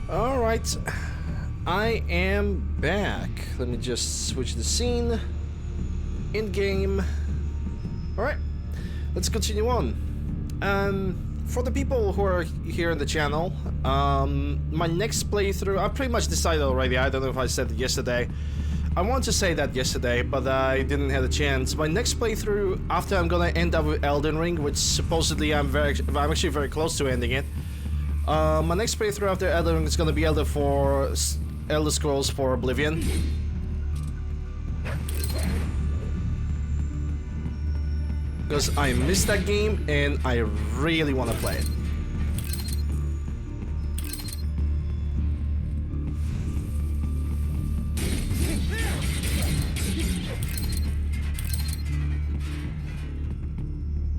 Alright, I am back. Let me just switch the scene. In-game. Alright, let's continue on. For the people who are here in the channel, my next playthrough, I pretty much decided already, I don't know if I said it yesterday. I wanted to say that yesterday, but I didn't have a chance. My next playthrough, after I'm gonna end up with Elden Ring, which supposedly I'm actually very close to ending it. My next playthrough after Elden Ring is gonna be Elder Scrolls 4 Oblivion. Because I missed that game and I really want to play it.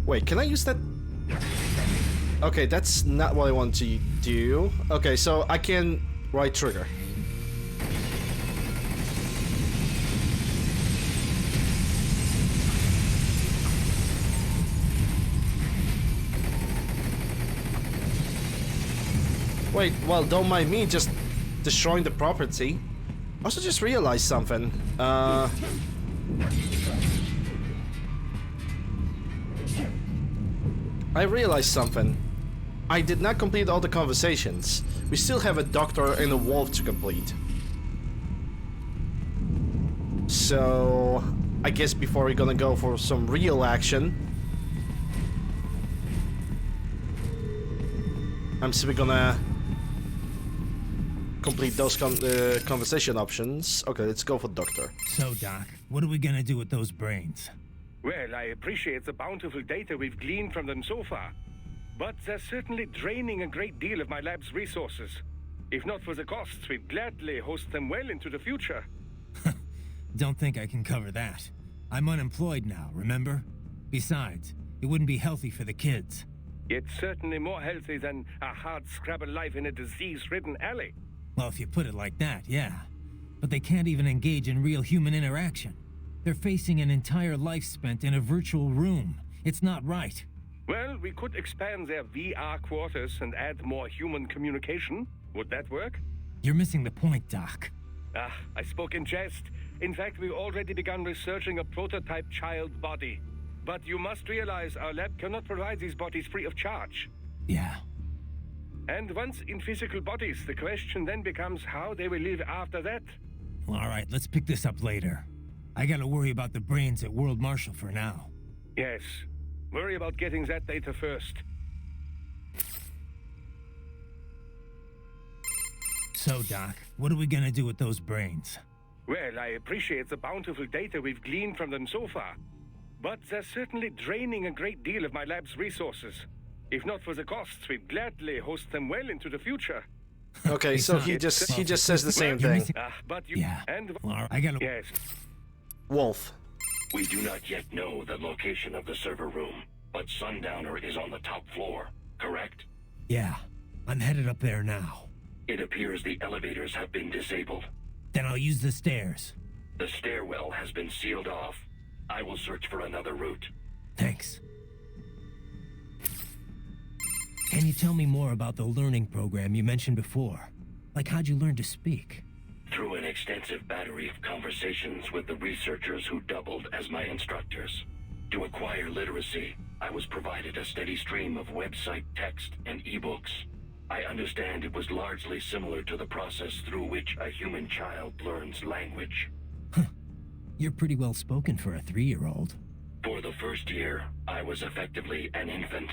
Wait, can I use that? Okay, that's not what I want to do. Okay, so I can right trigger. Wait, well, don't mind me just destroying the property. I also just realized something. I realized something. I did not complete all the conversations. We still have a doctor and a wolf to complete. So, I guess before we're gonna go for some real action, I'm simply gonna complete those conversation options. Okay, let's go for doctor. So, Doc, what are we gonna do with those brains? Well, I appreciate the bountiful data we've gleaned from them so far, but they're certainly draining a great deal of my lab's resources. If not for the costs, we'd gladly host them well into the future. Don't think I can cover that. I'm unemployed now, remember? Besides, it wouldn't be healthy for the kids. It's certainly more healthy than a hard-scrabble life in a disease-ridden alley. Well, if you put it like that, yeah. But they can't even engage in real human interaction. They're facing an entire life spent in a virtual room. It's not right. Well, we could expand their VR quarters and add more human communication. Would that work? You're missing the point, Doc. I spoke in jest. In fact, we've already begun researching a prototype child body. But you must realize our lab cannot provide these bodies free of charge. Yeah. And once in physical bodies, the question then becomes how they will live after that. All right, let's pick this up later. I gotta worry about the brains at World Marshal for now. Yes. Worry about getting that data first. So, Doc, what are we gonna do with those brains? Well, I appreciate the bountiful data we've gleaned from them so far, but they're certainly draining a great deal of my lab's resources. If not for the costs, we'd gladly host them well into the future. Okay, so he just says the same thing. But you Yeah. and Well, I gotta. yes. Wolf. We do not yet know the location of the server room, but Sundowner is on the top floor, correct? Yeah, I'm headed up there now. It appears the elevators have been disabled. Then I'll use the stairs. The stairwell has been sealed off. I will search for another route. Thanks. Can you tell me more about the learning program you mentioned before? Like, how'd you learn to speak? Through an extensive battery of conversations with the researchers who doubled as my instructors. To acquire literacy, I was provided a steady stream of website text and ebooks. I understand it was largely similar to the process through which a human child learns language. You're pretty well spoken for a 3-year-old. For the first year, I was effectively an infant.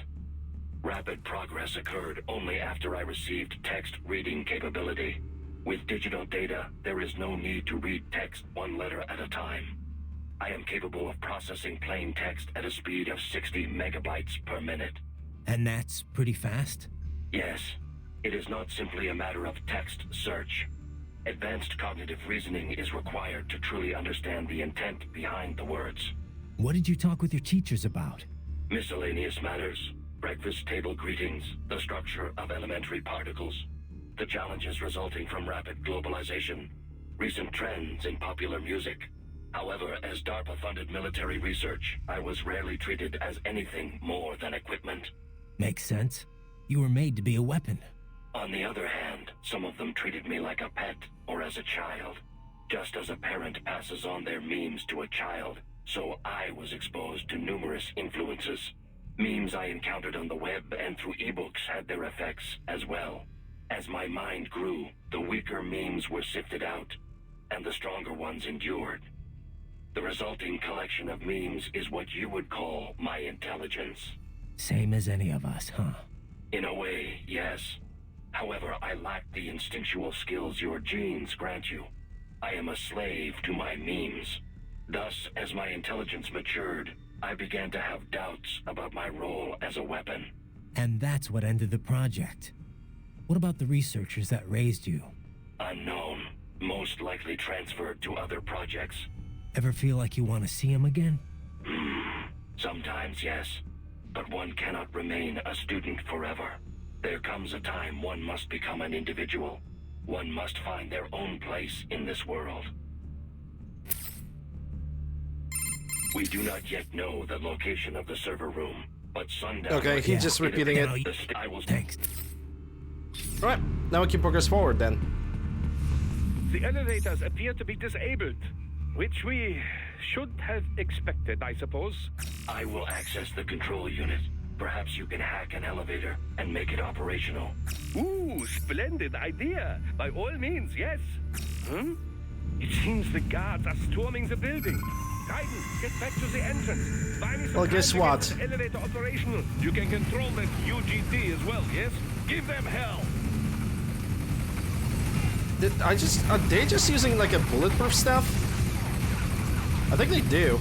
Rapid progress occurred only after I received text reading capability. With digital data, there is no need to read text one letter at a time. I am capable of processing plain text at a speed of 60 megabytes per minute. And that's pretty fast? Yes, it is not simply a matter of text search. Advanced cognitive reasoning is required to truly understand the intent behind the words. What did you talk with your teachers about? Miscellaneous matters, breakfast table greetings, the structure of elementary particles, the challenges resulting from rapid globalization, recent trends in popular music. However, as DARPA-funded military research, I was rarely treated as anything more than equipment. Makes sense. You were made to be a weapon. On the other hand, Some of them treated me like a pet or as a child. Just as a parent passes on their memes to a child, so I was exposed to numerous influences. Memes I encountered on the web and through ebooks had their effects as well. As my mind grew, the weaker memes were sifted out, and the stronger ones endured. The resulting collection of memes is what you would call my intelligence. Same as any of us, huh? In a way, yes. However, I lack the instinctual skills your genes grant you. I am a slave to my memes. Thus, as my intelligence matured, I began to have doubts about my role as a weapon. And that's what ended the project. What about the researchers that raised you? Unknown. Most likely transferred to other projects. Ever feel like you want to see them again? Sometimes, yes. But one cannot remain a student forever. There comes a time one must become an individual. One must find their own place in this world. We do not yet know the location of the server room, but sundown... Okay, he's just repeating it. I will... Thanks. Alright, now we can progress forward then. The elevators appear to be disabled, which we should have expected, I suppose. I will access the control unit. Perhaps you can hack an elevator and make it operational. Ooh, splendid idea. By all means, yes. It seems the guards are storming the building. Raiden, get back to the entrance. Buy me some Well, time guess to get what? the elevator operational. You can control that UGT as well, yes? Give them hell. Are they just using like a bulletproof stuff? I think they do.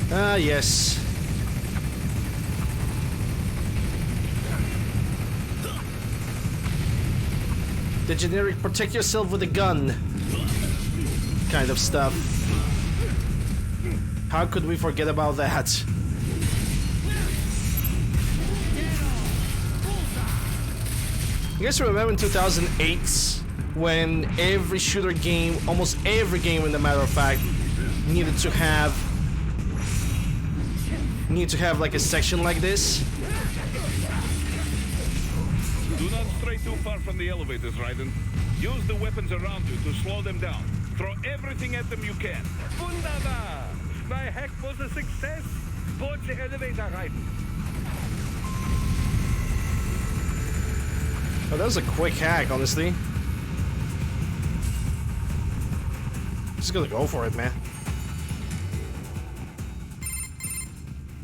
Ah, yes. The generic protect yourself with a gun kind of stuff. How could we forget about that? You guys remember in 2008 when every shooter game, almost every game in a matter of fact, needed to have like a section like this? Do not stray too far from the elevators, Raiden. Use the weapons around you to slow them down. Throw everything at them you can. Wunderbar! My hack was a success. Board the elevator, Raiden. Oh, that was a quick hack, honestly. Just gonna go for it, man.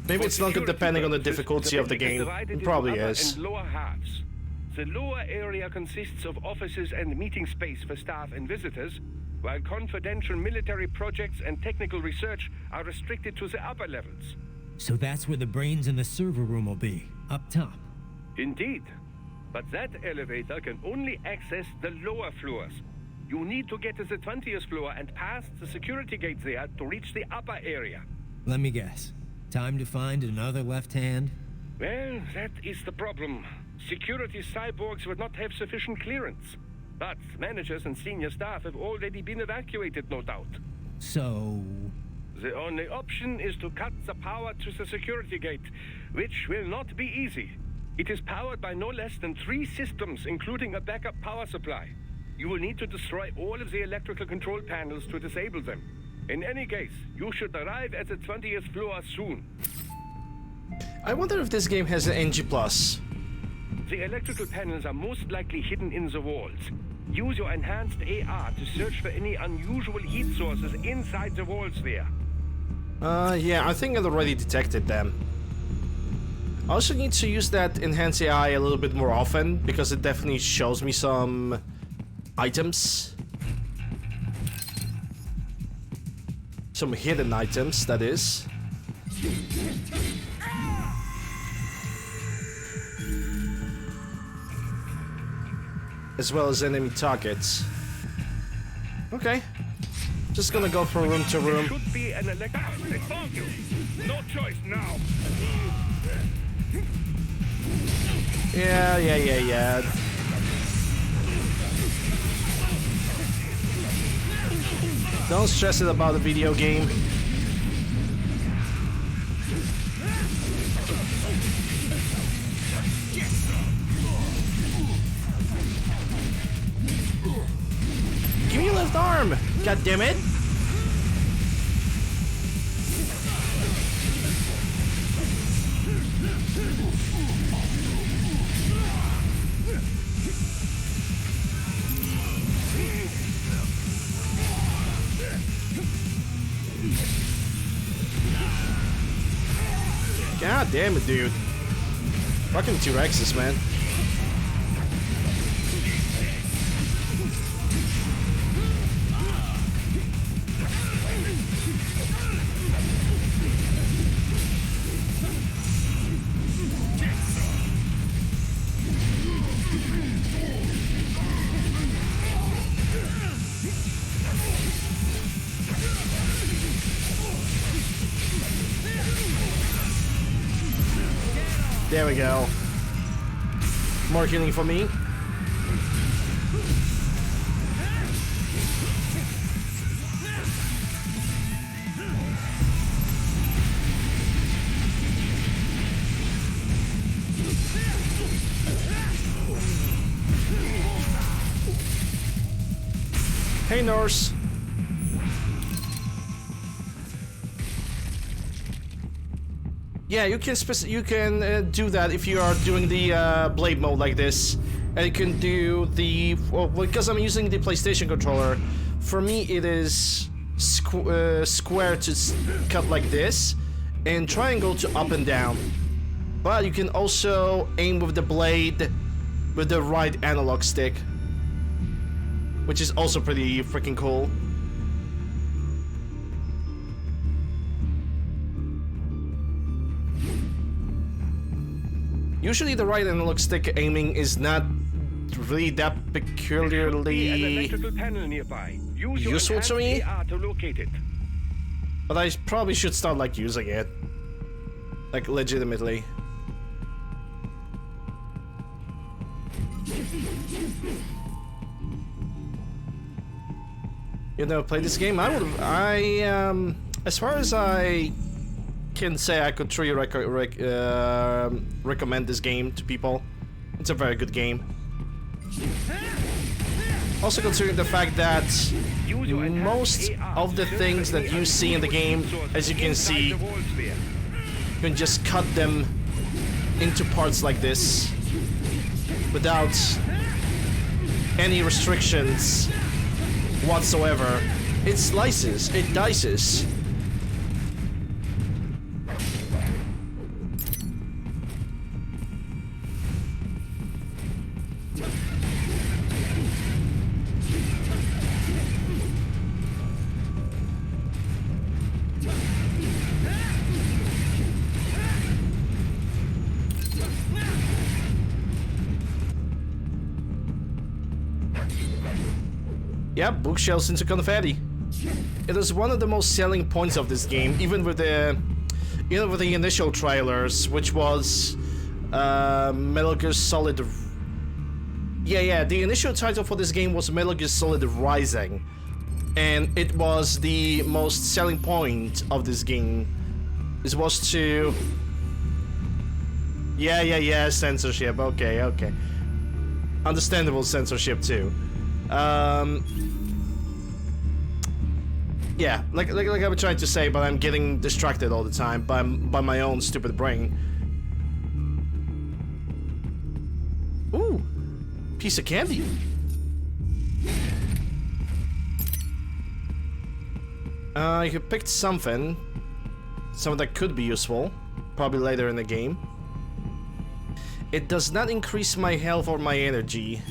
Maybe it's not good depending on the difficulty of the game. It probably is. And lower halves. The lower area consists of offices and meeting space for staff and visitors, while confidential military projects and technical research are restricted to the upper levels. So that's where the brains in the server room will be, up top. Indeed. But that elevator can only access the lower floors. You need to get to the 20th floor and past the security gates there to reach the upper area. Let me guess. Time to find another left hand? Well, that is the problem. Security cyborgs would not have sufficient clearance. But managers and senior staff have already been evacuated, no doubt. So... The only option is to cut the power to the security gate, which will not be easy. It is powered by no less than 3 systems, including a backup power supply. You will need to destroy all of the electrical control panels to disable them. In any case, you should arrive at the 20th floor soon. I wonder if this game has an NG+. The electrical panels are most likely hidden in the walls. Use your enhanced AR to search for any unusual heat sources inside the walls there. Yeah, I think I've already detected them. I also need to use that enhanced AI a little bit more often, because it definitely shows me some items. Some hidden items, that is. As well as enemy targets. Okay. Just gonna go from room to room. There should be an electric. No choice now. Yeah. Don't stress it about the video game. arm! God damn it! God damn it, dude. Fucking T-Rexes, man. There we go. More healing for me. Hey, nurse. Yeah, you can do that if you are doing the blade mode like this, and you can do the because I'm using the PlayStation controller. For me, it is square to cut like this, and triangle to up and down. But you can also aim with the blade with the right analog stick, which is also pretty freaking cool. Usually the right analog stick aiming is not really that peculiarly useful to me, but I probably should start like using it, like legitimately. You never played this game? As far as I can say, I could truly recommend this game to people. It's a very good game. Also considering the fact that most of the things that you see in the game, as you can see, you can just cut them into parts like this without any restrictions whatsoever. It slices, it dices. Yeah, bookshelves into confetti. It is one of the most selling points of this game, even with the initial trailers, which was Metal Gear Solid. Yeah, the initial title for this game was Metal Gear Solid Rising, and it was the most selling point of this game. It was to yeah, censorship. Okay. Understandable censorship too. Yeah, like I'm trying to say, but I'm getting distracted all the time by my own stupid brain. Ooh, piece of candy. You picked something that could be useful, probably later in the game. It does not increase my health or my energy.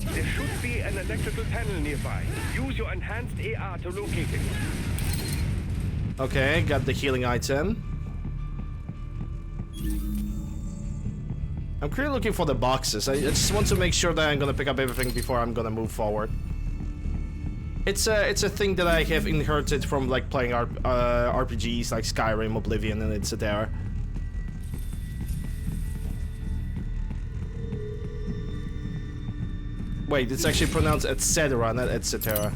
There should be an electrical panel nearby. Use your enhanced AR to locate it. Okay, got the healing item. I'm currently looking for the boxes. I just want to make sure that I'm gonna pick up everything before I'm gonna move forward. It's a thing that I have inherited from like playing RPGs like Skyrim, Oblivion, and etc. Wait, it's actually pronounced etc., not etc.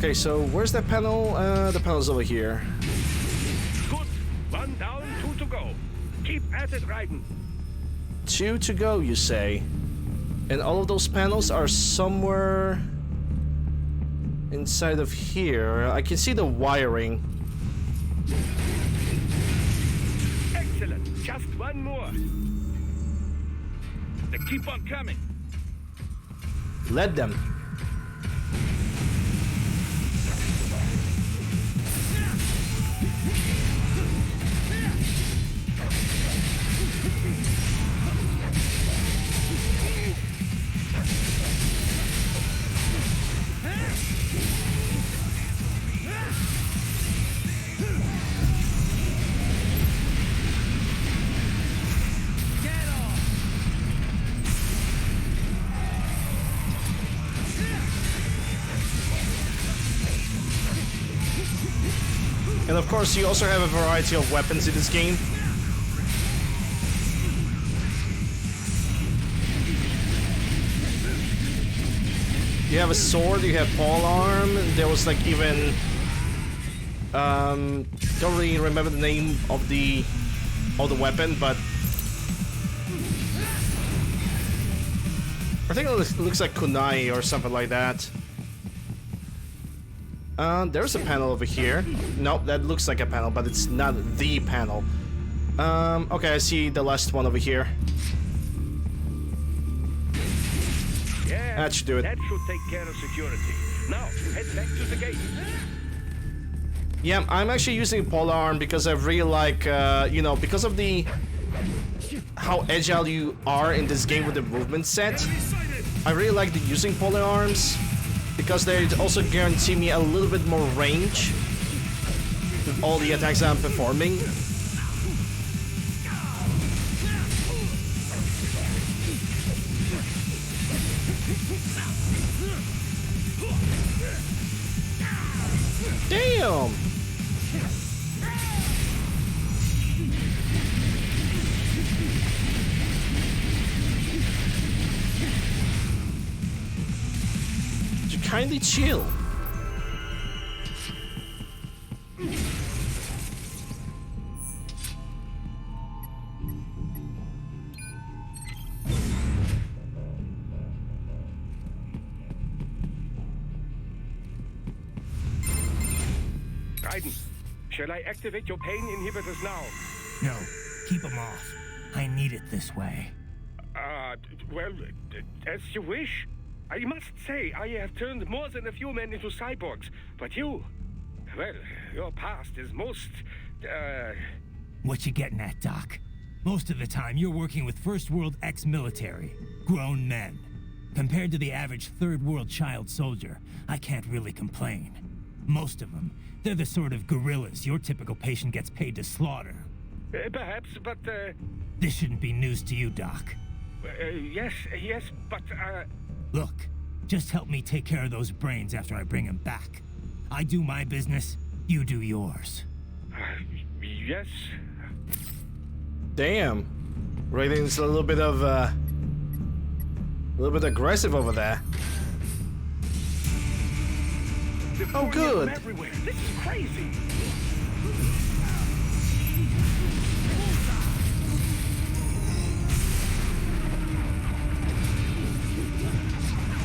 Okay, so where's that panel? The panel's over here. Good. 1 down, 2 to go. Keep at it, Raiden. 2 to go, you say? And all of those panels are somewhere inside of here. I can see the wiring. Excellent. Just 1 more. They keep on coming. Let them. And of course, you also have a variety of weapons in this game. You have a sword, you have polearm, there was like even... don't really remember the name of the weapon, but... I think it looks like kunai or something like that. There's a panel over here. Nope, that looks like a panel, but it's not the panel. Okay, I see the last one over here. Yeah, that should do it. That should take care of security. Now, head back to the gate. Yeah, I'm actually using polearm because I really like, you know, because of the... how agile you are in this game with the movement set. I really like using polearms. Because they also guarantee me a little bit more range with all the attacks I'm performing. Damn! Kindly chill. Raiden, shall I activate your pain inhibitors now? No, keep them off. I need it this way. Well, as you wish. I must say, I have turned more than a few men into cyborgs, but you... Well, your past is most, What you getting at, Doc? Most of the time, you're working with First World ex-military, grown men. Compared to the average Third World child soldier, I can't really complain. Most of them, they're the sort of guerrillas your typical patient gets paid to slaughter. Perhaps, but, This shouldn't be news to you, Doc. yes, but, Look, just help me take care of those brains after I bring them back. I do my business, you do yours. Yes. Damn. Raiden's a little bit of, a little bit aggressive over there. Oh, good. Everywhere. This is crazy.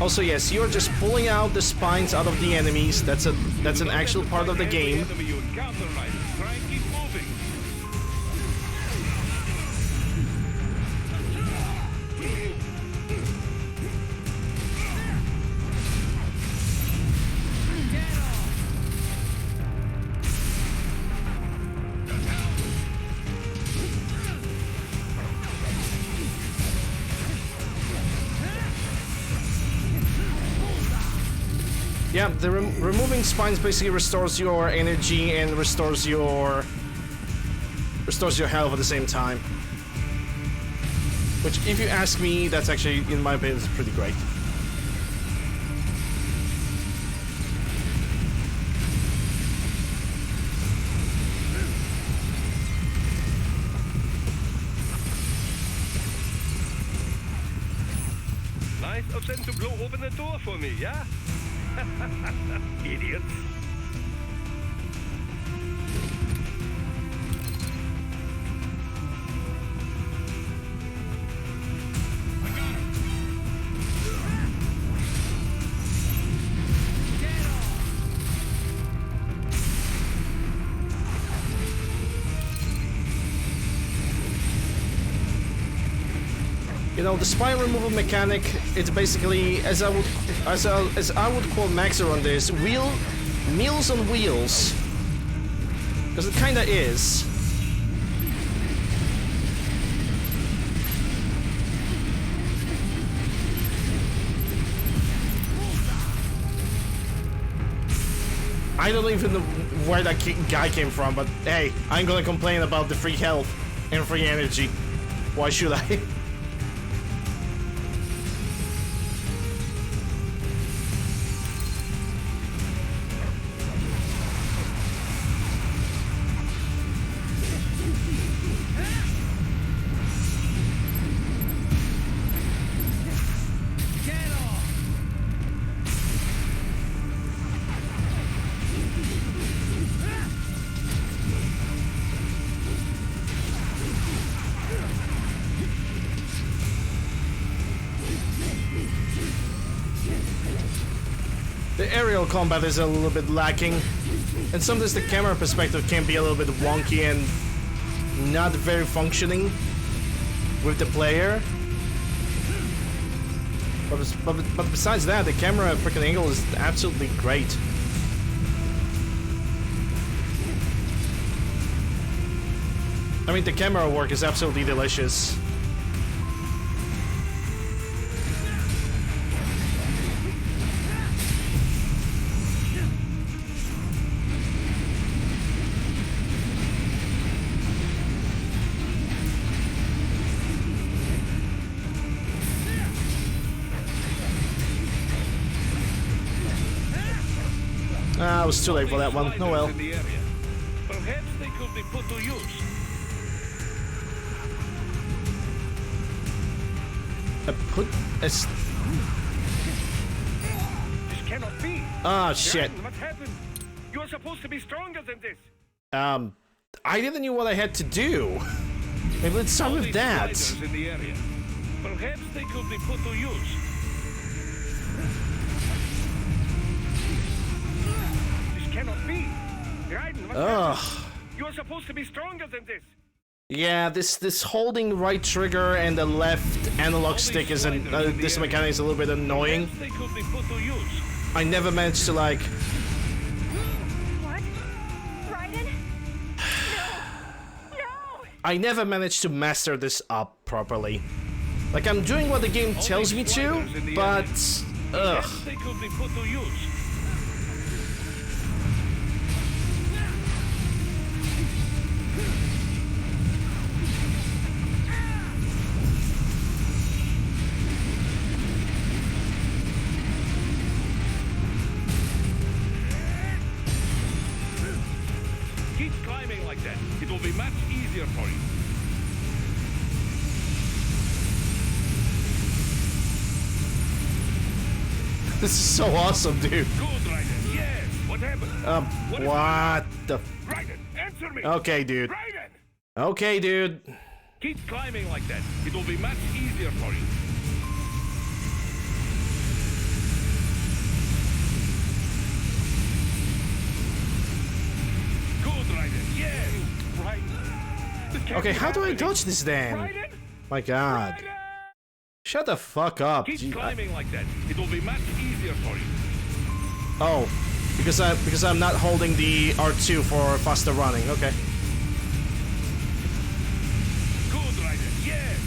Also, yes, you're just pulling out the spines out of the enemies. That's an actual part of the game. Yeah, the removing spines basically restores your energy and restores your health at the same time. Which, if you ask me, that's actually, in my opinion, is pretty great. Nice of them to blow open the door for me, yeah? Idiots. You know, the spine removal mechanic, it's basically, as I would call Maxer on this, meals on wheels. Because it kinda is. I don't even know where that guy came from, but hey, I ain't gonna complain about the free health and free energy. Why should I? The aerial combat is a little bit lacking, and sometimes the camera perspective can be a little bit wonky and not very functioning with the player. But besides that, the camera freaking angle is absolutely great. I mean, the camera work is absolutely delicious. I was too late for that one. Oh well. Perhaps they could be put to use. This cannot be. Ah, shit. What happened? You're supposed to be stronger than this. I didn't know what I had to do. Maybe let's start with that. In the area. Perhaps they could be put to use. Cannot be. Raiden, what happened? You're supposed to be stronger than this. Yeah, this holding right trigger and the left analog stick is this mechanic is a little bit annoying. They could be put to use. I never managed to like. What? Raiden? No! I never managed to master this up properly. Like I'm doing what the game tells me to, but They could be put to use. Keep climbing like that. It will be much easier for you. this is so awesome, dude. Good, Raiden. Yes. What happened? What the? Raiden, answer me. Okay, dude. Raiden. Okay, dude. Keep climbing like that. It will be much easier for you. Good, Raiden. Yes. Raiden. This can't Okay, be how do I happening. dodge this then? Raiden? My God. Raiden! Shut the fuck up. Keep Gee, climbing like that. It will be much easier for you. Oh, because I'm not holding the R2 for faster running. Okay. Good, Raiden. Yes.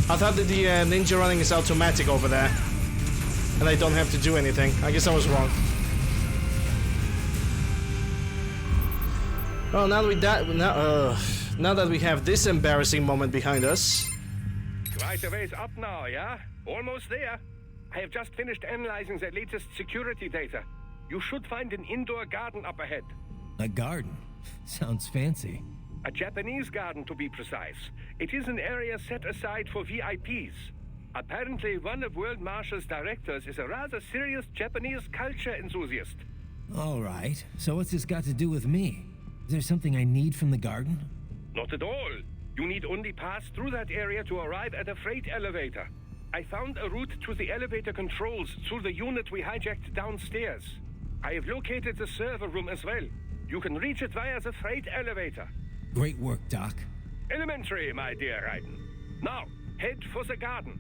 I thought that the ninja running is automatic over there, and I don't have to do anything. I guess I was wrong. Well, now that we have this embarrassing moment behind us. Quite a ways up now, yeah? Almost there. I have just finished analyzing the latest security data. You should find an indoor garden up ahead. A garden? Sounds fancy. A Japanese garden, to be precise. It is an area set aside for VIPs. Apparently, one of World Marshal's directors is a rather serious Japanese culture enthusiast. All right, so what's this got to do with me? Is there something I need from the garden? Not at all. You need only pass through that area to arrive at a freight elevator. I found a route to the elevator controls through the unit we hijacked downstairs. I have located the server room as well. You can reach it via the freight elevator. Great work, Doc. Elementary, my dear Raiden. Now, head for the garden.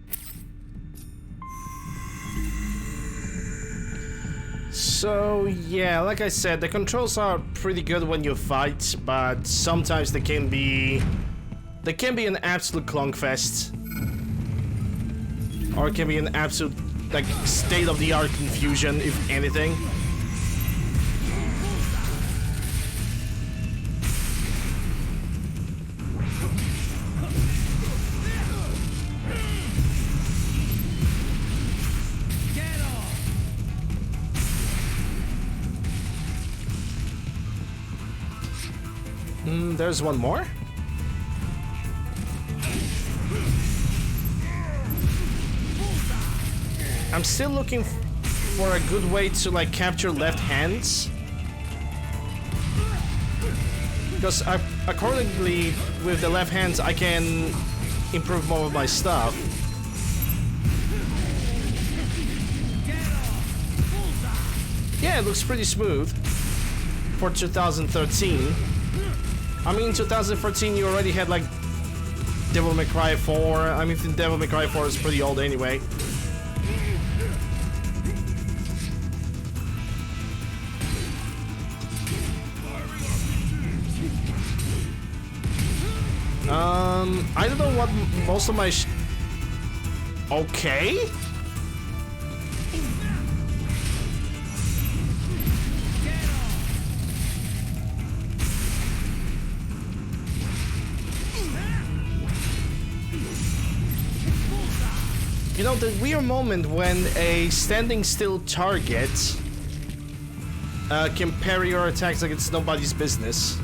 So, yeah, like I said, the controls are pretty good when you fight, but sometimes they can be an absolute clunkfest. Or it can be an absolute, like, state-of-the-art confusion, if anything. There's one more? I'm still looking for a good way to, like, capture left hands. Because accordingly, with the left hands, I can improve more of my stuff. Yeah, it looks pretty smooth for 2013. I mean, 2013 you already had, like, Devil May Cry 4. I mean, Devil May Cry 4 is pretty old anyway. I don't know what most of my okay? You know, the weird moment when a standing still target can parry your attacks like it's nobody's business.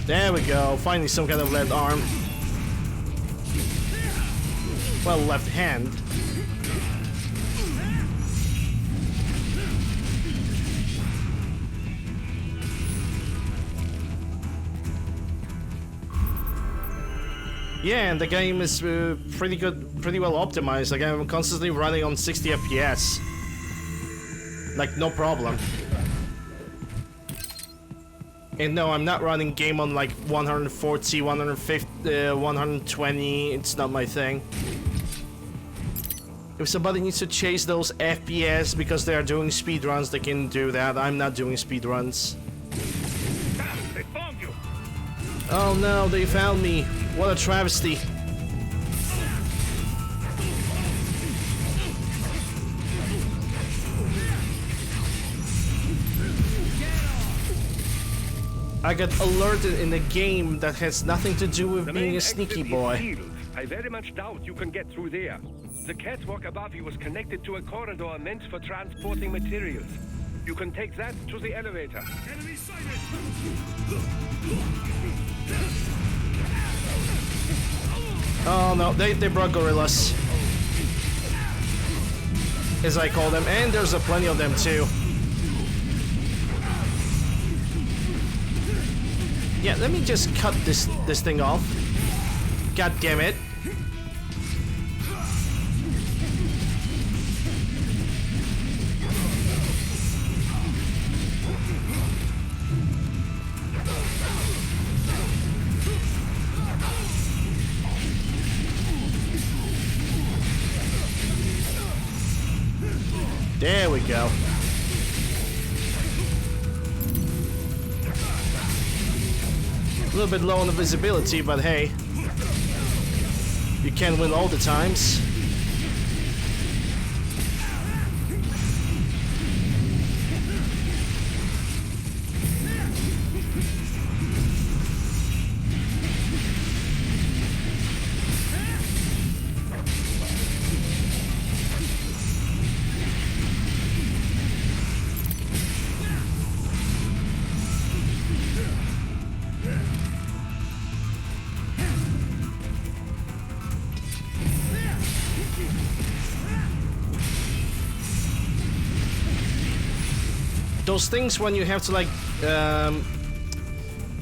There we go, finally some kind of left arm. Well, left hand. Yeah, and the game is pretty good, pretty well optimized. Like, I'm constantly running on 60 FPS. Like, no problem. And no, I'm not running game on like 140, 150, 120. It's not my thing. If somebody needs to chase those FPS because they are doing speedruns, they can do that. I'm not doing speedruns. They found you. Oh no, they found me. What a travesty. I got alerted in a game that has nothing to do with being a sneaky boy. I very much doubt you can get through there. The catwalk above you was connected to a corridor meant for transporting materials. You can take that to the elevator. Enemy sighted! Oh no, they brought gorillas. As I call them, and there's plenty of them too. Yeah, let me just cut this thing off. God damn it. There we go. A little bit low on the visibility, but hey, you can't win all the times. those things when you have to like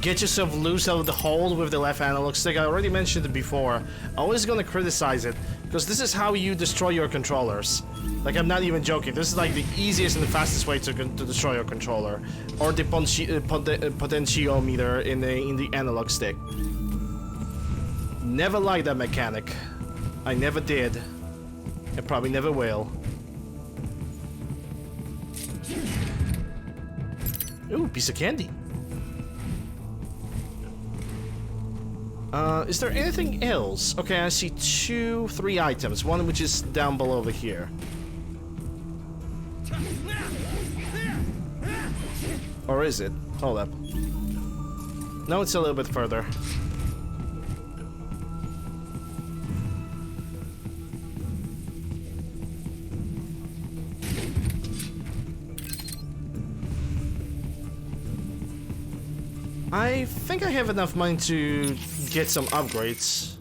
get yourself loose out of the hole with the left analog stick. I already mentioned it before. I'm always gonna criticize it because this is how you destroy your controllers. Like, I'm not even joking. This is like the easiest and the fastest way to destroy your controller, or the potentiometer in the analog stick. Never liked that mechanic. I never did. I probably never will. Ooh, piece of candy. Is there anything else? Okay, I see 3 items. One which is down below over here. Or is it? Hold up. No, it's a little bit further. I think I have enough money to get some upgrades.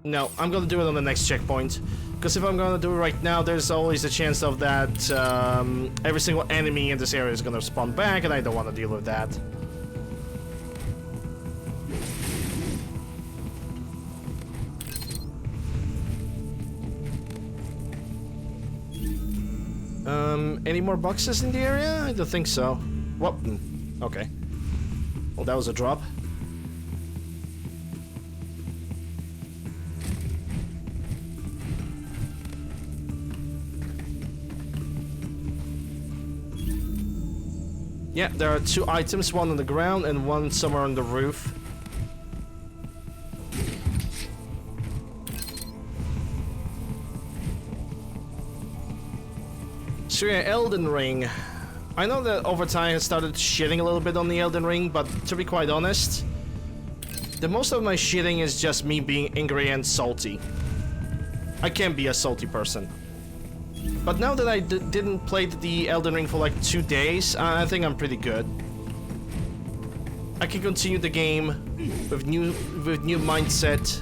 No, I'm gonna do it on the next checkpoint. Because if I'm gonna do it right now, there's always a chance of that every single enemy in this area is gonna spawn back, and I don't want to deal with that. Any more boxes in the area? I don't think so. What? Okay. Well, that was a drop. Yeah, there are 2 items, one on the ground and one somewhere on the roof. So yeah, Elden Ring. I know that over time I started shitting a little bit on the Elden Ring, but to be quite honest, the most of my shitting is just me being angry and salty. I can be a salty person. But now that I didn't play the Elden Ring for like 2 days, I think I'm pretty good. I can continue the game with new mindset.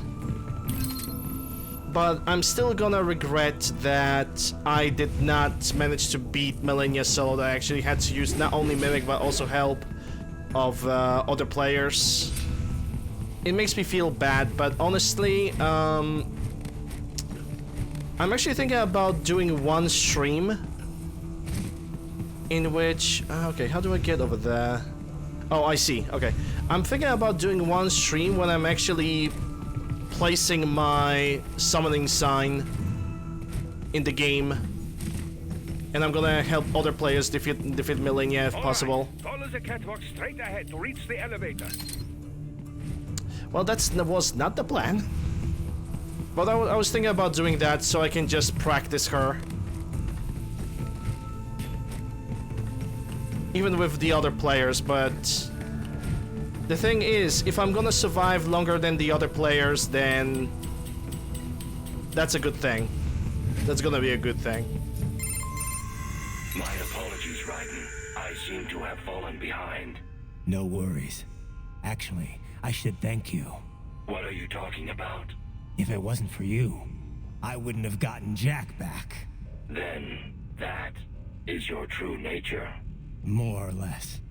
But I'm still gonna regret that I did not manage to beat Millennia solo. That I actually had to use not only Mimic but also help of other players. It makes me feel bad, but honestly, I'm actually thinking about doing one stream in which... okay, how do I get over there? Oh, I see. Okay. I'm thinking about doing one stream when I'm actually placing my summoning sign in the game. And I'm gonna help other players defeat Millennia if possible. Right. Follow the catwalk straight ahead to reach the elevator. Well, that was not the plan. But I was thinking about doing that so I can just practice her. Even with the other players, but... the thing is, if I'm gonna survive longer than the other players, then... that's a good thing. That's gonna be a good thing. My apologies, Raiden. I seem to have fallen behind. No worries. Actually, I should thank you. What are you talking about? If it wasn't for you, I wouldn't have gotten Jack back. Then, that is your true nature. More or less.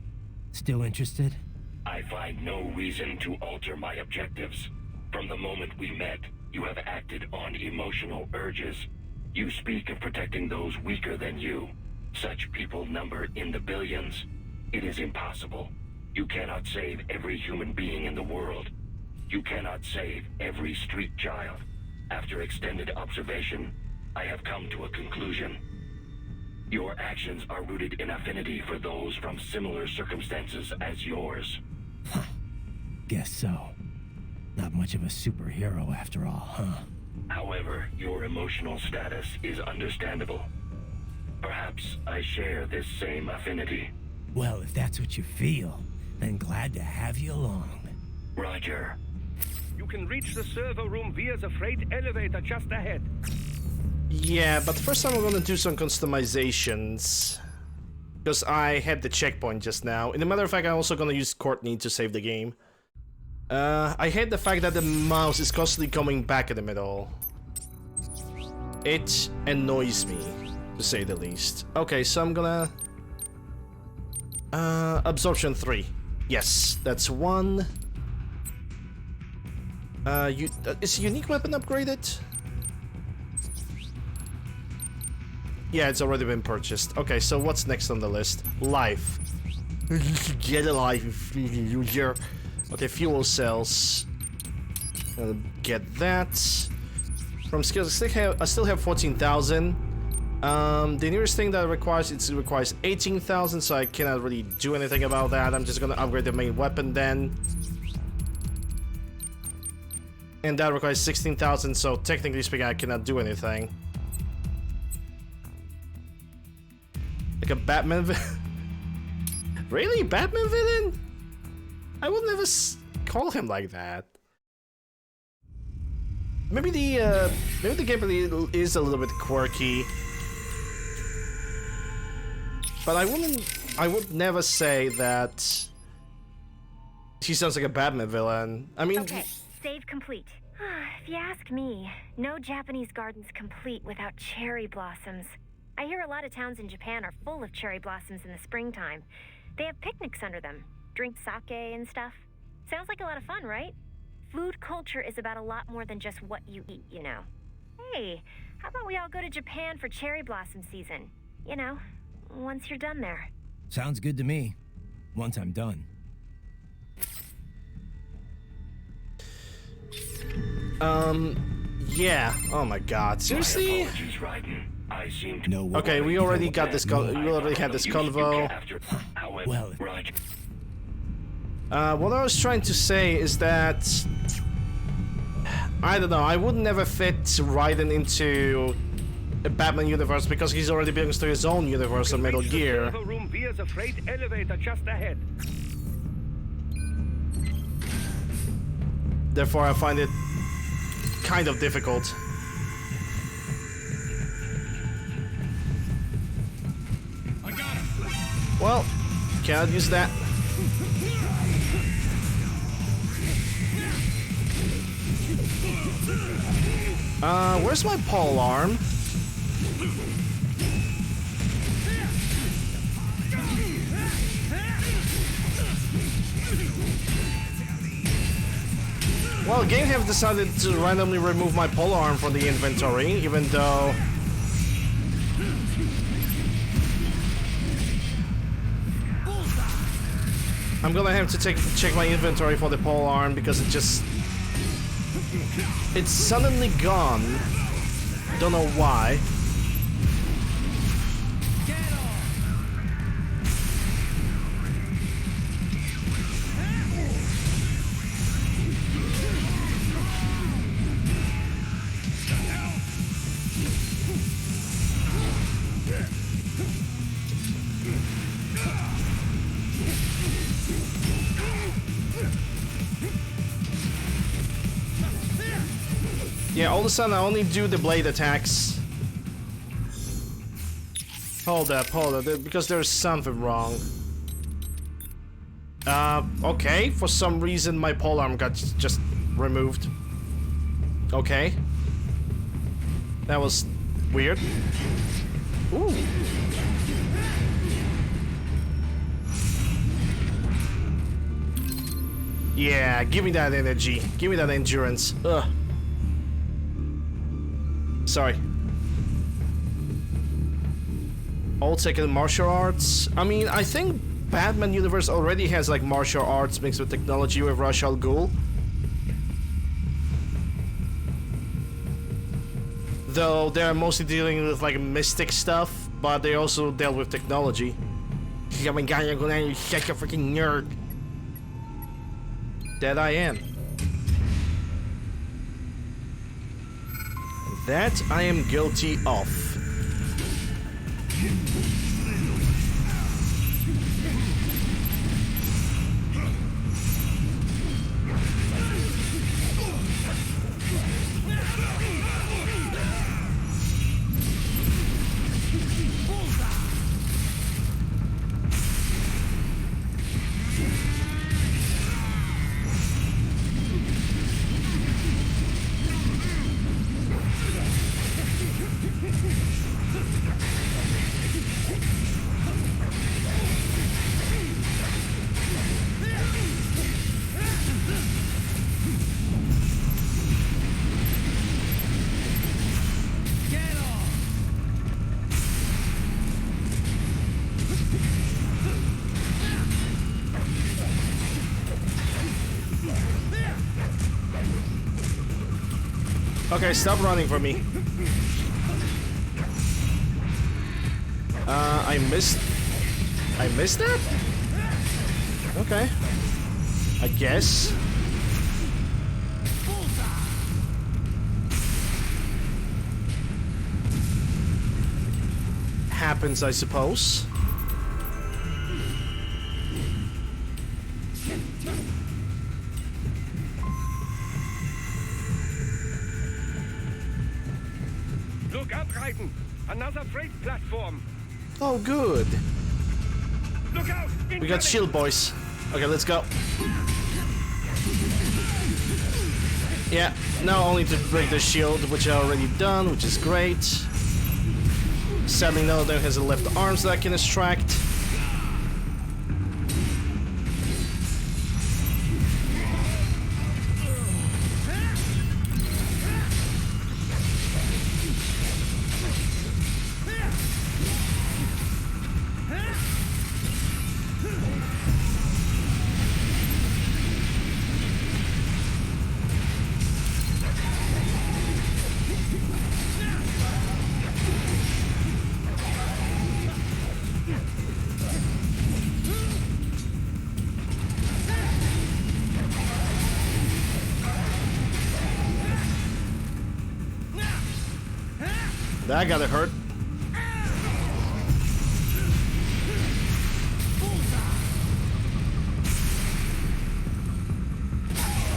Still interested? I find no reason to alter my objectives. From the moment we met, you have acted on emotional urges. You speak of protecting those weaker than you. Such people number in the billions. It is impossible. You cannot save every human being in the world. You cannot save every street child. After extended observation, I have come to a conclusion. Your actions are rooted in affinity for those from similar circumstances as yours. Guess so. Not much of a superhero after all, huh? However, your emotional status is understandable. Perhaps I share this same affinity. Well, if that's what you feel, then glad to have you along. Roger. You can reach the server room via the freight elevator just ahead. Yeah, but first I'm gonna do some customizations. Because I had the checkpoint just now. In a matter of fact, I'm also gonna use Courtney to save the game. I hate the fact that the mouse is constantly coming back in the middle. It annoys me, to say the least. Okay, so I'm gonna Absorption 3. Yes, that's 1. Is unique weapon upgraded? Yeah, it's already been purchased. Okay, so what's next on the list? Life. Get a life, user. Okay, fuel cells. I'll get that. From skills, I still have 14,000. The nearest thing that it requires 18,000, so I cannot really do anything about that. I'm just gonna upgrade the main weapon then. And that requires 16,000, so technically speaking, I cannot do anything. Like a Batman villain? Really? Batman villain? I would never call him like that. Maybe the gameplay is a little bit quirky. But I would never say that he sounds like a Batman villain. I mean... Okay, save complete. If you ask me, no Japanese garden's complete without cherry blossoms. I hear a lot of towns in Japan are full of cherry blossoms in the springtime. They have picnics under them, drink sake and stuff. Sounds like a lot of fun, right? Food culture is about a lot more than just what you eat, you know. Hey, how about we all go to Japan for cherry blossom season? You know, once you're done there. Sounds good to me. Once I'm done. Yeah. Oh my God. Seriously? My apologies, Raiden. I seem to... No. Okay, we already got this. We already had this convo. Well, What I was trying to say is that I don't know. I would never fit Raiden into a Batman universe because he's already belongs to his own universe of Metal Gear. Room via the freight elevator just ahead. Therefore, I find it kind of difficult. I got him. Well, cannot use that. Where's my pole arm? Well, game have decided to randomly remove my pole arm from the inventory, even though... I'm gonna have to check my inventory for the pole arm because it just... It's suddenly gone. Don't know why. Yeah, all of a sudden I only do the blade attacks. Hold up, because there's something wrong. Okay, for some reason my polearm got just removed. Okay. That was weird. Ooh. Yeah, give me that energy. Give me that endurance. Ugh. Sorry. All taken martial arts. I mean, I think Batman universe already has like martial arts mixed with technology with Ra's al Ghul. Though they're mostly dealing with like mystic stuff, but they also dealt with technology. Oh my God, you're gonna such a freaking nerd. That I am. That I am guilty of. Okay, stop running from me. I missed that? Okay. I guess. Happens, I suppose. Look up, Raiden! Another freight platform! Oh, good. Look out! We got shield boys. Okay, let's go. Yeah, now only to break the shield, which I already done, which is great. Sadly, no, there has a left arm that I can extract. That gotta hurt.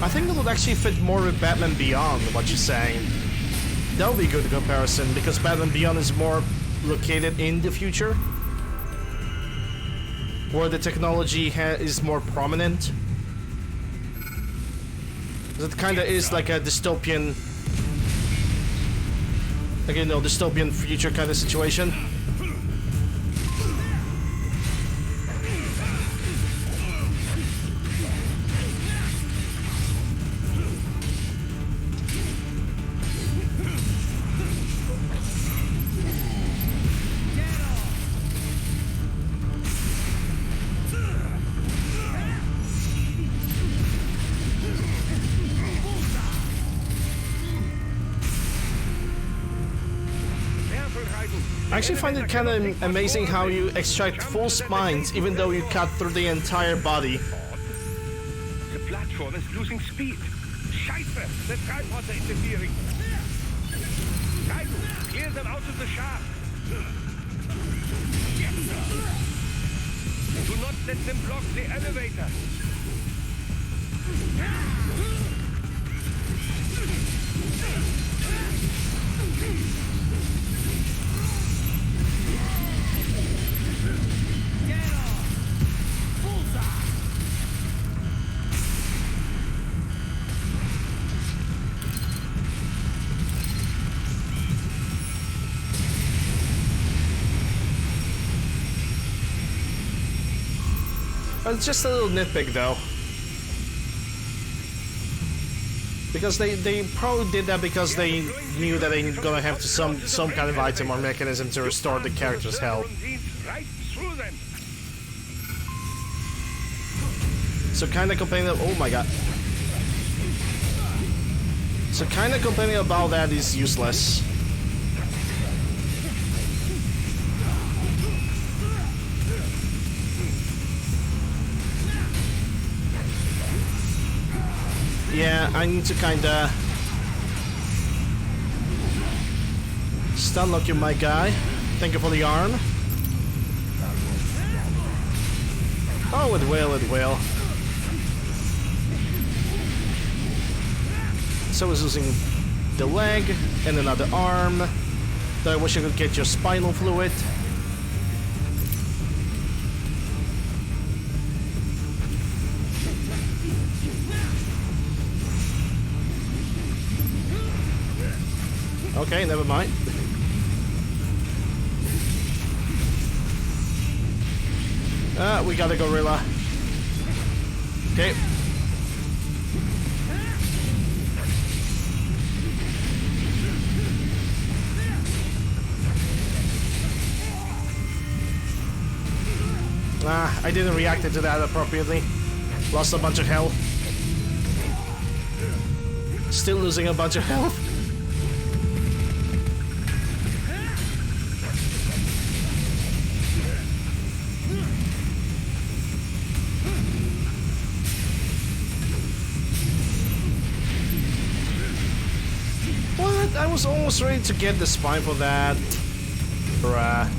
I think it would actually fit more with Batman Beyond, what you're saying. That would be a good comparison, because Batman Beyond is more located in the future, where the technology is more prominent. It kinda is like a dystopian, like, you know, dystopian future kind of situation. I actually find it kind of amazing how you extract full spines even though you cut through the entire body. The platform is losing speed. Scheiße! The tripods are interfering. Raiden, clear them out of the shaft. Do not let them block the elevator. It's just a little nitpick though. Because they probably did that because they knew that they're gonna have to some kind of item or mechanism to restore the character's health. Right through them. So kinda complaining, oh my god. So kinda complaining about that is useless. Yeah, I need to kinda stun lock you, my guy. Thank you for the arm. Oh, it will, it will. So I was using the leg and another arm. Though I wish I could get your spinal fluid. Okay, never mind. We got a gorilla. Okay. I didn't react to that appropriately. Lost a bunch of health. Still losing a bunch of health. What? I was almost ready to get the spine for that. Bruh.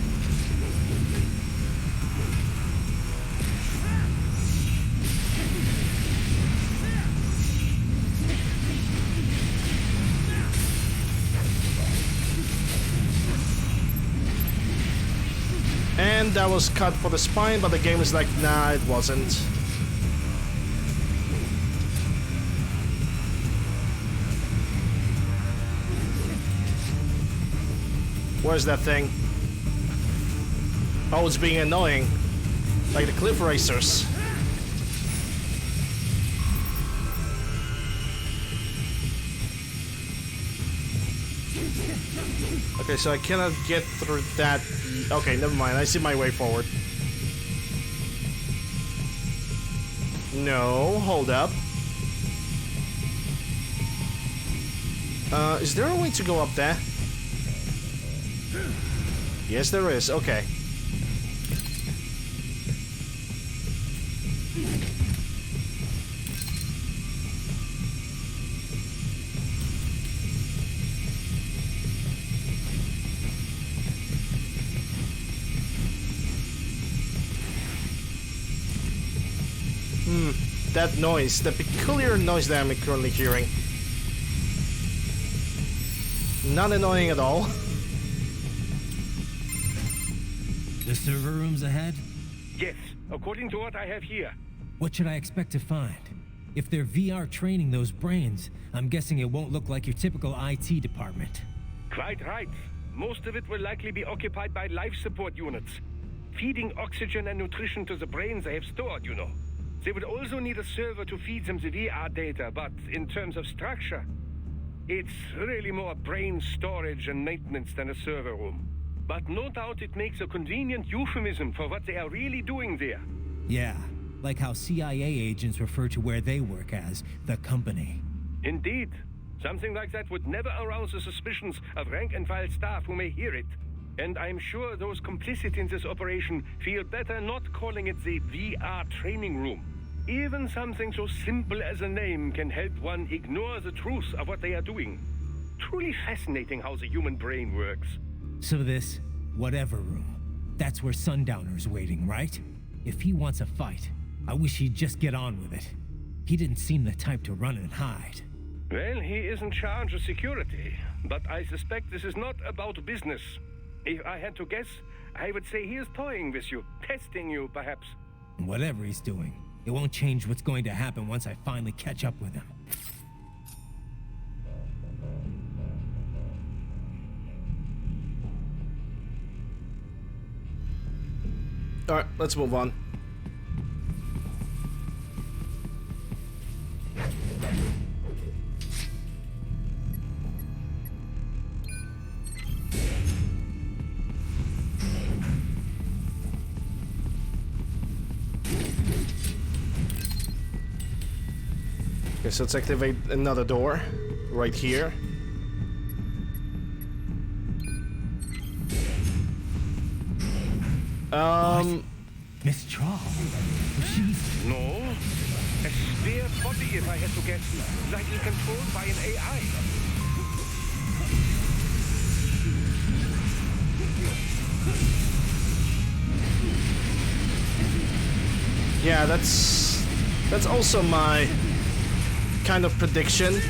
And that was cut for the spine, but the game is like, nah, it wasn't. Where's that thing? Oh, it's being annoying. Like the cliff racers. Okay, so I cannot get through that. Okay, never mind. I see my way forward. No, hold up. Is there a way to go up there? Yes, there is. Okay. That noise, the peculiar noise that I'm currently hearing. Not annoying at all. The server room's ahead? Yes, according to what I have here. What should I expect to find? If they're VR training those brains, I'm guessing it won't look like your typical IT department. Quite right. Most of it will likely be occupied by life support units, feeding oxygen and nutrition to the brains they have stored, you know. They would also need a server to feed them the VR data, but in terms of structure, it's really more brain storage and maintenance than a server room. But no doubt it makes a convenient euphemism for what they are really doing there. Yeah, like how CIA agents refer to where they work as the company. Indeed. Something like that would never arouse the suspicions of rank-and-file staff who may hear it. And I'm sure those complicit in this operation feel better not calling it the VR training room. Even something so simple as a name can help one ignore the truth of what they are doing. Truly fascinating how the human brain works. So this, whatever room, that's where Sundowner's waiting, right? If he wants a fight, I wish he'd just get on with it. He didn't seem the type to run and hide. Well, he is in charge of security, but I suspect this is not about business. If I had to guess, I would say he is toying with you, testing you, perhaps. Whatever he's doing, it won't change what's going to happen once I finally catch up with him. Alright, let's move on. Okay, so let's activate another door right here. Miss Trawl. She's... No. A spare body, if I had to guess, likely controlled by an AI. Yeah, that's also my kind of prediction.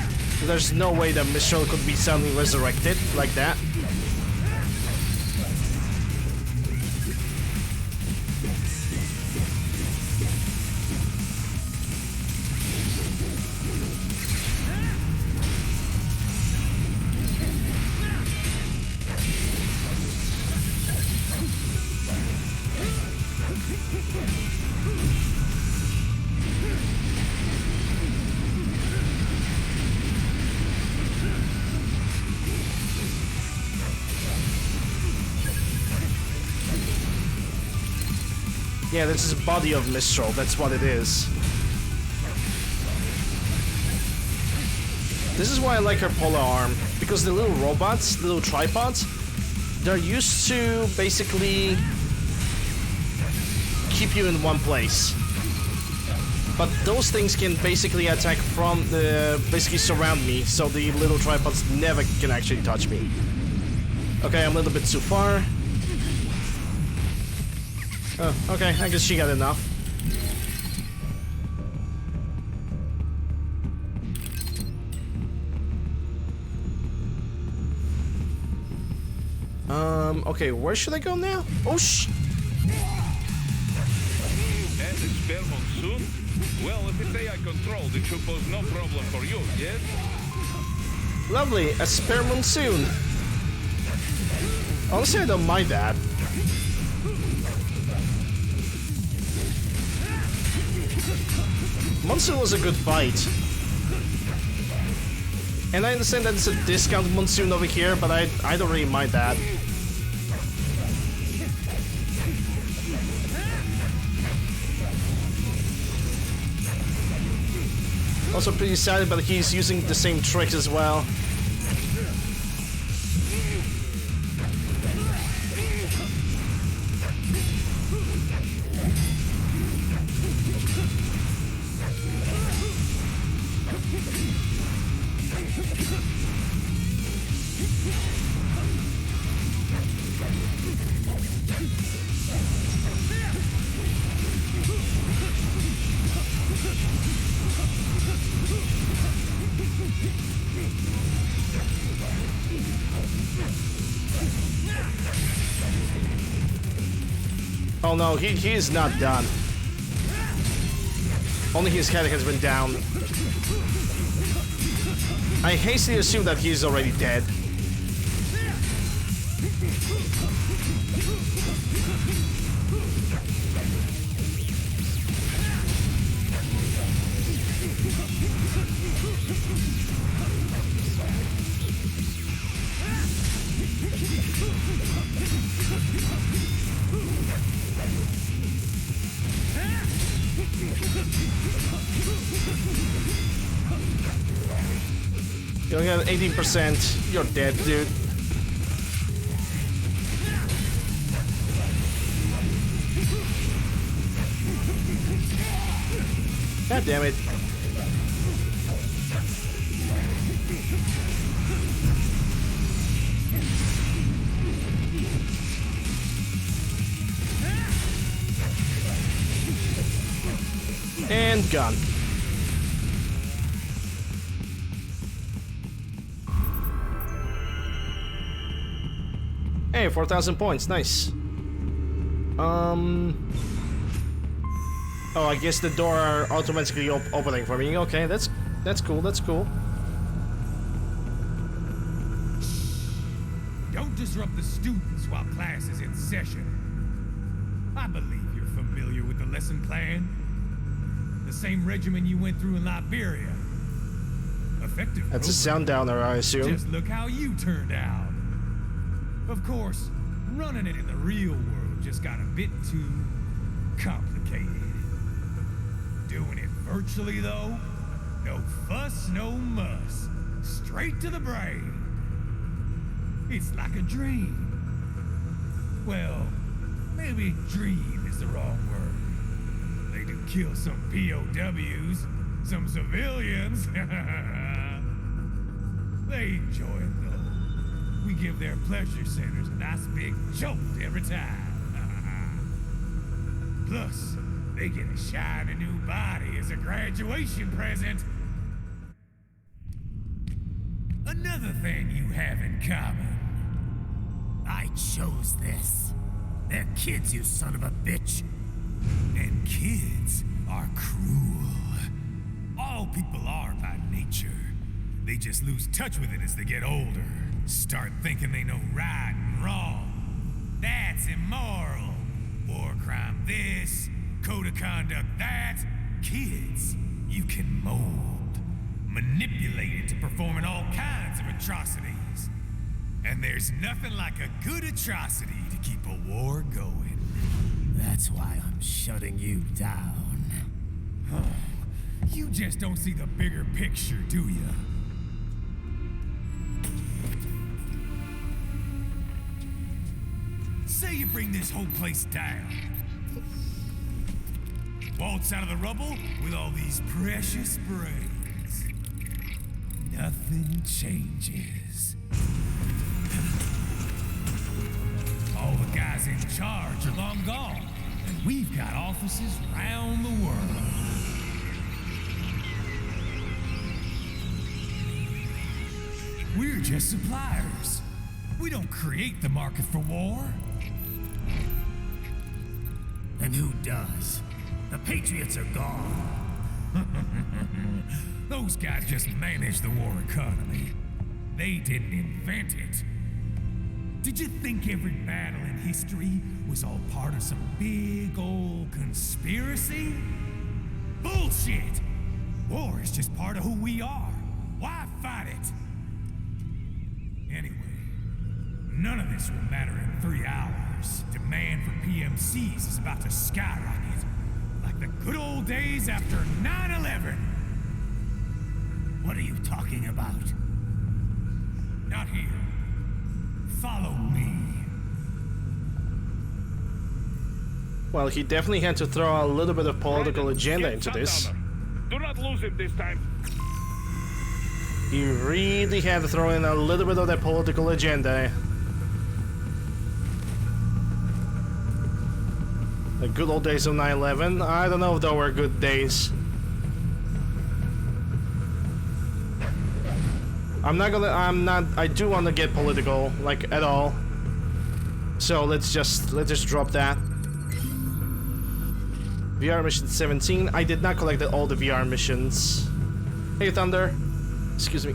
There's no way that Mistral could be suddenly resurrected like that. Yeah, this is a body of Mistral, that's what it is. This is why I like her polar arm, because the little robots, the little tripods, they're used to basically keep you in one place. But those things can basically attack from the... basically surround me, so the little tripods never can actually touch me. Okay, I'm a little bit too far. Oh, okay, I guess she got enough. Okay, where should I go now? Oh, And a spare monsoon? Well, if it's AI controlled, it should pose no problem for you, yes? Lovely, a spare monsoon. Honestly, I don't mind that. Monsoon was a good fight. And I understand that it's a discount monsoon over here, but I don't really mind that. Also pretty sad, but he's using the same tricks as well. Oh no, he is not done. Only his head has been down. I hastily assume that he's already dead. You only have 18%. You're dead, dude. God damn it. And gone. Hey, 4,000 points, nice. Oh, I guess the door are automatically opening for me. Okay, that's cool, that's cool. Don't disrupt the students while class is in session. I believe you're familiar with the lesson plan. The same regimen you went through in Liberia. Effective. That's a sundowner, I assume. Just look how you turned out. Of course, running it in the real world just got a bit too complicated. Doing it virtually, though, no fuss, no muss. Straight to the brain. It's like a dream. Well, maybe dream is the wrong word. They do kill some POWs, some civilians. They enjoy it, though. We give their pleasure centers a nice big jolt every time. Plus, they get a shiny new body as a graduation present. Another thing you have in common. I chose this. They're kids, you son of a bitch. And kids are cruel. All people are by nature. They just lose touch with it as they get older. Start thinking they know right and wrong. That's immoral. War crime this, code of conduct that. Kids, you can mold, manipulate into performing all kinds of atrocities. And there's nothing like a good atrocity to keep a war going. That's why I'm shutting you down. You just don't see the bigger picture, do you? Say you bring this whole place down. Bolts out of the rubble with all these precious brains. Nothing changes. All the guys in charge are long gone, and we've got offices round the world. We're just suppliers. We don't create the market for war. And who does? The Patriots are gone. Those guys just manage the war economy. They didn't invent it. Did you think every battle in history was all part of some big old conspiracy? Bullshit! War is just part of who we are. Why fight it? Anyway, none of this will matter in 3 hours. Demand for PMCs is about to skyrocket. Like the good old days after 9/11. What are you talking about? Not here. Follow me. Well, he definitely had to throw a little bit of political Raiden, agenda get into this. Sundowner. Do not lose him this time. He really had to throw in a little bit of that political agenda. The good old days of 9/11. I don't know if those were good days. I do want to get political, like, at all. So let's just drop that. VR mission 17. I did not collect all the VR missions. Hey, Thunder. Excuse me.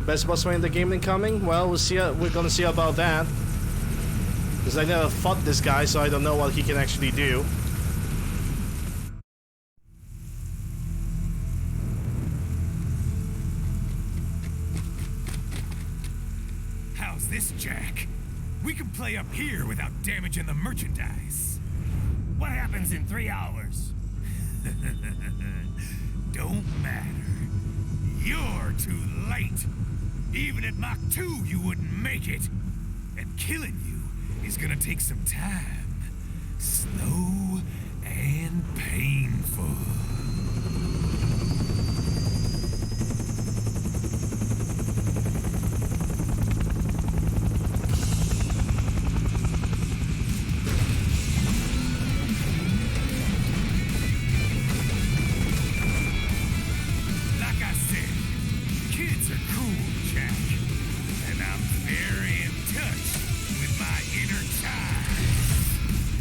Best boss fight in the game incoming? Well, we'll see. We're gonna see about that. Because I never fought this guy, so I don't know what he can actually do. How's this, Jack? We can play up here without damaging the merchandise. What happens in 3 hours? Don't matter. You're too late. Even at Mach 2, you wouldn't make it. And killing you is gonna take some time. Slow and painful.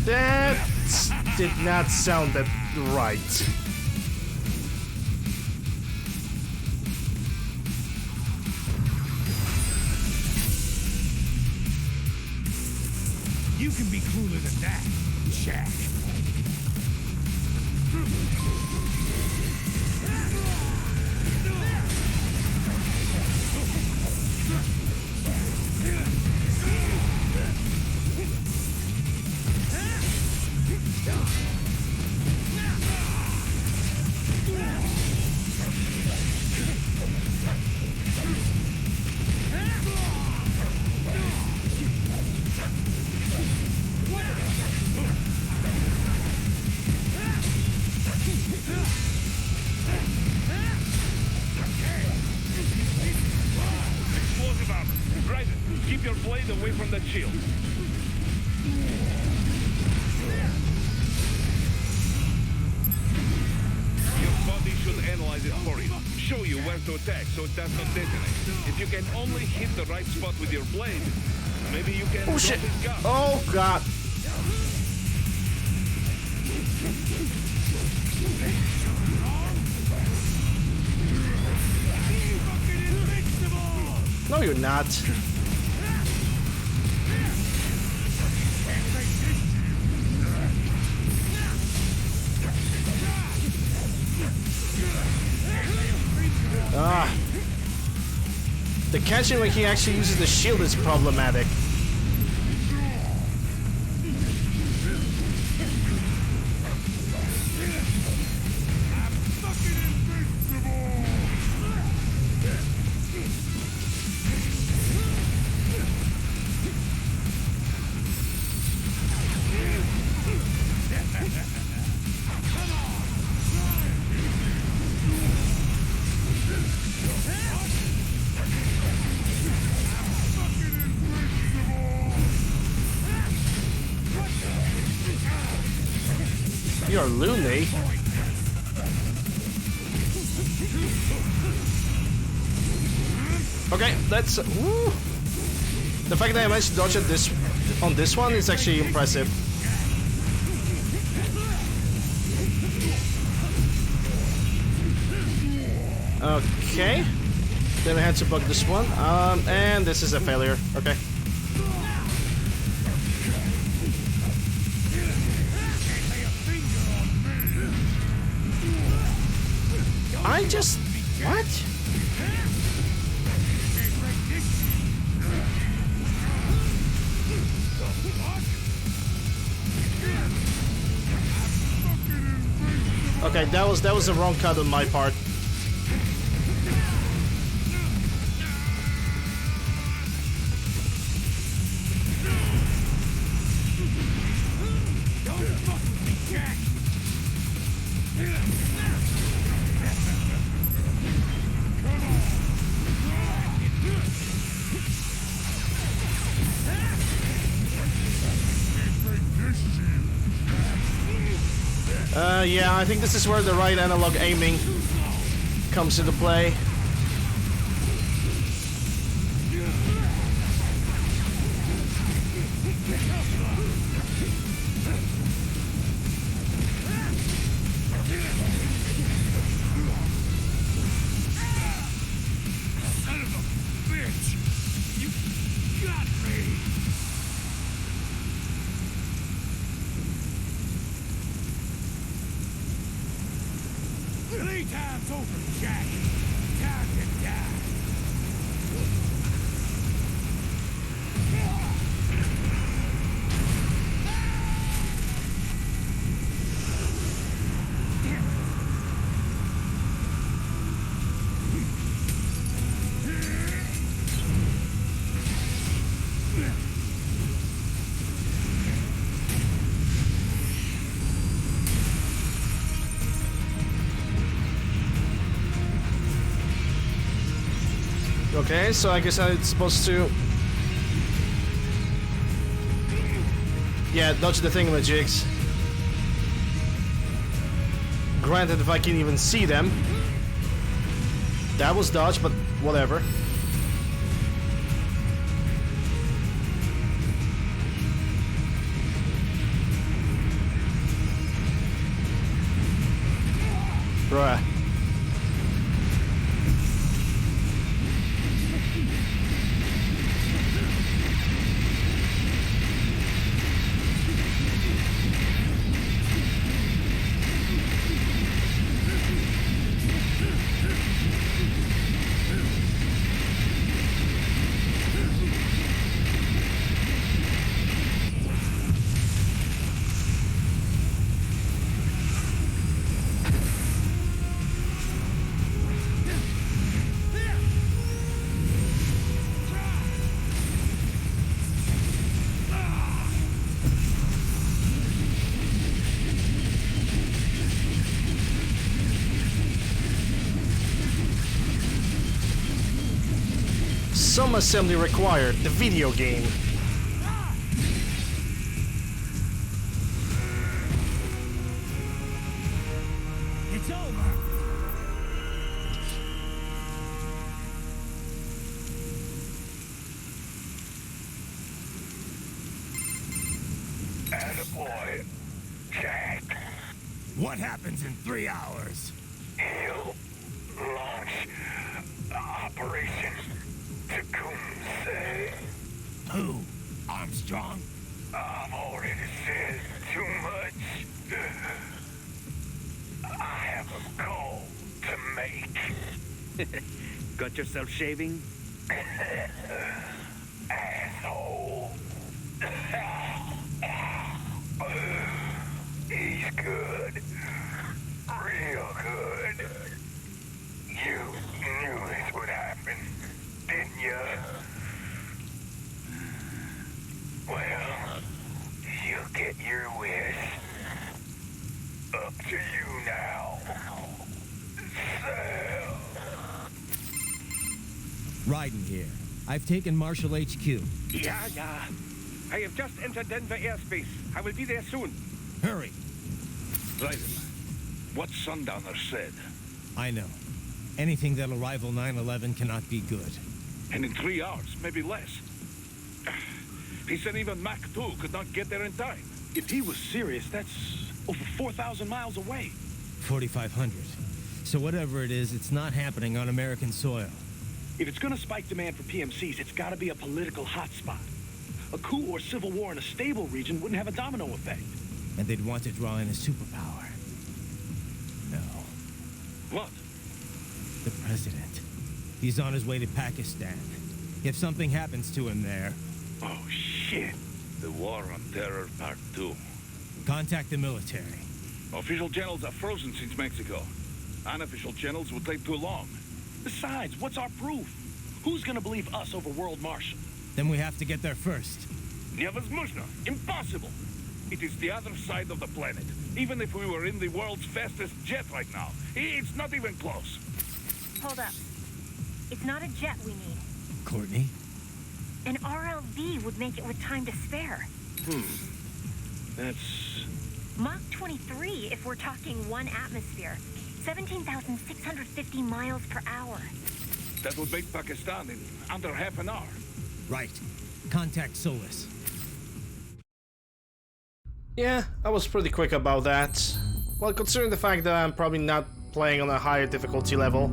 That did not sound that right. You can be cooler than that, Jack. Explosive armor. Raiden, keep your blade away from that shield. Your body should analyze it for you. Show you where to attack so it does not detonate. If you can only hit the right spot with your blade, maybe you can Oh drop shit! his gun. Oh god! No, you're not. Ah. The catching when he actually uses the shield is problematic. are loony. Okay, that's... Woo. The fact that I managed to dodge at this, on this one is actually impressive. Okay. Then I had to bug this one. And this is a failure. Okay. I just... What? Okay, that was a wrong cut on my part. Yeah, I think this is where the right analog aiming comes into play. Son of a bitch! You got me! 3 times over, Jack. Time to die. Okay, so I guess I'm supposed to... Yeah, dodge the thingamajigs. Granted, if I can even see them. That was dodge, but whatever. Bruh. Some assembly required, the video game. It's over. Attaboy, Jack. What happens in 3 hours? He'll launch Operation Tecumseh. Who? Armstrong? I've already said too much. I have a call to make. Got yourself shaving? Asshole. He's good. Real good. You knew this would happen, didn't you? Well, you'll get your wish. Up to you now. Sal. Raiden here. I've taken Marshall HQ. Yeah. I have just entered Denver airspace. I will be there soon. Hurry. Raiden, what Sundowner said. I know. Anything that'll rival 9/11 cannot be good. And in 3 hours, maybe less. He said even Mach 2 could not get there in time. If he was serious, that's over 4,000 miles away. 4,500. So whatever it is, it's not happening on American soil. If it's gonna spike demand for PMCs, it's gotta be a political hotspot. A coup or civil war in a stable region wouldn't have a domino effect. And they'd want to draw in a superpower. No. What? The president. He's on his way to Pakistan. If something happens to him there... Oh, shit. The War on Terror Part 2. Contact the military. Official channels are frozen since Mexico. Unofficial channels will take too long. Besides, what's our proof? Who's gonna believe us over World Marshal? Then we have to get there first. Невозможно. Impossible. It is the other side of the planet. Even if we were in the world's fastest jet right now, it's not even close. Hold up. It's not a jet we need. Courtney? An RLV would make it with time to spare. That's... Mach 23 if we're talking 1 atmosphere. 17,650 miles per hour. That would make Pakistan in under half an hour. Right. Contact Solus. Yeah, I was pretty quick about that. Well, considering the fact that I'm probably not playing on a higher difficulty level.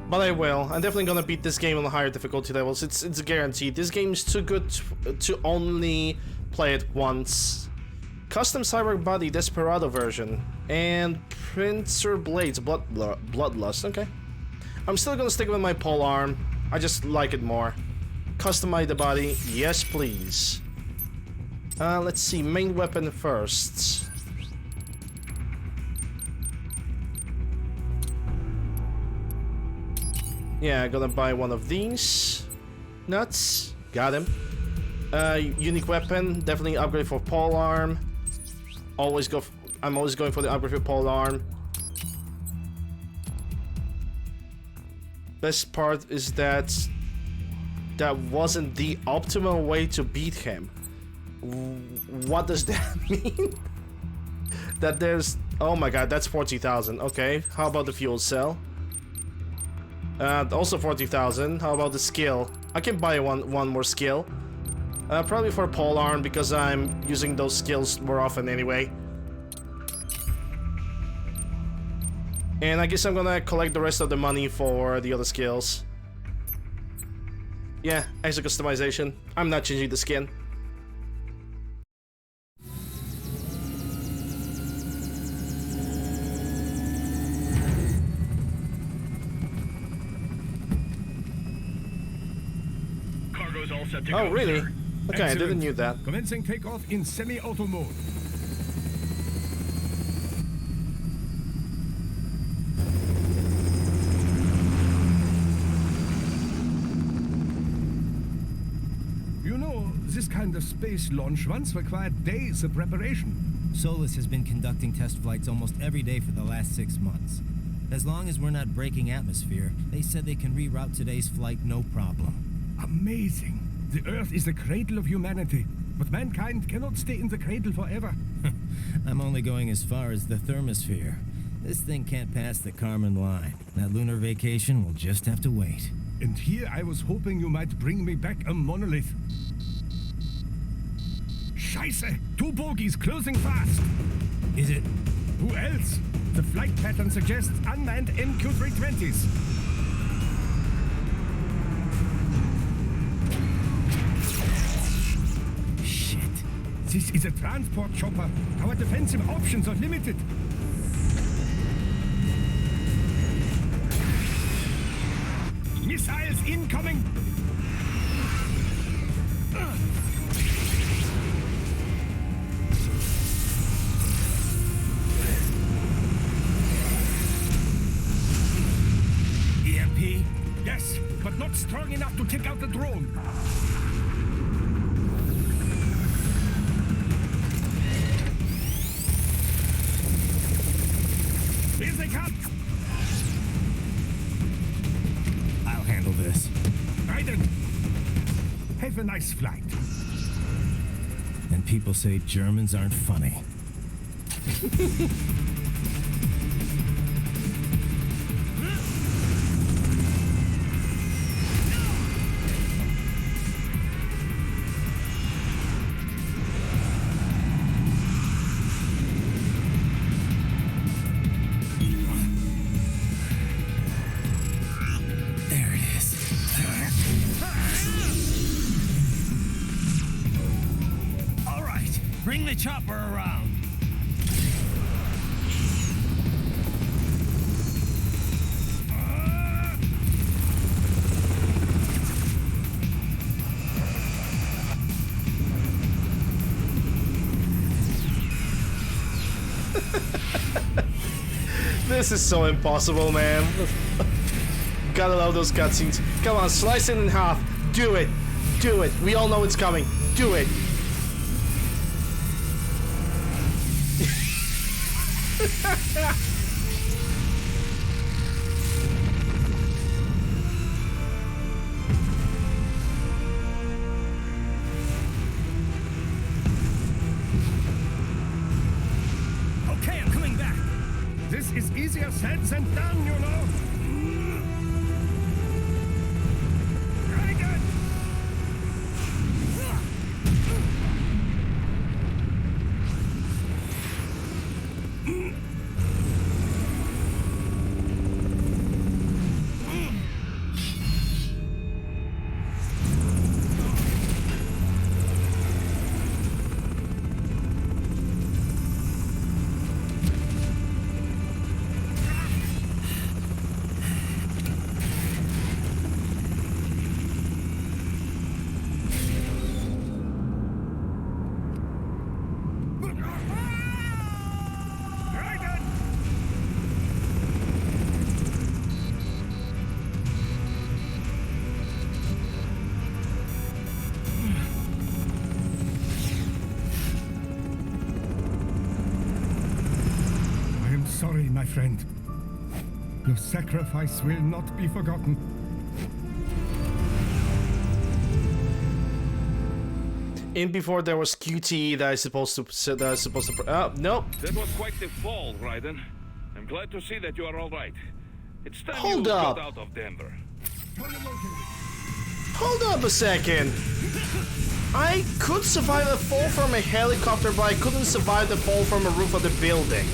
But I will. I'm definitely gonna beat this game on the higher difficulty levels. It's a guarantee. This game is too good to only play it once. Custom Cyborg Body Desperado version. And Princer Blades Bloodlust. Okay. I'm still gonna stick with my polearm. I just like it more. Customize the body. Yes, please. Let's see. Main weapon first. Yeah, gonna buy one of these. Nuts. Got him. Unique weapon. Definitely upgrade for polearm. I'm always going for the upgrade for polearm. Best part is that that wasn't the optimal way to beat him. What does that mean? That there's... Oh my god, that's 40,000. Okay, how about the fuel cell? Also 40,000. How about the skill? I can buy one more skill. Probably for polearm because I'm using those skills more often anyway. And I guess I'm gonna collect the rest of the money for the other skills. Yeah, extra customization. I'm not changing the skin. Cargo's all set to Oh, go, really? sir. Okay, I didn't know that. Commencing takeoff in semi-auto mode. You know, this kind of space launch once required days of preparation. Solus has been conducting test flights almost every day for the last 6 months. As long as we're not breaking atmosphere, they said they can reroute today's flight no problem. Amazing. The Earth is the cradle of humanity, but mankind cannot stay in the cradle forever. I'm only going as far as the thermosphere. This thing can't pass the Kármán line. That lunar vacation will just have to wait. And here I was hoping you might bring me back a monolith. Scheiße! 2 bogies closing fast! Is it? Who else? The flight pattern suggests unmanned MQ-320s. Shit. This is a transport chopper. Our defensive options are limited. Missiles incoming! EMP? Yes, but not strong enough to take out the drone. Here they come! I'll handle this. Raiden, have a nice flight. And people say Germans aren't funny. There it is. All right, bring the chopper around. This is so impossible, man. Gotta love those cutscenes. Come on, slice it in half. Do it. Do it. We all know it's coming. Do it. Okay, I'm coming back. This is easier said than done, you know. Very good. Sorry, my friend. Your sacrifice will not be forgotten. In before there was QT that I supposed to. Nope. That was quite the fall, Raiden. I'm glad to see that you are all right. It's time Hold you up. got out of Denver. Hold up a second. I could survive a fall from a helicopter, but I couldn't survive the fall from a roof of the building.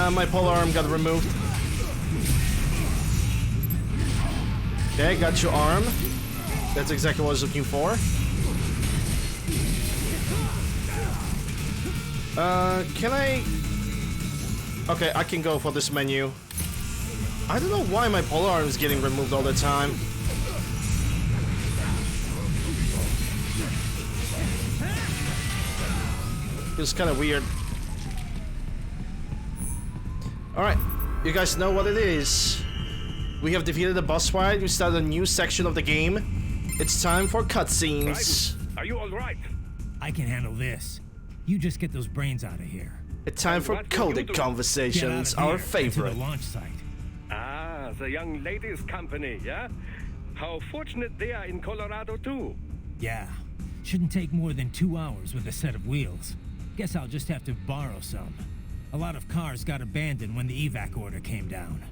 My pole arm got removed. Okay, got your arm. That's exactly what I was looking for. Can I... Okay, I can go for this menu. I don't know why my pole arm is getting removed all the time. It's kind of weird. Alright, you guys know what it is. We have defeated the boss fight. We started a new section of the game. It's time for cutscenes. Are you all right? I can handle this. You just get those brains out of here. It's time for coded conversations, Get out our of here and to favorite. the launch site. Ah, the young ladies' company, yeah? How fortunate they are in Colorado, too. Yeah. Shouldn't take more than 2 hours with a set of wheels. Guess I'll just have to borrow some. A lot of cars got abandoned when the evac order came down.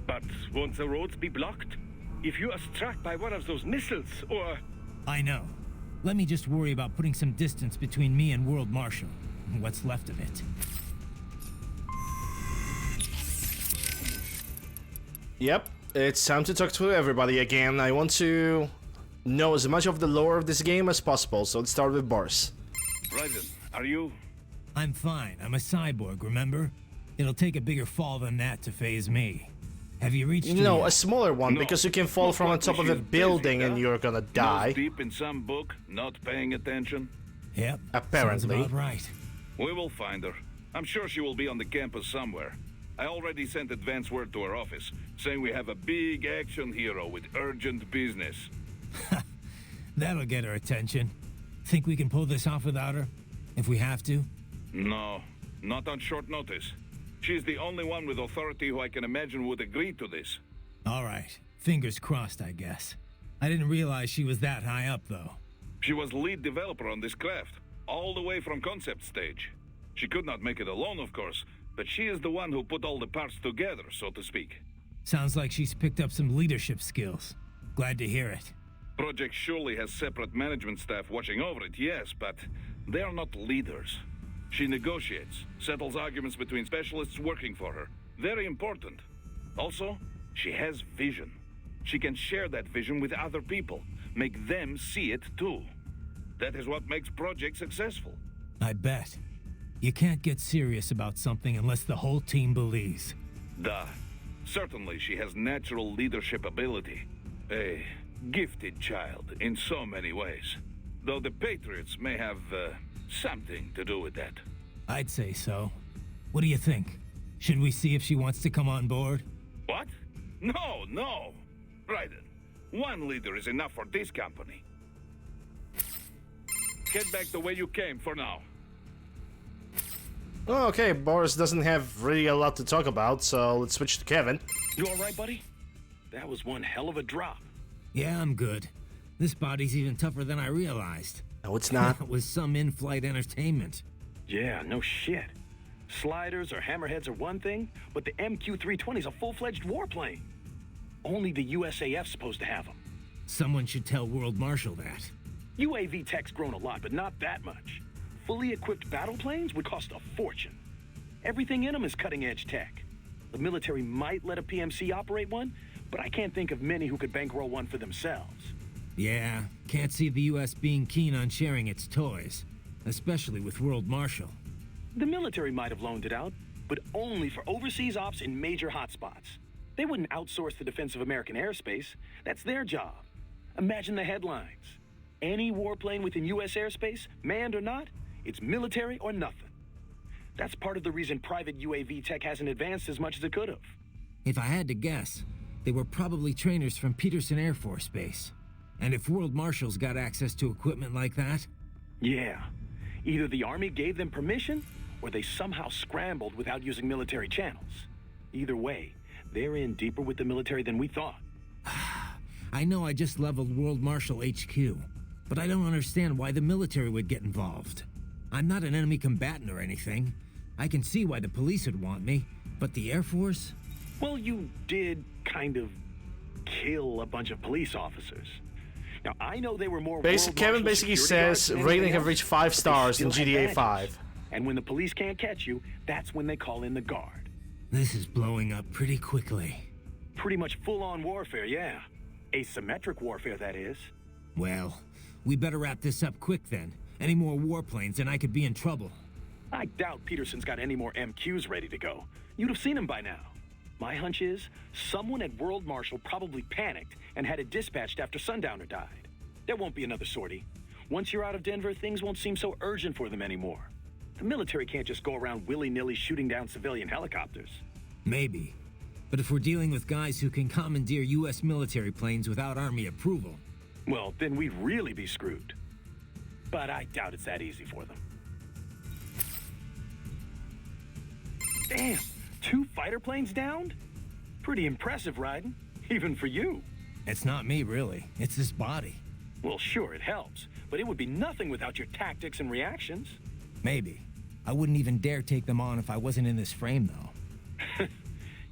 But won't the roads be blocked? If you are struck by one of those missiles, or... I know. Let me just worry about putting some distance between me and World Marshal. What's left of it. Yep, it's time to talk to everybody again. I want to know as much of the lore of this game as possible, so let's start with Boris. Raiden, are you... I'm fine. I'm a cyborg, remember? It'll take a bigger fall than that to phase me. Have you reached... No, a smaller one, No. because you can fall Looks from on like top of she's a building busy, and huh? you're gonna die. Nose deep in some book, not paying attention? Yep. Apparently. Sounds about right. We will find her. I'm sure she will be on the campus somewhere. I already sent advance word to her office, saying we have a big action hero with urgent business. That'll get her attention. Think we can pull this off without her? If we have to? No, not on short notice. She's the only one with authority who I can imagine would agree to this. All right. Fingers crossed, I guess. I didn't realize she was that high up, though. She was lead developer on this craft, all the way from concept stage. She could not make it alone, of course, but she is the one who put all the parts together, so to speak. Sounds like she's picked up some leadership skills. Glad to hear it. Project surely has separate management staff watching over it, yes, but they are not leaders. She negotiates, settles arguments between specialists working for her. Very important. Also, she has vision. She can share that vision with other people, make them see it too. That is what makes projects successful. I bet. You can't get serious about something unless the whole team believes. Duh. Certainly she has natural leadership ability. A gifted child in so many ways. Though the Patriots may have something to do with that. I'd say so. What do you think? Should we see if she wants to come on board? What? No, no. Raiden, one leader is enough for this company. Head back the way you came for now. Oh, okay, Boris doesn't have really a lot to talk about, so let's switch to Kevin. You alright, buddy? That was one hell of a drop. Yeah, I'm good. This body's even tougher than I realized. No, it's not. It was some in-flight entertainment. Yeah, no shit. Sliders or hammerheads are one thing, but the MQ-320's a full-fledged warplane. Only the USAF's supposed to have them. Someone should tell World Marshal that. UAV tech's grown a lot, but not that much. Fully equipped battle planes would cost a fortune. Everything in them is cutting-edge tech. The military might let a PMC operate one, but I can't think of many who could bankroll one for themselves. Yeah, can't see the US being keen on sharing its toys, especially with World Marshal. The military might have loaned it out, but only for overseas ops in major hotspots. They wouldn't outsource the defense of American airspace. That's their job. Imagine the headlines. Any warplane within U.S. airspace, manned or not, it's military or nothing. That's part of the reason private UAV tech hasn't advanced as much as it could have. If I had to guess, they were probably trainers from Peterson Air Force Base. And if World Marshal's got access to equipment like that? Yeah. Either the Army gave them permission, or they somehow scrambled without using military channels. Either way, they're in deeper with the military than we thought. I know I just leveled World Marshal HQ, but I don't understand why the military would get involved. I'm not an enemy combatant or anything. I can see why the police would want me, but the Air Force? Well, you did kind of kill a bunch of police officers. Now, I know they were more Kevin basically says rating have reached 5 stars in GTA 5. And when the police can't catch you, that's when they call in the guard. This is blowing up pretty quickly. Pretty much full-on warfare, yeah. Asymmetric warfare, that is. Well, we better wrap this up quick then. Any more warplanes and I could be in trouble. I doubt Peterson's got any more MQs ready to go. You'd have seen them by now. My hunch is, someone at World Marshal probably panicked and had it dispatched after Sundowner died. There won't be another sortie. Once you're out of Denver, things won't seem so urgent for them anymore. The military can't just go around willy-nilly shooting down civilian helicopters. Maybe. But if we're dealing with guys who can commandeer U.S. military planes without Army approval... well, then we'd really be screwed. But I doubt it's that easy for them. Damn! 2 fighter planes downed? Pretty impressive, Raiden. Even for you. It's not me, really. It's this body. Well, sure, it helps. But it would be nothing without your tactics and reactions. Maybe. I wouldn't even dare take them on if I wasn't in this frame, though.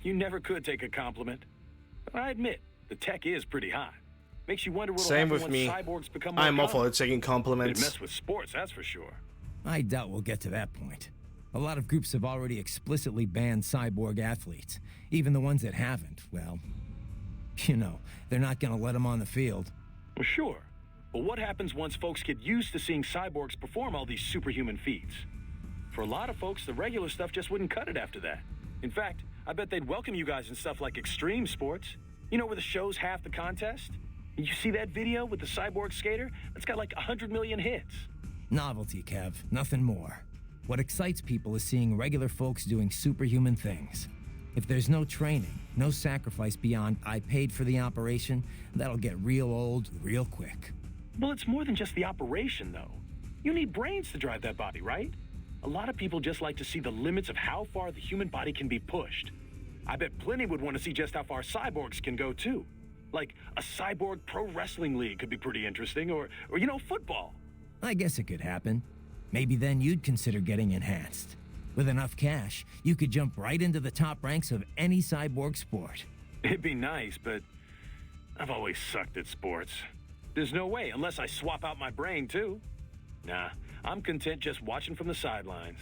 You never could take a compliment. I admit, the tech is pretty hot. Makes you wonder what'll happen when cyborgs become more I'm awful common. at taking compliments. It'd mess with sports, that's for sure. I doubt we'll get to that point. A lot of groups have already explicitly banned cyborg athletes. Even the ones that haven't, well... you know, they're not gonna let them on the field. Well, sure. But what happens once folks get used to seeing cyborgs perform all these superhuman feats? For a lot of folks, the regular stuff just wouldn't cut it after that. In fact, I bet they'd welcome you guys in stuff like extreme sports. You know, where the show's half the contest? And you see that video with the cyborg skater? That's got like 100 million hits. Novelty, Kev. Nothing more. What excites people is seeing regular folks doing superhuman things. If there's no training, no sacrifice beyond I paid for the operation, that'll get real old real quick. Well, it's more than just the operation, though. You need brains to drive that body, right? A lot of people just like to see the limits of how far the human body can be pushed. I bet plenty would want to see just how far cyborgs can go, too. Like, a cyborg pro wrestling league could be pretty interesting, or football. I guess it could happen. Maybe then you'd consider getting enhanced. With enough cash, you could jump right into the top ranks of any cyborg sport. It'd be nice, but I've always sucked at sports. There's no way, unless I swap out my brain, too. Nah, I'm content just watching from the sidelines.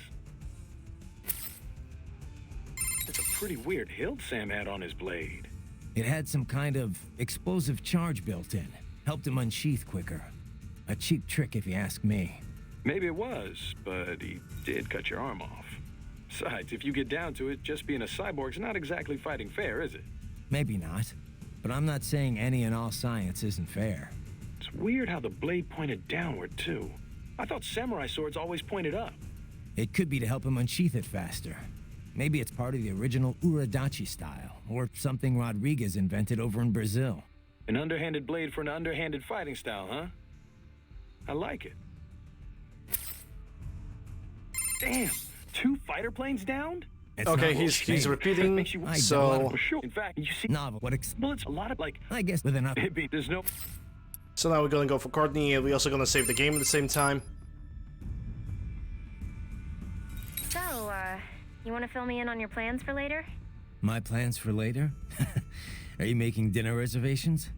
It's a pretty weird hilt Sam had on his blade. It had some kind of explosive charge built in. Helped him unsheath quicker. A cheap trick if you ask me. Maybe it was, but he did cut your arm off. Besides, if you get down to it, just being a cyborg's not exactly fighting fair, is it? Maybe not. But I'm not saying any and all science isn't fair. It's weird how the blade pointed downward, too. I thought samurai swords always pointed up. It could be to help him unsheath it faster. Maybe it's part of the original Uradachi style, or something Rodriguez invented over in Brazil. An underhanded blade for an underhanded fighting style, huh? I like it. Damn, 2 fighter planes downed? It's Okay, novel. he's repeating, Makes you want so... for sure. In fact, you see, Novel. What well, it's a lot of like. I guess with enough. There's no. So now we're gonna go for Courtney, and we're also gonna save the game at the same time. So, you want to fill me in on your plans for later? My plans for later? Are you making dinner reservations?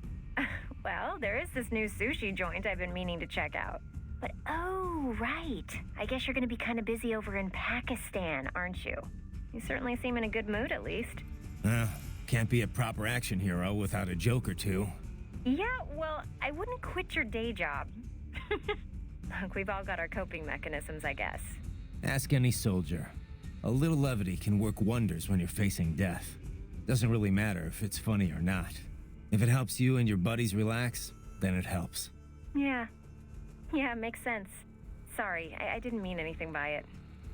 Well, there is this new sushi joint I've been meaning to check out. But, oh, right. I guess you're gonna be kind of busy over in Pakistan, aren't you? You certainly seem in a good mood, at least. Can't be a proper action hero without a joke or two. Yeah, well, I wouldn't quit your day job. Look, we've all got our coping mechanisms, I guess. Ask any soldier. A little levity can work wonders when you're facing death. Doesn't really matter if it's funny or not. If it helps you and your buddies relax, then it helps. Yeah, makes sense. Sorry, I didn't mean anything by it.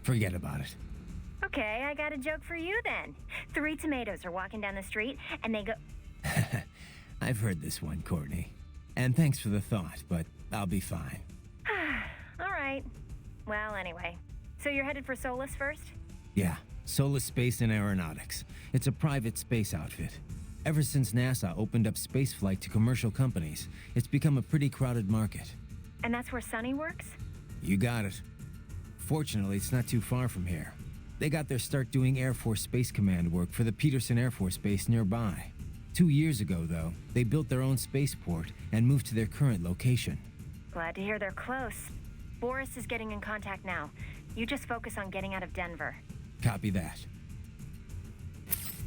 Forget about it. Okay, I got a joke for you then. 3 tomatoes are walking down the street, and they go... I've heard this one, Courtney. And thanks for the thought, but I'll be fine. All right. Well, anyway. So you're headed for Solus first? Yeah, Solus Space and Aeronautics. It's a private space outfit. Ever since NASA opened up spaceflight to commercial companies, it's become a pretty crowded market. And that's where Sonny works? You got it. Fortunately, it's not too far from here. They got their start doing Air Force Space Command work for the Peterson Air Force Base nearby. 2 years ago, though, they built their own spaceport and moved to their current location. Glad to hear they're close. Boris is getting in contact now. You just focus on getting out of Denver. Copy that.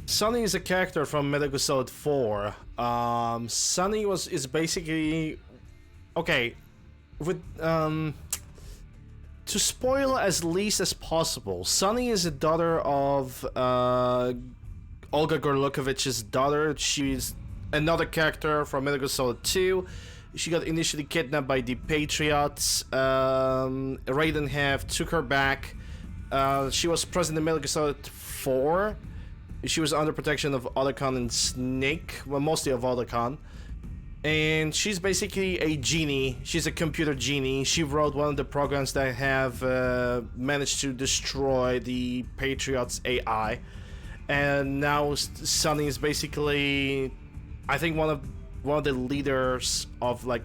Sonny is a character from Metal Gear Solid 4. Sonny is basically... Okay, with... To spoil as least as possible, Sonny is a daughter of Olga Gorlukovich's daughter. She's another character from Metal Gear Solid 2. She got initially kidnapped by the Patriots. Raiden have took her back. She was present in Metal Gear Solid 4. She was under protection of Otacon and Snake, well, mostly of Otacon. And she's basically a genie. She's a computer genie. She wrote one of the programs that have managed to destroy the Patriots' AI. And now Sonny is basically, I think, one of the leaders of like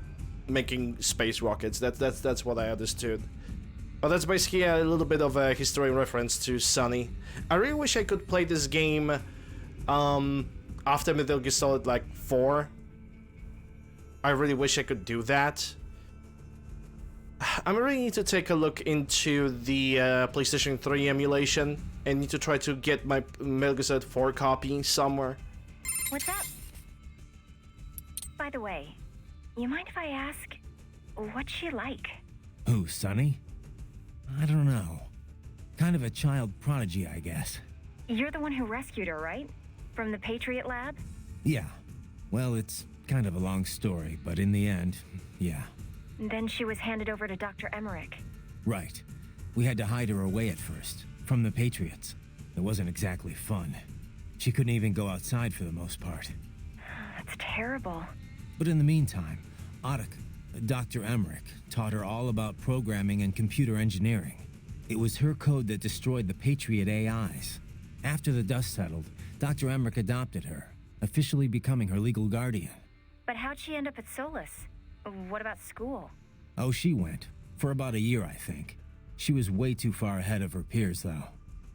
making space rockets. That's what I understood. But that's basically a little bit of a history reference to Sonny. I really wish I could play this game after Metal Gear Solid like 4. I really wish I could do that. I really need to take a look into the PlayStation 3 emulation and need to try to get my Metal Gear Solid 4 copy somewhere. What's up? By the way, you mind if I ask, what's she like? Who, Sonny? I don't know. Kind of a child prodigy, I guess. You're the one who rescued her, right? From the Patriot lab? Yeah. Well, it's kind of a long story, but in the end, yeah. Then she was handed over to Dr. Emmerich. Right. We had to hide her away at first, from the Patriots. It wasn't exactly fun. She couldn't even go outside for the most part. That's terrible. But in the meantime, Dr. Emmerich taught her all about programming and computer engineering. It was her code that destroyed the Patriot AIs. After the dust settled, Dr. Emmerich adopted her, officially becoming her legal guardian. But how'd she end up at Solus? What about school? Oh, she went. For about a year, I think. She was way too far ahead of her peers, though.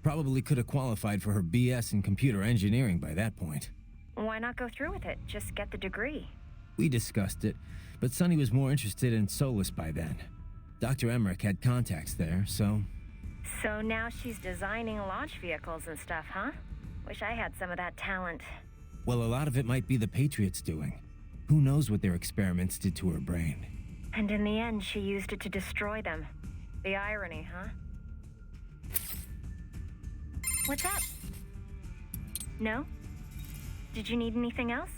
Probably could have qualified for her BS in computer engineering by that point. Why not go through with it? Just get the degree. We discussed it, but Sonny was more interested in Solus by then. Dr. Emmerich had contacts there, so... So now she's designing launch vehicles and stuff, huh? Wish I had some of that talent. Well, a lot of it might be the Patriots doing. Who knows what their experiments did to her brain. And in the end, she used it to destroy them. The irony, huh? What's up? No? Did you need anything else?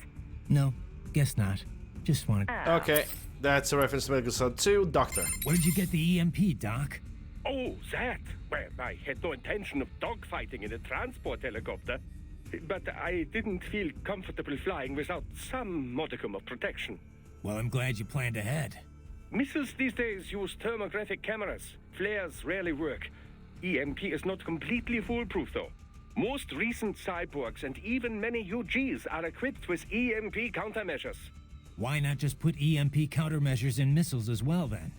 No, guess not. Just wanted... Okay, that's a reference to Metal Gear Solid 2. Doctor. Where'd you get the EMP, Doc? Oh, that? Well, I had no intention of dogfighting in a transport helicopter, but I didn't feel comfortable flying without some modicum of protection. Well, I'm glad you planned ahead. Missiles these days use thermographic cameras. Flares rarely work. EMP is not completely foolproof, though. Most recent cyborgs and even many UGs are equipped with EMP countermeasures. Why not just put EMP countermeasures in missiles as well, then?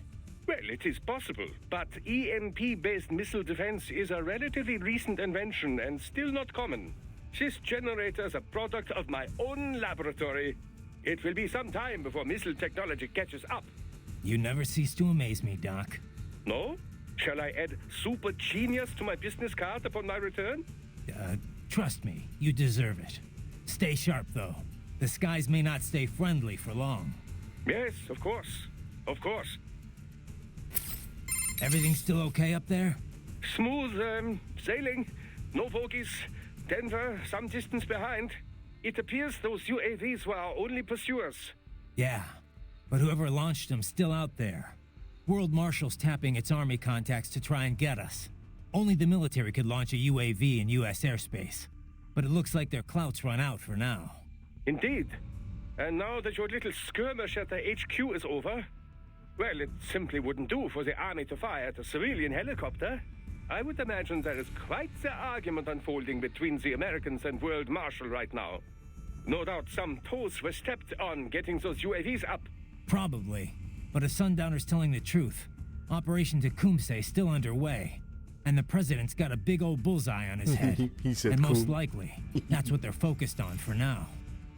Well, it is possible, but EMP-based missile defense is a relatively recent invention and still not common. This generator is a product of my own laboratory. It will be some time before missile technology catches up. You never cease to amaze me, Doc. No? Shall I add super genius to my business card upon my return? Trust me, you deserve it. Stay sharp, though. The skies may not stay friendly for long. Yes, of course. Of course. Everything still okay up there? Smooth, sailing. No bogies. Denver, some distance behind. It appears those UAVs were our only pursuers. Yeah, but whoever launched them still out there. World Marshal's tapping its army contacts to try and get us. Only the military could launch a UAV in U.S. airspace. But it looks like their clout's run out for now. Indeed. And now that your little skirmish at the HQ is over, well, it simply wouldn't do for the army to fire at a civilian helicopter. I would imagine there is quite the argument unfolding between the Americans and World Marshal right now. No doubt some toes were stepped on getting those UAVs up. Probably. But if Sundowner's telling the truth, Operation Tecumseh's still underway. And the president's got a big old bullseye on his head. He said and most cool. likely, that's what they're focused on for now.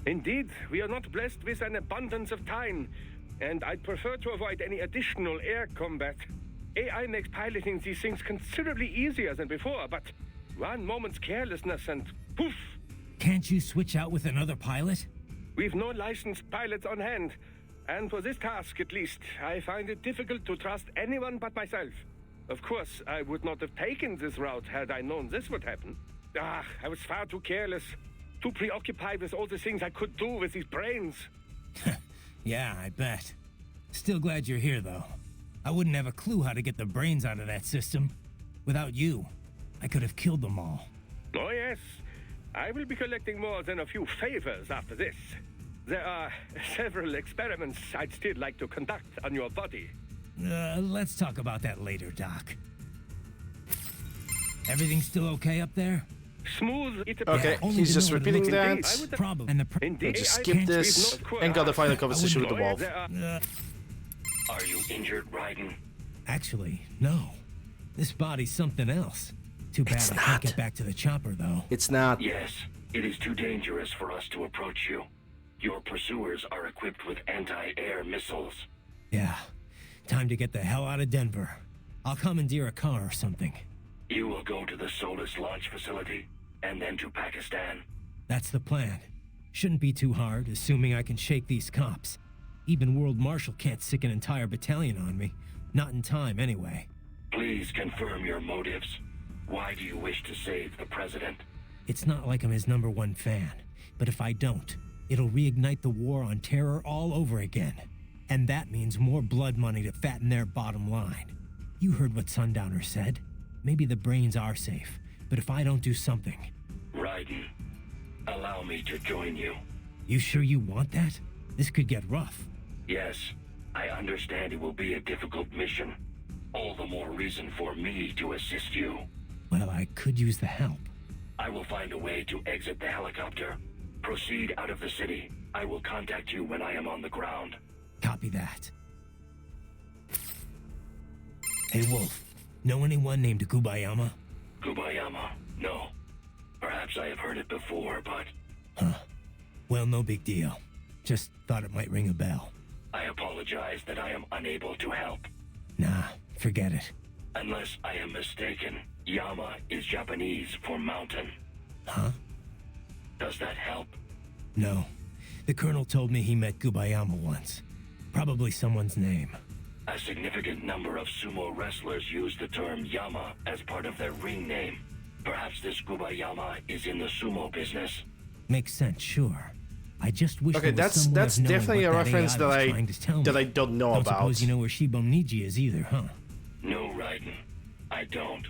Indeed, we are not blessed with an abundance of time, and I'd prefer to avoid any additional air combat. AI makes piloting these things considerably easier than before, but one moment's carelessness and poof! Can't you switch out with another pilot? We've no licensed pilots on hand, and for this task at least, I find it difficult to trust anyone but myself. Of course, I would not have taken this route had I known this would happen. I was far too careless, too preoccupied with all the things I could do with these brains. Yeah, I bet. Still glad you're here, though. I wouldn't have a clue how to get the brains out of that system. Without you, I could have killed them all. Oh yes, I will be collecting more than a few favors after this. There are several experiments I'd still like to conduct on your body. Let's talk about that later, Doc. Everything still okay up there? Smooth. Okay, only he's the just military repeating looks that. indeed. Problem. And the Indeed, Just I skip can't this read no and got the final conversation with the Lawyer, wolf. there are- Are you injured, Raiden? Actually, no. This body's something else. Too bad It's I can't not. get back to the chopper, though. It's not. Yes, it is too dangerous for us to approach you. Your pursuers are equipped with anti-air missiles. Yeah. Time to get the hell out of Denver. I'll commandeer a car or something. You will go to the Solus launch facility, and then to Pakistan. That's the plan. Shouldn't be too hard, assuming I can shake these cops. Even World Marshal can't sick an entire battalion on me. Not in time, anyway. Please confirm your motives. Why do you wish to save the president? It's not like I'm his #1 fan. But if I don't, it'll reignite the war on terror all over again. And that means more blood money to fatten their bottom line. You heard what Sundowner said. Maybe the brains are safe, but if I don't do something... Raiden, allow me to join you. You sure you want that? This could get rough. Yes, I understand it will be a difficult mission. All the more reason for me to assist you. Well, I could use the help. I will find a way to exit the helicopter. Proceed out of the city. I will contact you when I am on the ground. Copy that. Hey, Wolf. Know anyone named Gubayama? Gubayama? No. Perhaps I have heard it before, but... Huh. Well, no big deal. Just thought it might ring a bell. I apologize that I am unable to help. Nah, forget it. Unless I am mistaken, Yama is Japanese for mountain. Huh? Does that help? No. The Colonel told me he met Gubayama once. Probably someone's name. A significant number of sumo wrestlers use the term Yama as part of their ring name. Perhaps this Gubayama is in the sumo business. Makes sense, sure. I just wish Okay, there was some way that's of knowing definitely what a that reference AI that was I trying to tell me. don't know Don't about. suppose you know where Shiboniji is either, huh? No, Raiden. I don't.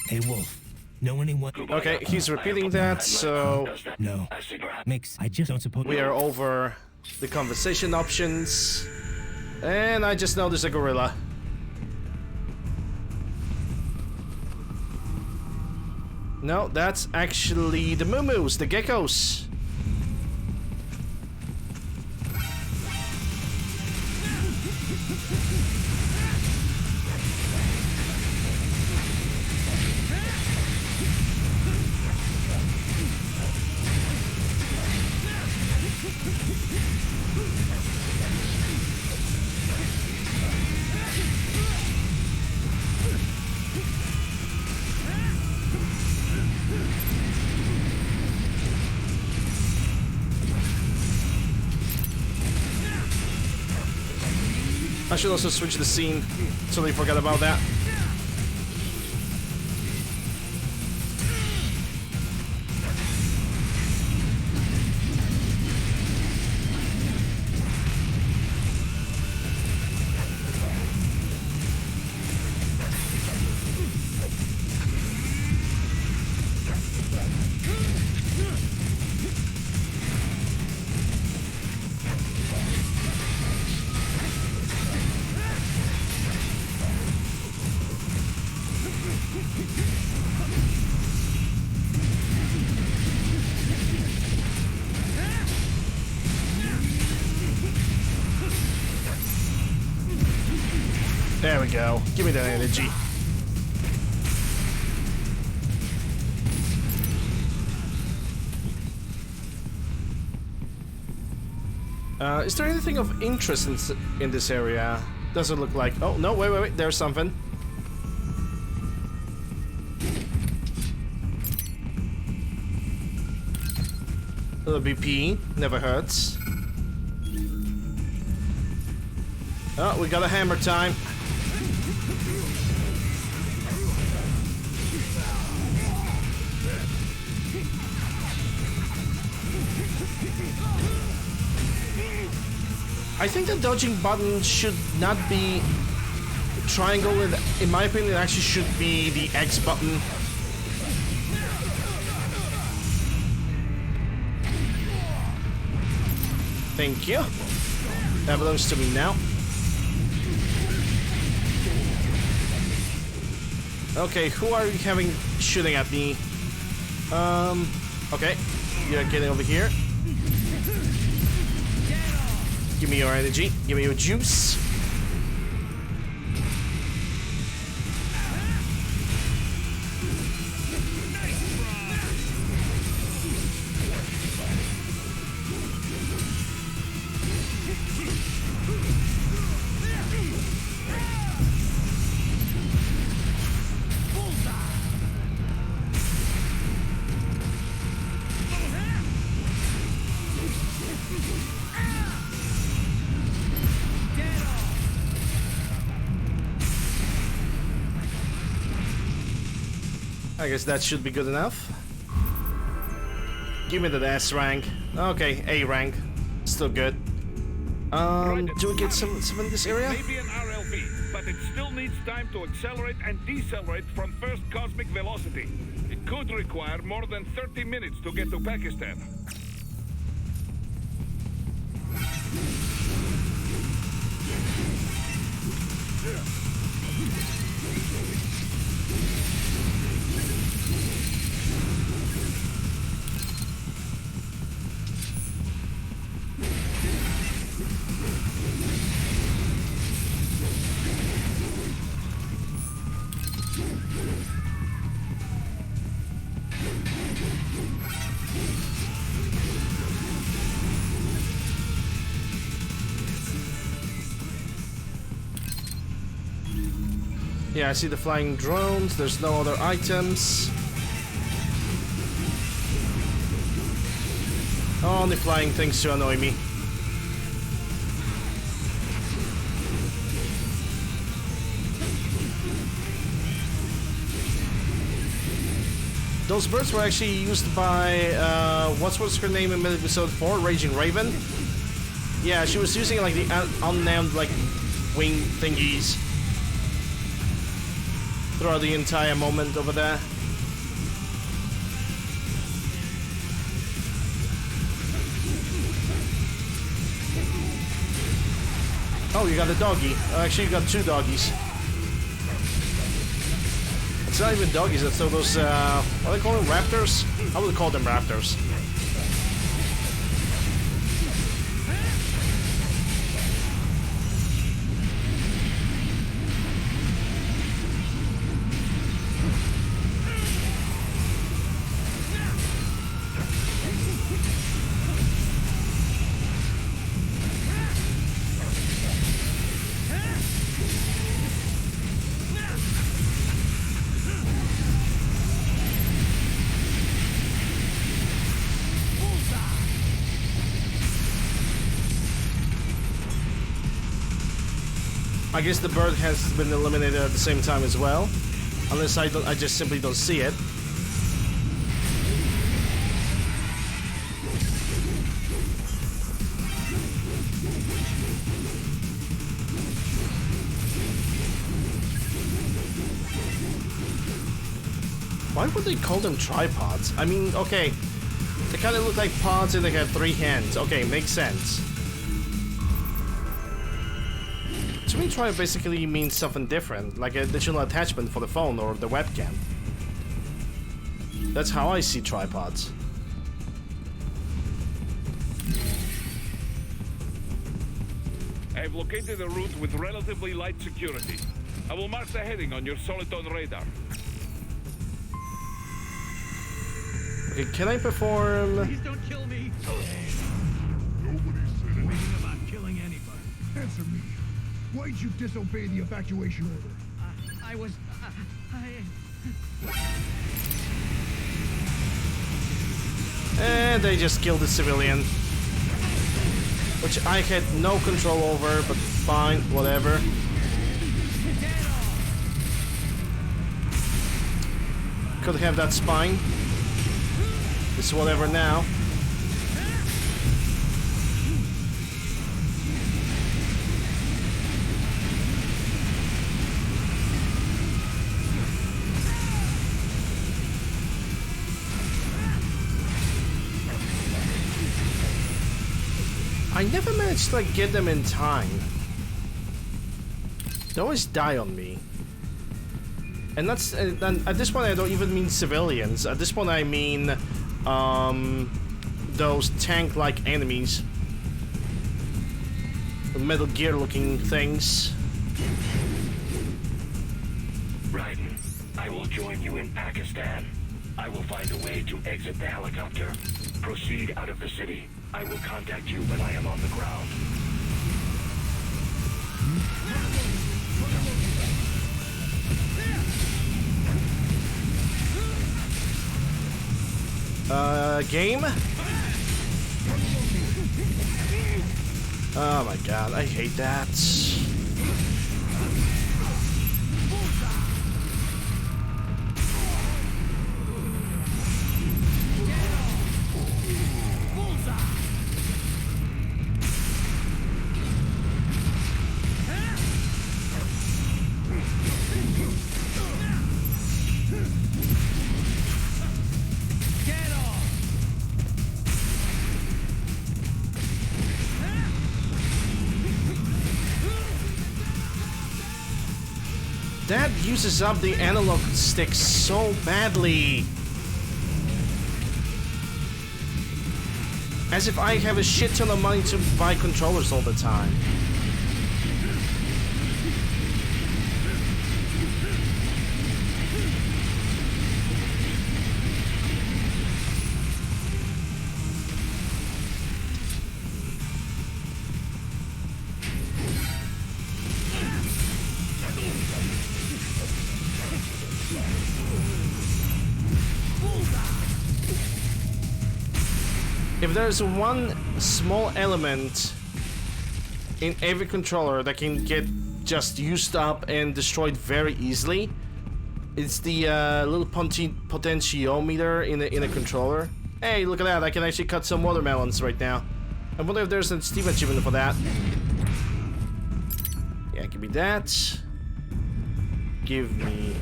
Hey, Wolf. Know anyone? Okay, he's repeating that, so No. I just don't suppose... we are over the conversation options. And I just know there's a gorilla. No, that's actually the moo-moos, the geckos. I should also switch the scene. Totally forgot about that. There we go. Give me that energy. Is there anything of interest in this area? Doesn't look like... Oh, no, wait. There's something. A little BP. Never hurts. Oh, we got a hammer time. I think the dodging button should not be triangle. In my opinion, it actually should be the X button. Thank you. That belongs to me now. Okay, who are you having shooting at me? Okay. You're getting over here. Give me your energy. Give me your juice. I guess that should be good enough. Give me the S rank. Okay, A rank. Still good. Do we get some in this area? Maybe an RLV, but it still needs time to accelerate and decelerate from first cosmic velocity. It could require more than 30 minutes to get to Pakistan. Yeah, I see the flying drones. There's no other items. Only flying things to annoy me. Those birds were actually used by, what was her name in episode 4? Raging Raven? Yeah, she was using like the unnamed like wing thingies throughout the entire moment over there. Oh, you got a doggy. Actually, you got two doggies. It's not even doggies, it's those, what do they call them? Raptors? I would call them raptors. I guess the bird has been eliminated at the same time as well, unless I just simply don't see it. Why would they call them tripods? I mean, okay, they kind of look like pods and they have 3 hands. Okay, makes sense. To me, tripod basically means something different, like an additional attachment for the phone or the webcam. That's how I see tripods. I've located a route with relatively light security. I will mark the heading on your Soliton radar. Okay, can I perform... Please don't kill me! Nobody said anything about killing anybody. Answer me. Why'd you disobey the evacuation order? I was... And they just killed a civilian. Which I had no control over, but fine, whatever. Could have that spine. It's whatever now. I never managed to like get them in time. They always die on me. And that's and at this point I don't even mean civilians. At this point I mean those tank-like enemies. The Metal Gear looking things. Raiden, I will join you in Pakistan. I will find a way to exit the helicopter. Proceed out of the city. I will contact you when I am on the ground. Game? Oh my god, I hate that. that uses up the analog stick so badly. As if I have a shit ton of money to buy controllers all the time. If there's one small element in every controller that can get just used up and destroyed very easily, it's the little potentiometer in a controller. Hey, look at that! I can actually cut some watermelons right now. I wonder if there's a Steam achievement for that. Yeah, give me that. Give me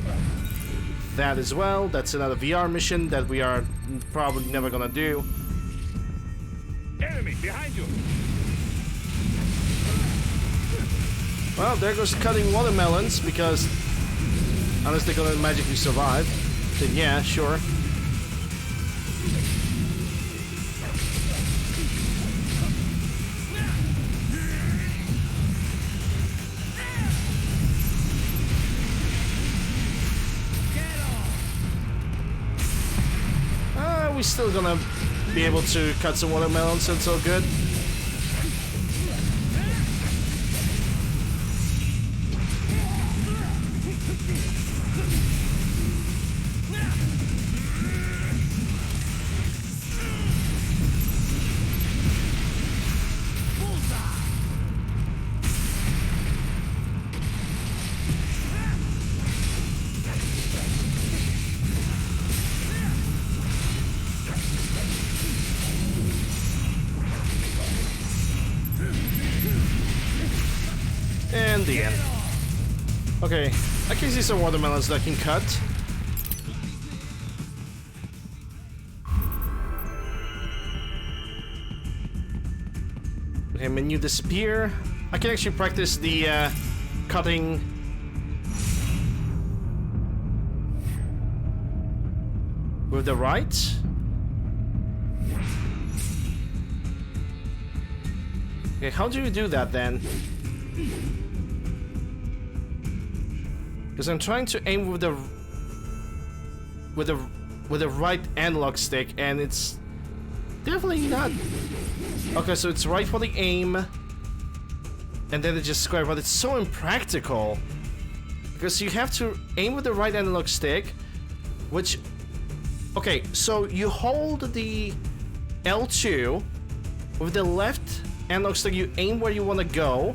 that as well. That's another VR mission that we are probably never gonna do. Enemy behind you. Well, there goes cutting watermelons, because unless they're gonna magically survive, then yeah, sure. We're still gonna be able to cut some watermelons, so it's all good. And the end. Okay, I can see some watermelons that I can cut. Okay, menu disappear. I can actually practice the cutting. With the right. Okay, how do you do that then? Because I'm trying to aim with the right analog stick, and it's definitely not. Okay, so it's right for the aim, and then it's just square, but it's so impractical because you have to aim with the right analog stick, which. Okay, so you hold the L2 with the left analog stick. You aim where you want to go,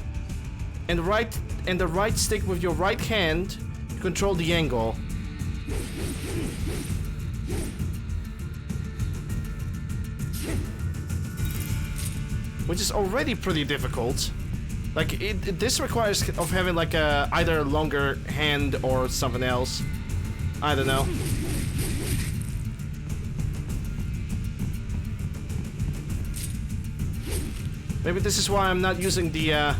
and the right stick with your right hand. Control the angle. Which is already pretty difficult. Like, this requires of having like a either a longer hand or something else. I don't know. Maybe this is why I'm not using the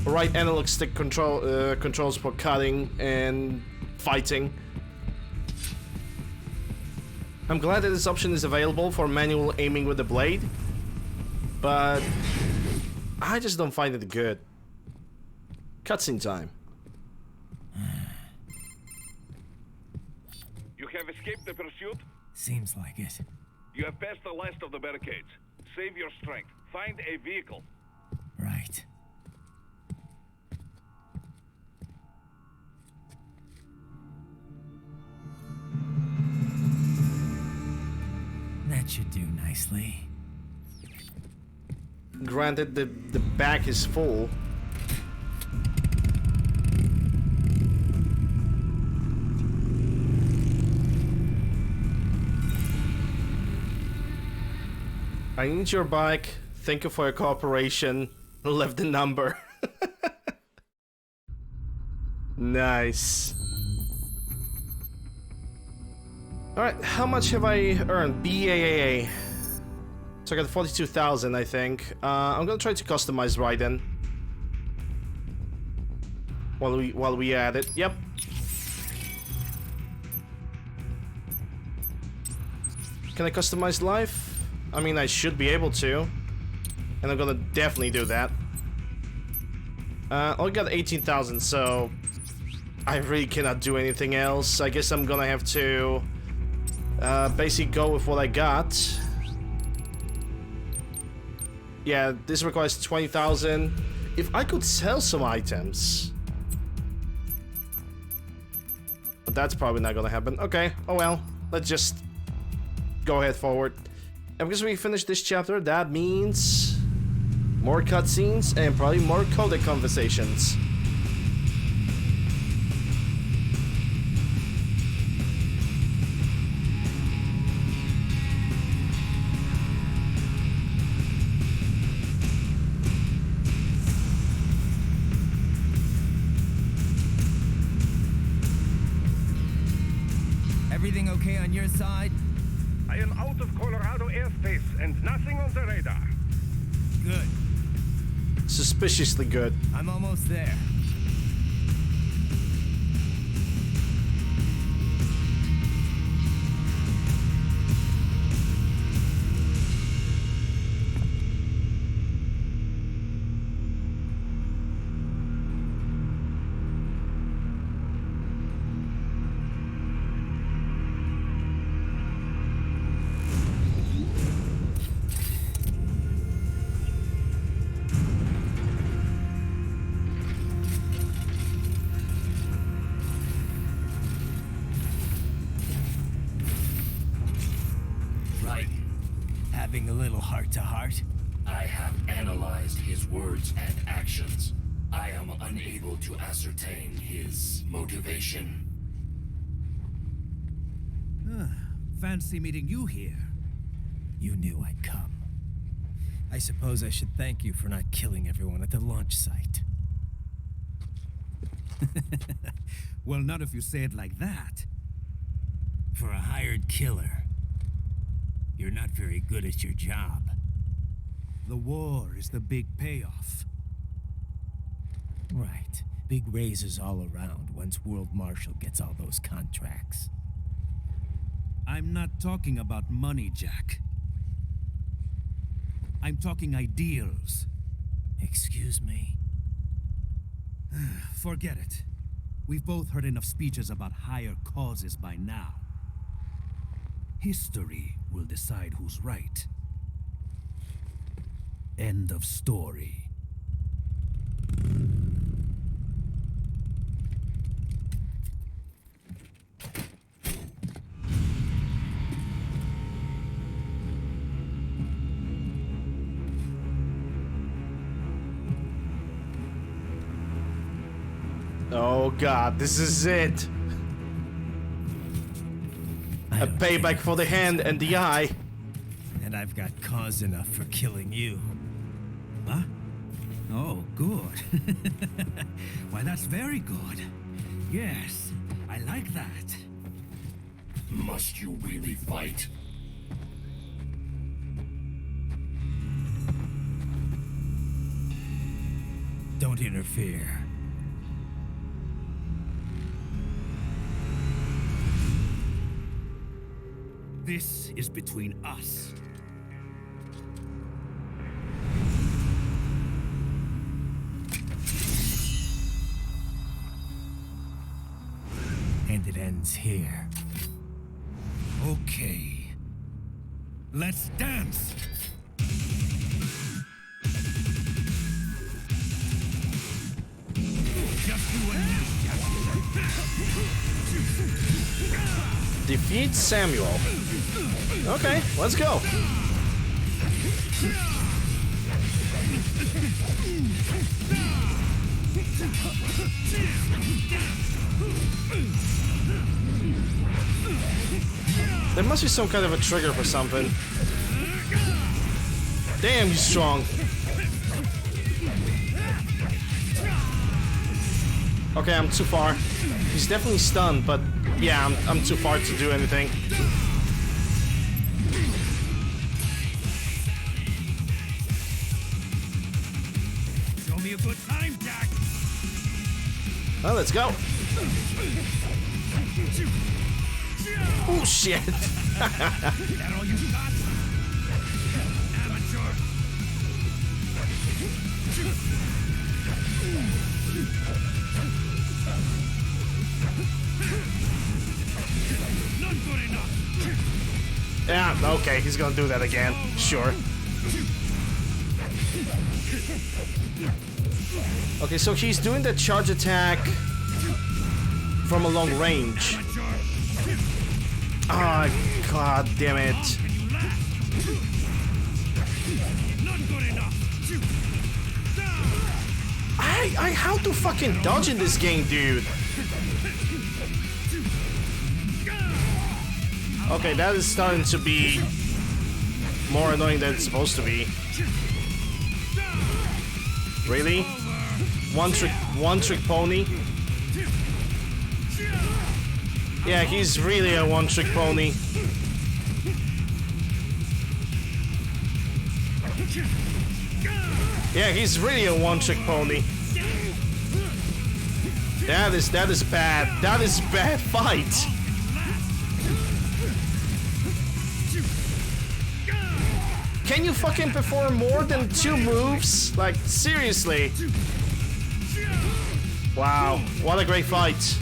right analog stick controls for cutting and fighting. I'm glad that this option is available for manual aiming with the blade, but I just don't find it good. Cutscene time. You have escaped the pursuit? Seems like it. You have passed the last of the barricades. Save your strength. Find a vehicle. Right. That should do nicely. Granted, the back is full. I need your bike. Thank you for your cooperation. Left the number. Nice. Alright, how much have I earned? BAAA. So I got 42,000, I think. I'm gonna try to customize Raiden. While we at it. Yep. Can I customize life? I mean, I should be able to. And I'm gonna definitely do that. I got 18,000, so I really cannot do anything else. I guess I'm gonna have to basically go with what I got. Yeah, this requires 20,000. If I could sell some items. But that's probably not gonna happen. Okay, oh well. Let's just go ahead forward. And because we finished this chapter, that means more cutscenes and probably more codec conversations. Everything okay on your side? I am out of Colorado airspace and nothing on the radar. Good. Suspiciously good. I'm almost there. Having a little heart-to-heart? I have analyzed his words and actions. I am unable to ascertain his motivation. Fancy meeting you here. You knew I'd come. I suppose I should thank you for not killing everyone at the launch site. Well, not if you say it like that. For a hired killer, you're not very good at your job. The war is the big payoff. Right. Big raises all around once World Marshal gets all those contracts. I'm not talking about money, Jack. I'm talking ideals. Excuse me? Forget it. We've both heard enough speeches about higher causes by now. History will decide who's right. End of story. Oh god, this is it. A payback for the hand and the eye. And I've got cause enough for killing you. Huh? Oh, good. Why, that's very good. Yes, I like that. Must you really fight? Don't interfere. This is between us. And it ends here. Okay. Let's dance! Just you and me, Defeat Samuel. Okay, let's go. There must be some kind of a trigger for something. Damn, he's strong. Okay, I'm too far. He's definitely stunned, but yeah, I'm too far to do anything. Show me a good time, Jack! Well, let's go. Oh, shit. That all you got? Amateur. Not good enough. Yeah, okay, he's gonna do that again. Sure. Okay, so he's doing the charge attack from a long range. Ah, god damn it. Not good enough. How to fucking dodge in this game, dude? Okay, that is starting to be more annoying than it's supposed to be. Really? One trick pony? Yeah, he's really a one-trick pony. Yeah, he's really a one-trick pony. That is bad. That is bad fight. Can you fucking perform more than 2 moves? Like, seriously. Wow, what a great fight.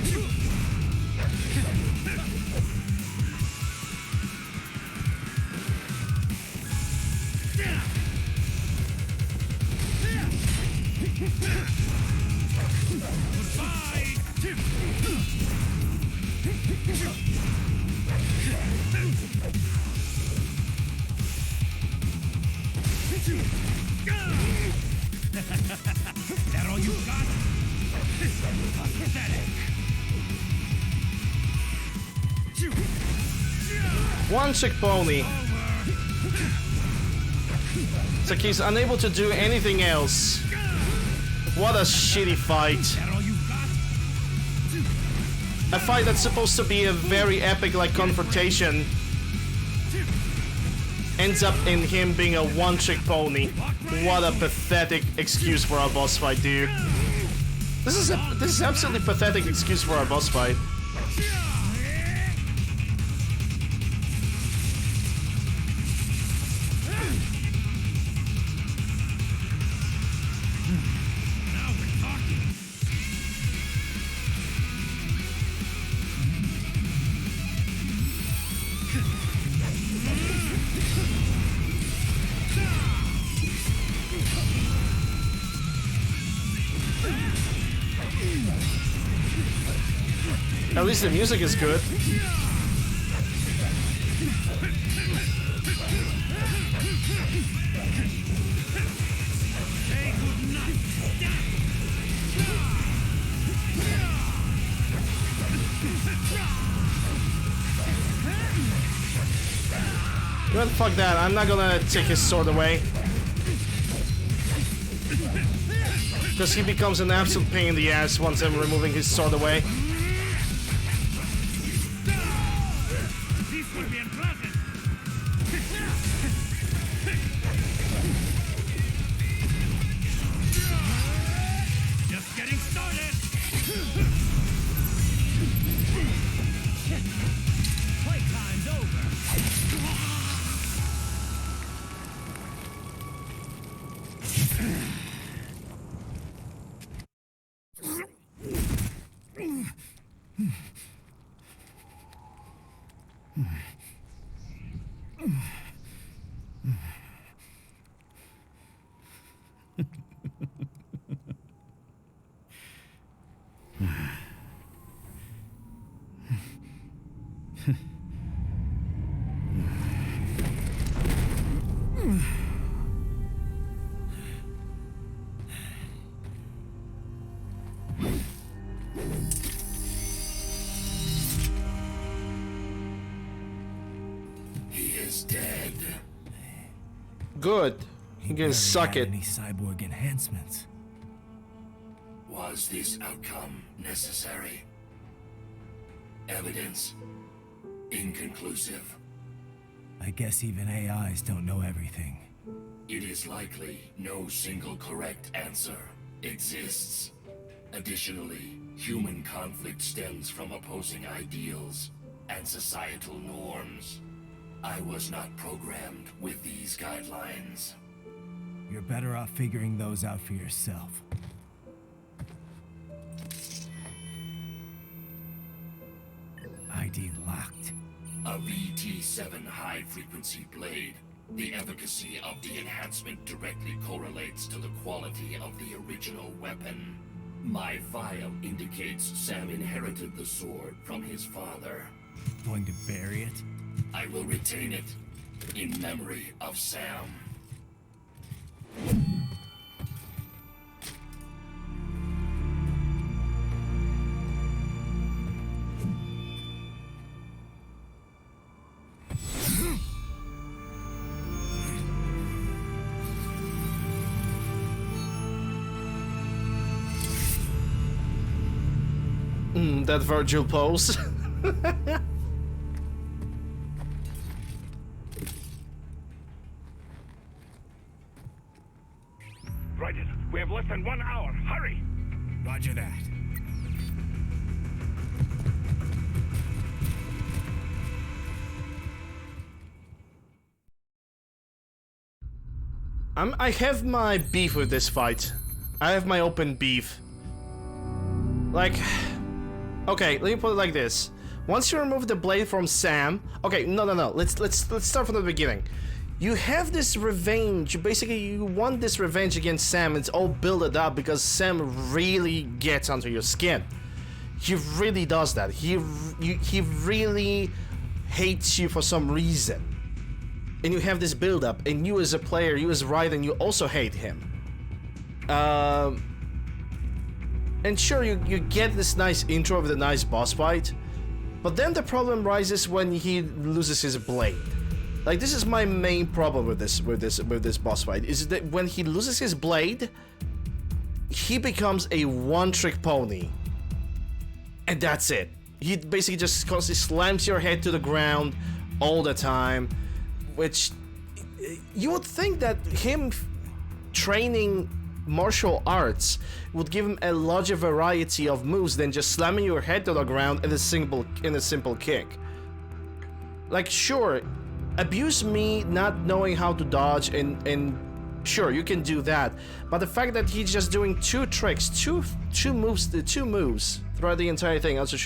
That all you got? Pathetic. One-trick pony. It's like he's unable to do anything else. What a shitty fight. That all you got? A fight that's supposed to be a very epic like confrontation ends up in him being a one-trick pony. What a pathetic excuse for our boss fight, dude. This is absolutely pathetic excuse for our boss fight. Now we're talking. At least the music is good. Well, fuck that. I'm not gonna take his sword away. Because he becomes an absolute pain in the ass once I'm removing his sword away. This will be unpleasant. Just getting started. Playtime's over. He is dead. Good. He can suck it. Any cyborg enhancements? Was this outcome necessary? Evidence inconclusive. I guess even AIs don't know everything. It is likely no single correct answer exists. Additionally, human conflict stems from opposing ideals and societal norms. I was not programmed with these guidelines. You're better off figuring those out for yourself. ID locked. A VT7 high-frequency blade. The efficacy of the enhancement directly correlates to the quality of the original weapon. My file indicates Sam inherited the sword from his father. Going to bury it? I will retain it in memory of Sam. That Virgil pose. Right it. We have less than 1 hour. Hurry! Roger that. I have my beef with this fight. I have my open beef. Like, okay, let me put it like this. Once you remove the blade from Sam, okay, no. Let's start from the beginning. You have this revenge. Basically, you want this revenge against Sam. It's all built up because Sam really gets under your skin. He really does that. He really hates you for some reason. And you have this build up, and you as a player, you as Raiden, you also hate him. And sure, you get this nice intro with a nice boss fight, but then the problem rises when he loses his blade. Like, this is my main problem with this boss fight, is that when he loses his blade, he becomes a one-trick pony, and that's it. He basically just constantly slams your head to the ground all the time, which you would think that him training martial arts would give him a larger variety of moves than just slamming your head to the ground in a simple kick. Like, sure, abuse me not knowing how to dodge, and sure, you can do that, but the fact that he's just doing two moves throughout the entire thing, I also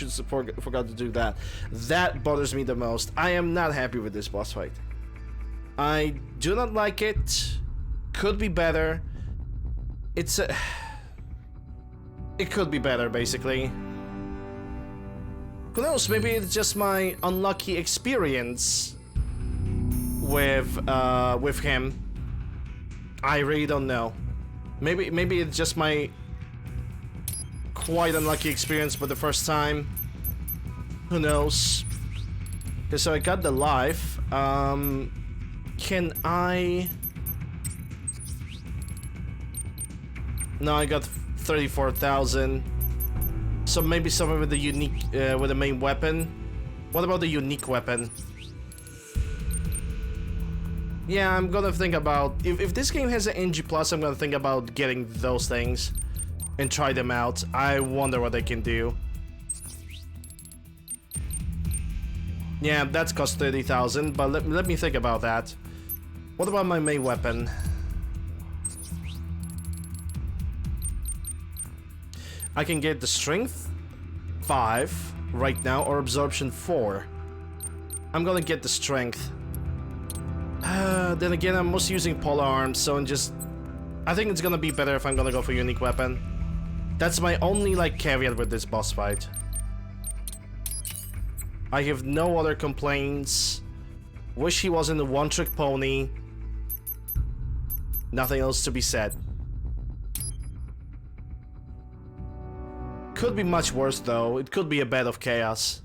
forgot to do that. That bothers me the most. I am not happy with this boss fight. I do not like it. Could be better. It could be better, basically. Who knows? Maybe it's just my unlucky experience with him. I really don't know. Maybe it's just my quite unlucky experience with the first time. Who knows? Okay, so I got the life. Can I? No, I got 34,000. So maybe something with the unique, with the main weapon. What about the unique weapon? Yeah, I'm gonna think about if this game has an NG+, I'm gonna think about getting those things and try them out. I wonder what they can do. Yeah, that's cost 30,000, but let me think about that. What about my main weapon? I can get the strength 5 right now, or absorption 4. I'm gonna get the strength. Then again, I'm mostly using polar arms, so I think it's gonna be better if I'm gonna go for unique weapon. That's my only caveat with this boss fight. I have no other complaints. Wish he wasn't a one-trick pony. Nothing else to be said. Could be much worse though. It could be a bed of chaos.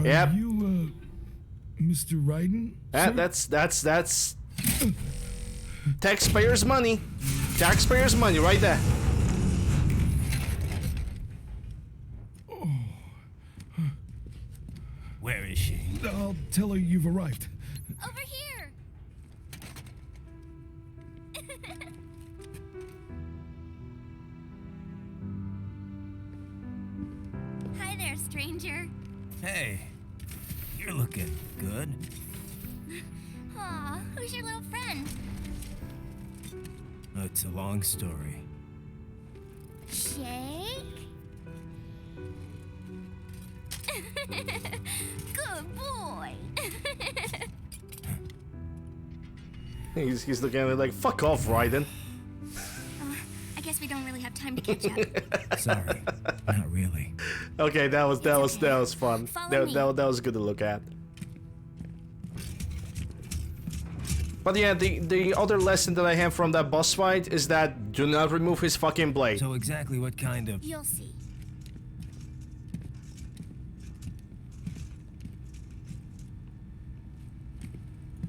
Yep. Are you, Mr. Ryden? That's taxpayers' money. Taxpayers' money right there. Where is she? I'll tell her you've arrived. Over here! Hi there, stranger. Hey, you're looking good. Aw, who's your little friend? It's a long story. Shake? Good boy. He's looking at me like, fuck off, Raiden. I guess we don't really have time to catch up. Sorry, not really. Okay, that was fun. Follow me. That was good to look at. But yeah, the other lesson that I have from that boss fight is that do not remove his fucking blade. So exactly what kind of... You'll see.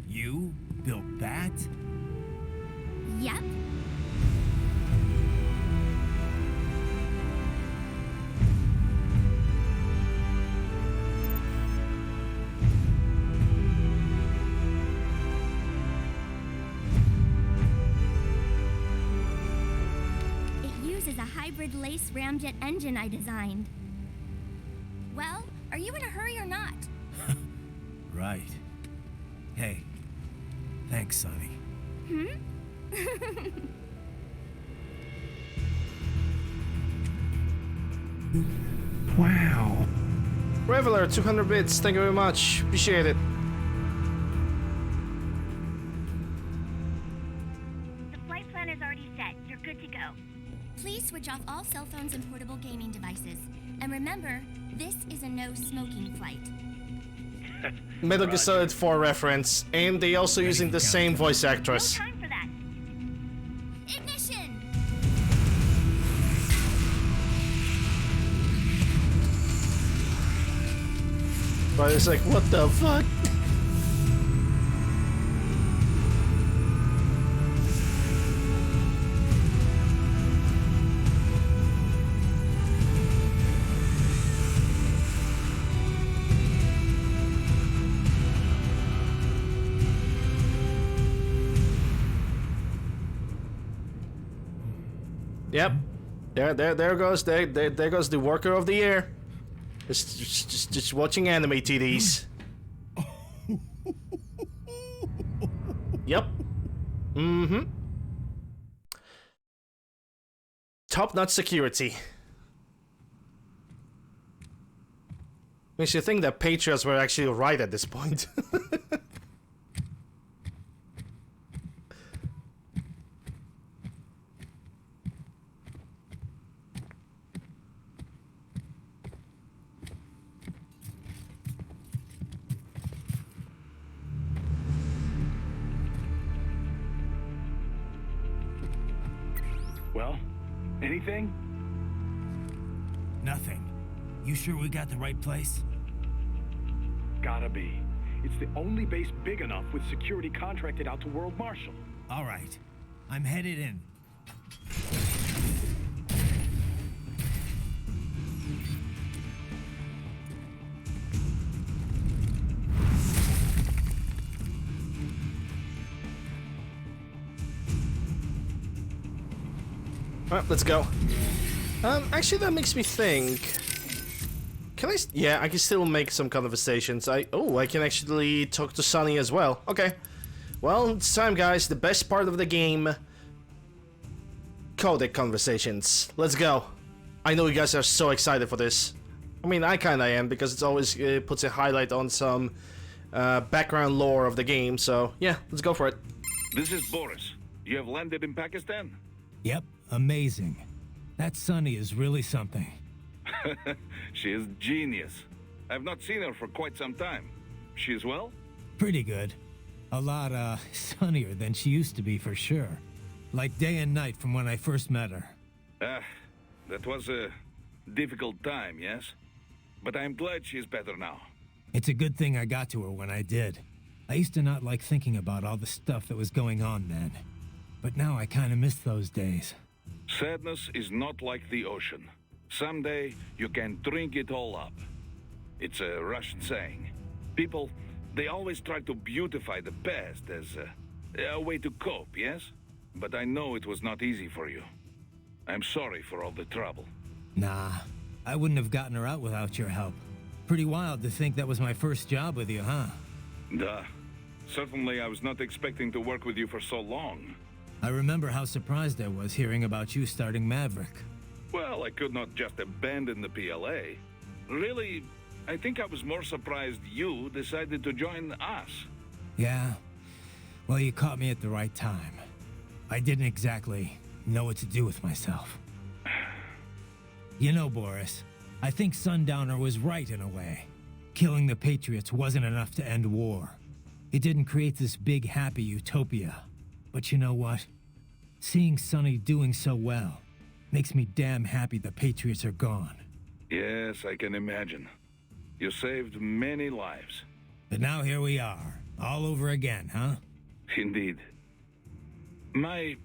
You built that? Yep. It uses a hybrid lace ramjet engine I designed. Well, are you in a hurry or not? Right. Hey, thanks, Sonny. Wow. Reveler, 200 bits, thank you very much. Appreciate it. The flight plan is already set. You're good to go. Please switch off all cell phones and portable gaming devices. And remember, this is a no-smoking flight. Metal Gear Solid 4 reference, and they also using the same voice actress. No time for that. Ignition! But it's like, what the fuck? Yep. There goes the worker of the year. Just watching anime TDs. Yep. Mm-hmm. Top-notch security. Makes you think that Patriots were actually right at this point. Well, anything? Nothing. You sure we got the right place? Gotta be. It's the only base big enough with security contracted out to World Marshal. All right. I'm headed in. Alright, let's go. Actually, that makes me think. Can I? Yeah, I can still make some conversations. I can actually talk to Sonny as well. Okay. Well, it's time, guys. The best part of the game. Codec conversations. Let's go. I know you guys are so excited for this. I mean, I kinda am, because it's always puts a highlight on some background lore of the game. So, yeah, let's go for it. This is Boris. You have landed in Pakistan? Yep, amazing. That Sunny is really something. She is genius. I've not seen her for quite some time. She is well? Pretty good. A lot, sunnier than she used to be for sure. Like day and night from when I first met her. That was a difficult time, yes? But I'm glad she is better now. It's a good thing I got to her when I did. I used to not like thinking about all the stuff that was going on then. But now I kind of miss those days. Sadness is not like the ocean. Someday, you can drink it all up. It's a Russian saying. People, they always try to beautify the past as a way to cope, yes? But I know it was not easy for you. I'm sorry for all the trouble. Nah, I wouldn't have gotten her out without your help. Pretty wild to think that was my first job with you, huh? Duh. Certainly I was not expecting to work with you for so long. I remember how surprised I was hearing about you starting Maverick. Well, I could not just abandon the PLA. Really, I think I was more surprised you decided to join us. Yeah. Well, you caught me at the right time. I didn't exactly know what to do with myself. You know, Boris, I think Sundowner was right in a way. Killing the Patriots wasn't enough to end war. It didn't create this big, happy utopia. But you know what? Seeing Sonny doing so well makes me damn happy the Patriots are gone. Yes, I can imagine. You saved many lives. But now here we are, all over again, huh? Indeed. My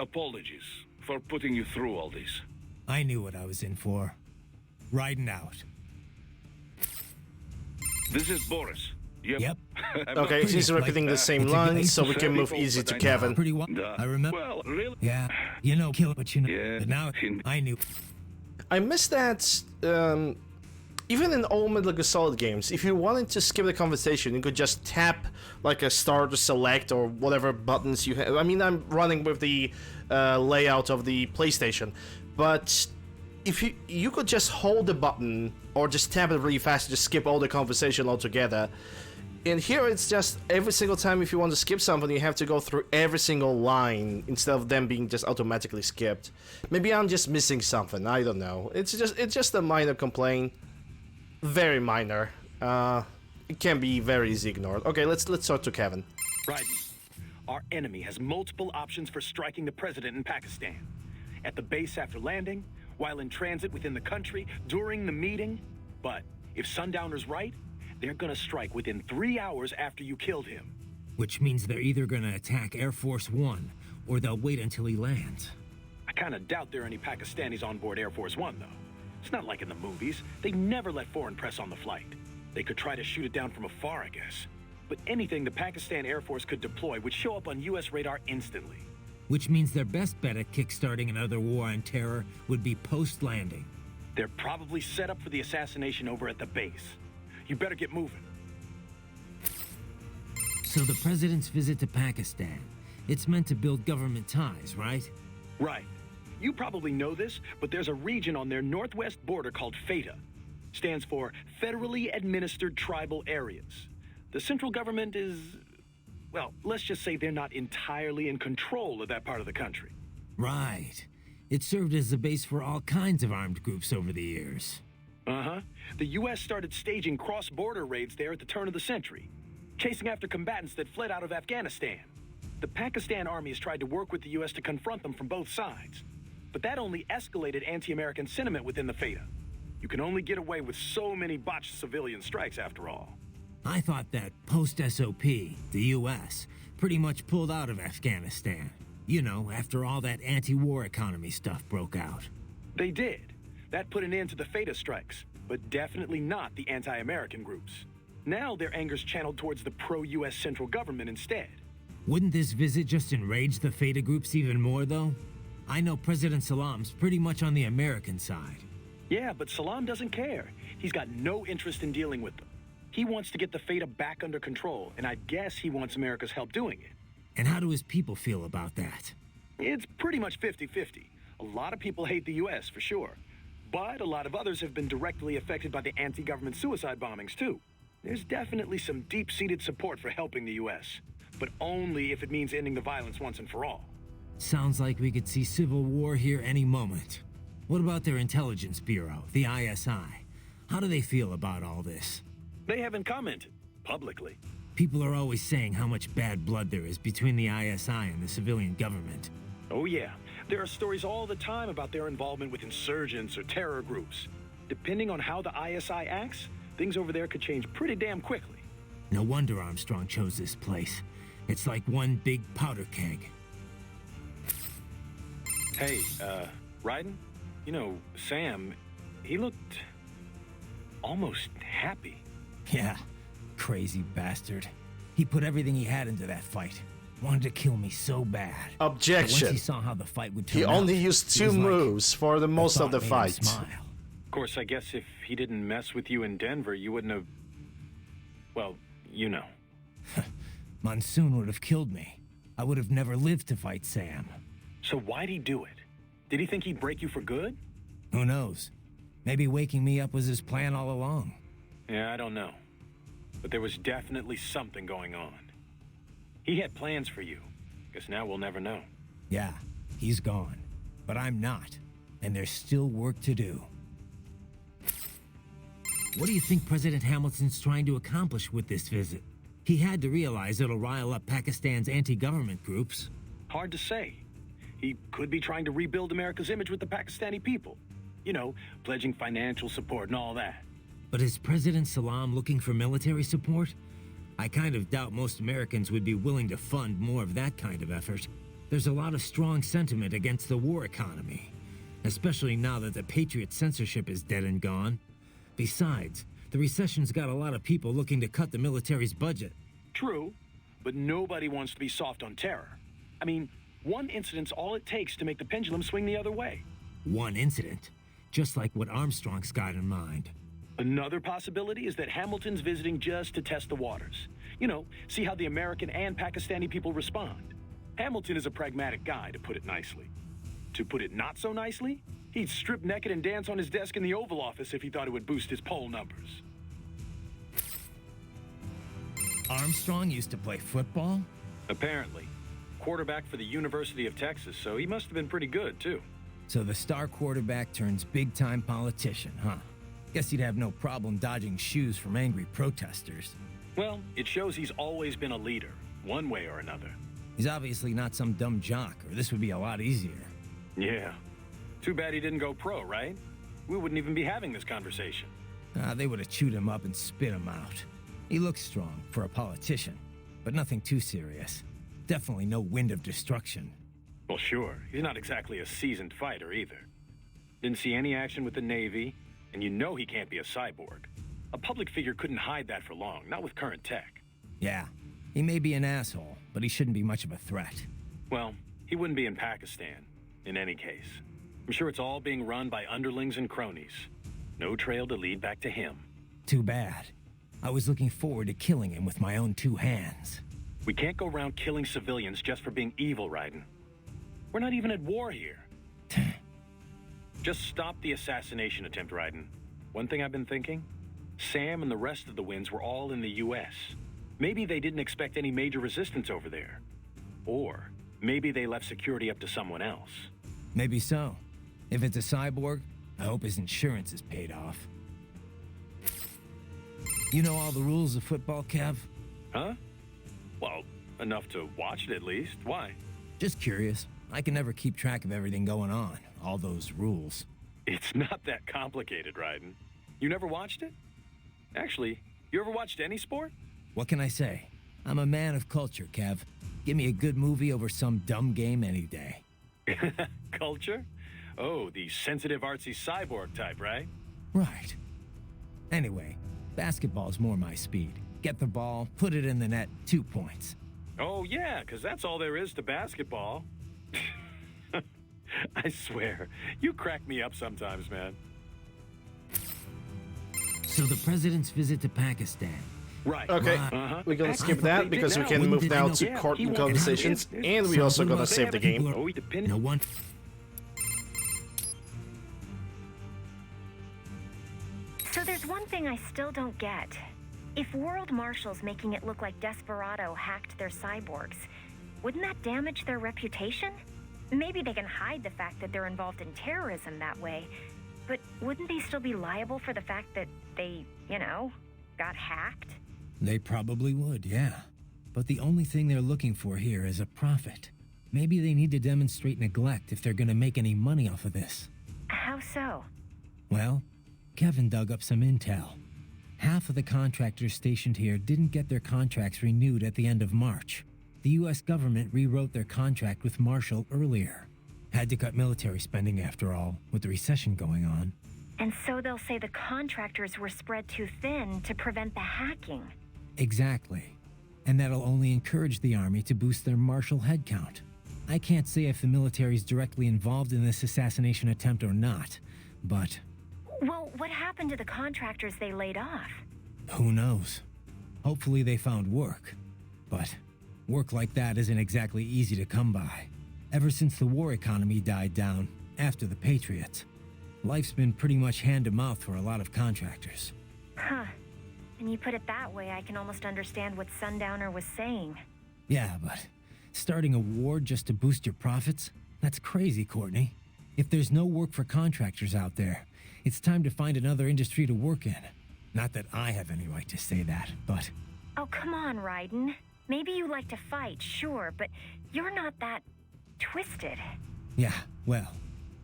apologies for putting you through all this. I knew what I was in for. Riding out. This is Boris. Yep. Okay, he's repeating the same lines, so we can move easy to Kevin. Pretty well. I remember. Well, really? Yeah. You know, kill it, but you know. Yeah. But now I knew. I miss that, even in old Metal Gear Solid games, if you wanted to skip the conversation, you could just tap like a star to select or whatever buttons you have. I mean, I'm running with the layout of the PlayStation, but if you could just hold the button or just tap it really fast to just skip all the conversation altogether. And here it's just every single time if you want to skip something, you have to go through every single line instead of them being just automatically skipped. Maybe I'm just missing something, I don't know. It's just a minor complaint. Very minor. It can be very easy ignored. Okay, let's talk to Kevin. Raiden, our enemy has multiple options for striking the president in Pakistan. At the base after landing, while in transit within the country, during the meeting. But if Sundowner's right, they're gonna strike within 3 hours after you killed him. Which means they're either gonna attack Air Force One, or they'll wait until he lands. I kinda doubt there are any Pakistanis on board Air Force One, though. It's not like in the movies. They never let foreign press on the flight. They could try to shoot it down from afar, I guess. But anything the Pakistan Air Force could deploy would show up on US radar instantly. Which means their best bet at kickstarting another war on terror would be post-landing. They're probably set up for the assassination over at the base. You better get moving. So the president's visit to Pakistan, it's meant to build government ties, right? Right. You probably know this, but there's a region on their northwest border called FATA. Stands for Federally Administered Tribal Areas. The central government is, well, let's just say they're not entirely in control of that part of the country. Right. It served as a base for all kinds of armed groups over the years. Uh-huh. The U.S. started staging cross-border raids there at the turn of the century, chasing after combatants that fled out of Afghanistan. The Pakistan armies tried to work with the U.S. to confront them from both sides, but that only escalated anti-American sentiment within the FATA. You can only get away with so many botched civilian strikes after all. I thought that post-SOP, the U.S., pretty much pulled out of Afghanistan. You know, after all that anti-war economy stuff broke out. They did. That put an end to the FATA strikes, but definitely not the anti-American groups. Now their anger's channeled towards the pro-US central government instead. Wouldn't this visit just enrage the FATA groups even more, though? I know President Salam's pretty much on the American side. Yeah, but Salam doesn't care. He's got no interest in dealing with them. He wants to get the FATA back under control, and I guess he wants America's help doing it. And how do his people feel about that? It's pretty much 50-50. A lot of people hate the US, for sure. But a lot of others have been directly affected by the anti-government suicide bombings, too. There's definitely some deep-seated support for helping the US, but only if it means ending the violence once and for all. Sounds like we could see civil war here any moment. What about their intelligence bureau, the ISI? How do they feel about all this? They haven't commented, publicly. People are always saying how much bad blood there is between the ISI and the civilian government. Oh yeah, there are stories all the time about their involvement with insurgents or terror groups. Depending on how the ISI acts, things over there could change pretty damn quickly. No wonder Armstrong chose this place. It's like one big powder keg. Hey, Raiden? You know, Sam, he looked almost happy. Yeah, crazy bastard. He put everything he had into that fight. Wanted to kill me so bad. But once Objection. he saw how the fight would turn He only out, used it 2 was like moves for the most of the thought made him fight. smile. Of course, I guess if he didn't mess with you in Denver, you wouldn't have... Well, you know. Monsoon would have killed me. I would have never lived to fight Sam. So why'd he do it? Did he think he'd break you for good? Who knows? Maybe waking me up was his plan all along. Yeah, I don't know. But there was definitely something going on. He had plans for you. Guess now we'll never know. Yeah, he's gone. But I'm not. And there's still work to do. What do you think President Hamilton's trying to accomplish with this visit? He had to realize it'll rile up Pakistan's anti-government groups. Hard to say. He could be trying to rebuild America's image with the Pakistani people. You know, pledging financial support and all that. But is President Salam looking for military support? I kind of doubt most Americans would be willing to fund more of that kind of effort. There's a lot of strong sentiment against the war economy, especially now that the Patriot censorship is dead and gone. Besides, the recession's got a lot of people looking to cut the military's budget. True, but nobody wants to be soft on terror. I mean, one incident's all it takes to make the pendulum swing the other way. One incident, just like what Armstrong's got in mind. Another possibility is that Hamilton's visiting just to test the waters. You know, see how the American and Pakistani people respond. Hamilton is a pragmatic guy, to put it nicely. To put it not so nicely, he'd strip naked and dance on his desk in the Oval Office if he thought it would boost his poll numbers. Armstrong used to play football? Apparently. Quarterback for the University of Texas, so he must have been pretty good, too. So the star quarterback turns big-time politician, huh? Guess he'd have no problem dodging shoes from angry protesters. Well, it shows he's always been a leader, one way or another. He's obviously not some dumb jock, or this would be a lot easier. Yeah. Too bad he didn't go pro, right? We wouldn't even be having this conversation. They would have chewed him up and spit him out. He looks strong for a politician, but nothing too serious. Definitely no wind of destruction. Well, sure. He's not exactly a seasoned fighter, either. Didn't see any action with the Navy, and you know he can't be a cyborg. A public figure couldn't hide that for long, not with current tech. Yeah, he may be an asshole, but he shouldn't be much of a threat. Well, he wouldn't be in Pakistan, in any case. I'm sure it's all being run by underlings and cronies. No trail to lead back to him. Too bad. I was looking forward to killing him with my own 2 hands. We can't go around killing civilians just for being evil, Raiden. We're not even at war here. Just stop the assassination attempt, Raiden. One thing I've been thinking? Sam and the rest of the Winds were all in the U.S. Maybe they didn't expect any major resistance over there. Or maybe they left security up to someone else. Maybe so. If it's a cyborg, I hope his insurance is paid off. You know all the rules of football, Kev? Huh? Well, enough to watch it at least. Why? Just curious. I can never keep track of everything going on. All those rules. It's not that complicated, Raiden. You never watched it? Actually, you ever watched any sport? What can I say? I'm a man of culture, Kev. Give me a good movie over some dumb game any day. Culture? Oh, the sensitive artsy cyborg type, right? Right. Anyway, basketball's more my speed. Get the ball, put it in the net, 2 points. Oh, yeah, because that's all there is to basketball. I swear, you crack me up sometimes, man. So the president's visit to Pakistan. Right. Okay, Uh-huh. we're gonna skip that because we can move now to court and conversations, and we also gonna save the game. Oh, he depended. No one. So there's one thing I still don't get. If World Marshal's making it look like Desperado hacked their cyborgs, wouldn't that damage their reputation? Maybe they can hide the fact that they're involved in terrorism that way, but wouldn't they still be liable for the fact that they, got hacked? They probably would, yeah. But the only thing they're looking for here is a profit. Maybe they need to demonstrate neglect if they're gonna make any money off of this. How so? Well, Kevin dug up some intel. Half of the contractors stationed here didn't get their contracts renewed at the end of March. The US government rewrote their contract with Marshall earlier. Had to cut military spending after all, with the recession going on. And so they'll say the contractors were spread too thin to prevent the hacking. Exactly. And that'll only encourage the Army to boost their Marshall headcount. I can't say if the military's directly involved in this assassination attempt or not, but... Well, what happened to the contractors they laid off? Who knows? Hopefully they found work. But work like that isn't exactly easy to come by. Ever since the war economy died down, after the Patriots, life's been pretty much hand-to-mouth for a lot of contractors. Huh. And you put it that way, I can almost understand what Sundowner was saying. Yeah, but starting a war just to boost your profits? That's crazy, Courtney. If there's no work for contractors out there, it's time to find another industry to work in. Not that I have any right to say that, but... Oh, come on, Raiden. Maybe you like to fight, sure, but you're not that... twisted. Yeah, well,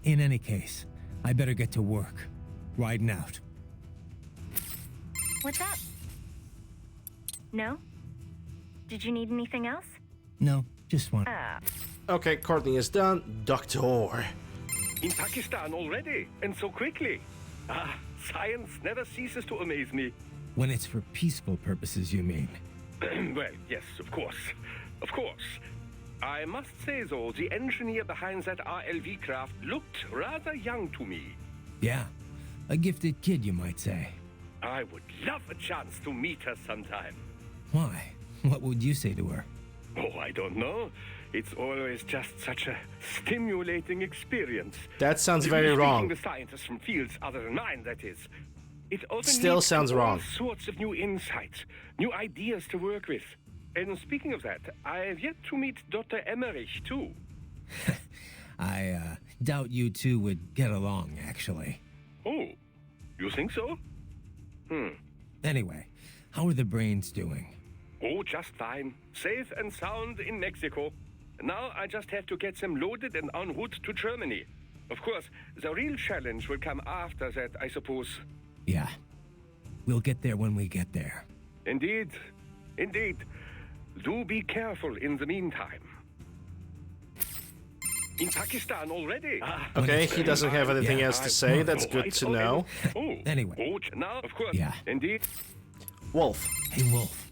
in any case, I better get to work. Riding out. What's up? No? Did you need anything else? No, just one. Okay, Courtney is done. Doctor. In Pakistan already, and so quickly. Ah, science never ceases to amaze me. When it's for peaceful purposes, you mean? Well, yes, of course. Of course. I must say, though, the engineer behind that RLV craft looked rather young to me. Yeah, a gifted kid, you might say. I would love a chance to meet her sometime. Why? What would you say to her? Oh, I don't know. It's always just such a stimulating experience. That sounds very Speaking wrong. with scientists from fields other than mine, that is. It often Still leads sounds to wrong. all sorts of new insights, new ideas to work with. And speaking of that, I've yet to meet Dr. Emmerich, too. I doubt you two would get along, actually. Oh, you think so? Anyway, how are the brains doing? Oh, just fine. Safe and sound in Mexico. Now I just have to get them loaded and en route to Germany. Of course, the real challenge will come after that, I suppose. Yeah. We'll get there when we get there. Indeed. Indeed. Do be careful in the meantime. In Pakistan already? Okay, he doesn't have anything else to say. That's good to know. Anyway. Oh, now, of course. Yeah. Indeed. Wolf. Hey, Wolf.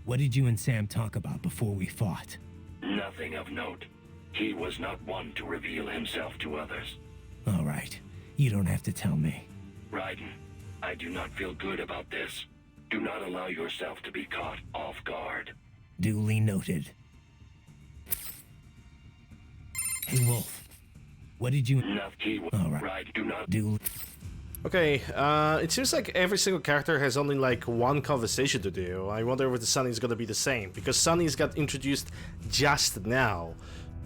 What did you and Sam talk about before we fought? Nothing of note. He was not one to reveal himself to others. All right. You don't have to tell me. Raiden, I do not feel good about this. Do not allow yourself to be caught off guard. Duly noted. Hey, Wolf. What did you... All right. Right, do not... Okay, it seems like every single character has only like one conversation to do. I wonder if the Sunny's gonna be the same, because Sunny's got introduced just now.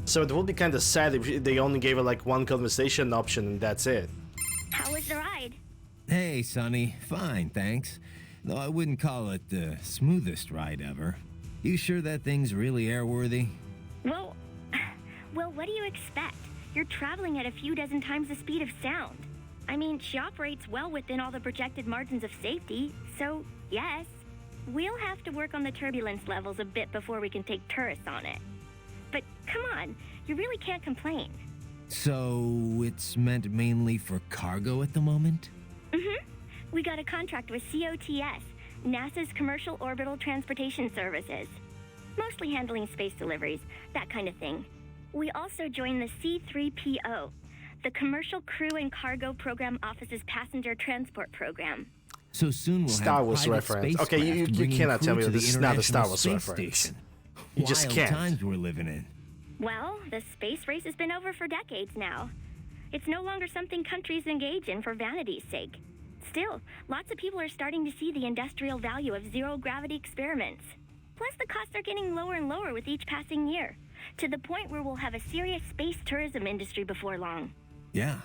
So it would be kind of sad if they only gave her like one conversation option and that's it. How was the ride? Hey, Sonny. Fine, thanks. Though I wouldn't call it the smoothest ride ever. You sure that thing's really airworthy? Well, what do you expect? You're traveling at a few dozen times the speed of sound. I mean, she operates well within all the projected margins of safety, so yes. We'll have to work on the turbulence levels a bit before we can take tourists on it. But come on, you really can't complain. So, it's meant mainly for cargo at the moment? Mm-hmm. We got a contract with COTS, NASA's Commercial Orbital Transportation Services. Mostly handling space deliveries, that kind of thing. We also joined the C3PO, the Commercial Crew and Cargo Program Office's Passenger Transport Program. So soon we'll Star have Wars private reference. Okay, you spacecraft cannot tell me bringing crew to this is the not a Star International Wars Space reference. Station. You just Wild can't. times we're living in. Well, the space race has been over for decades now. It's no longer something countries engage in for vanity's sake. Still, lots of people are starting to see the industrial value of zero-gravity experiments. Plus, the costs are getting lower and lower with each passing year, to the point where we'll have a serious space tourism industry before long. Yeah,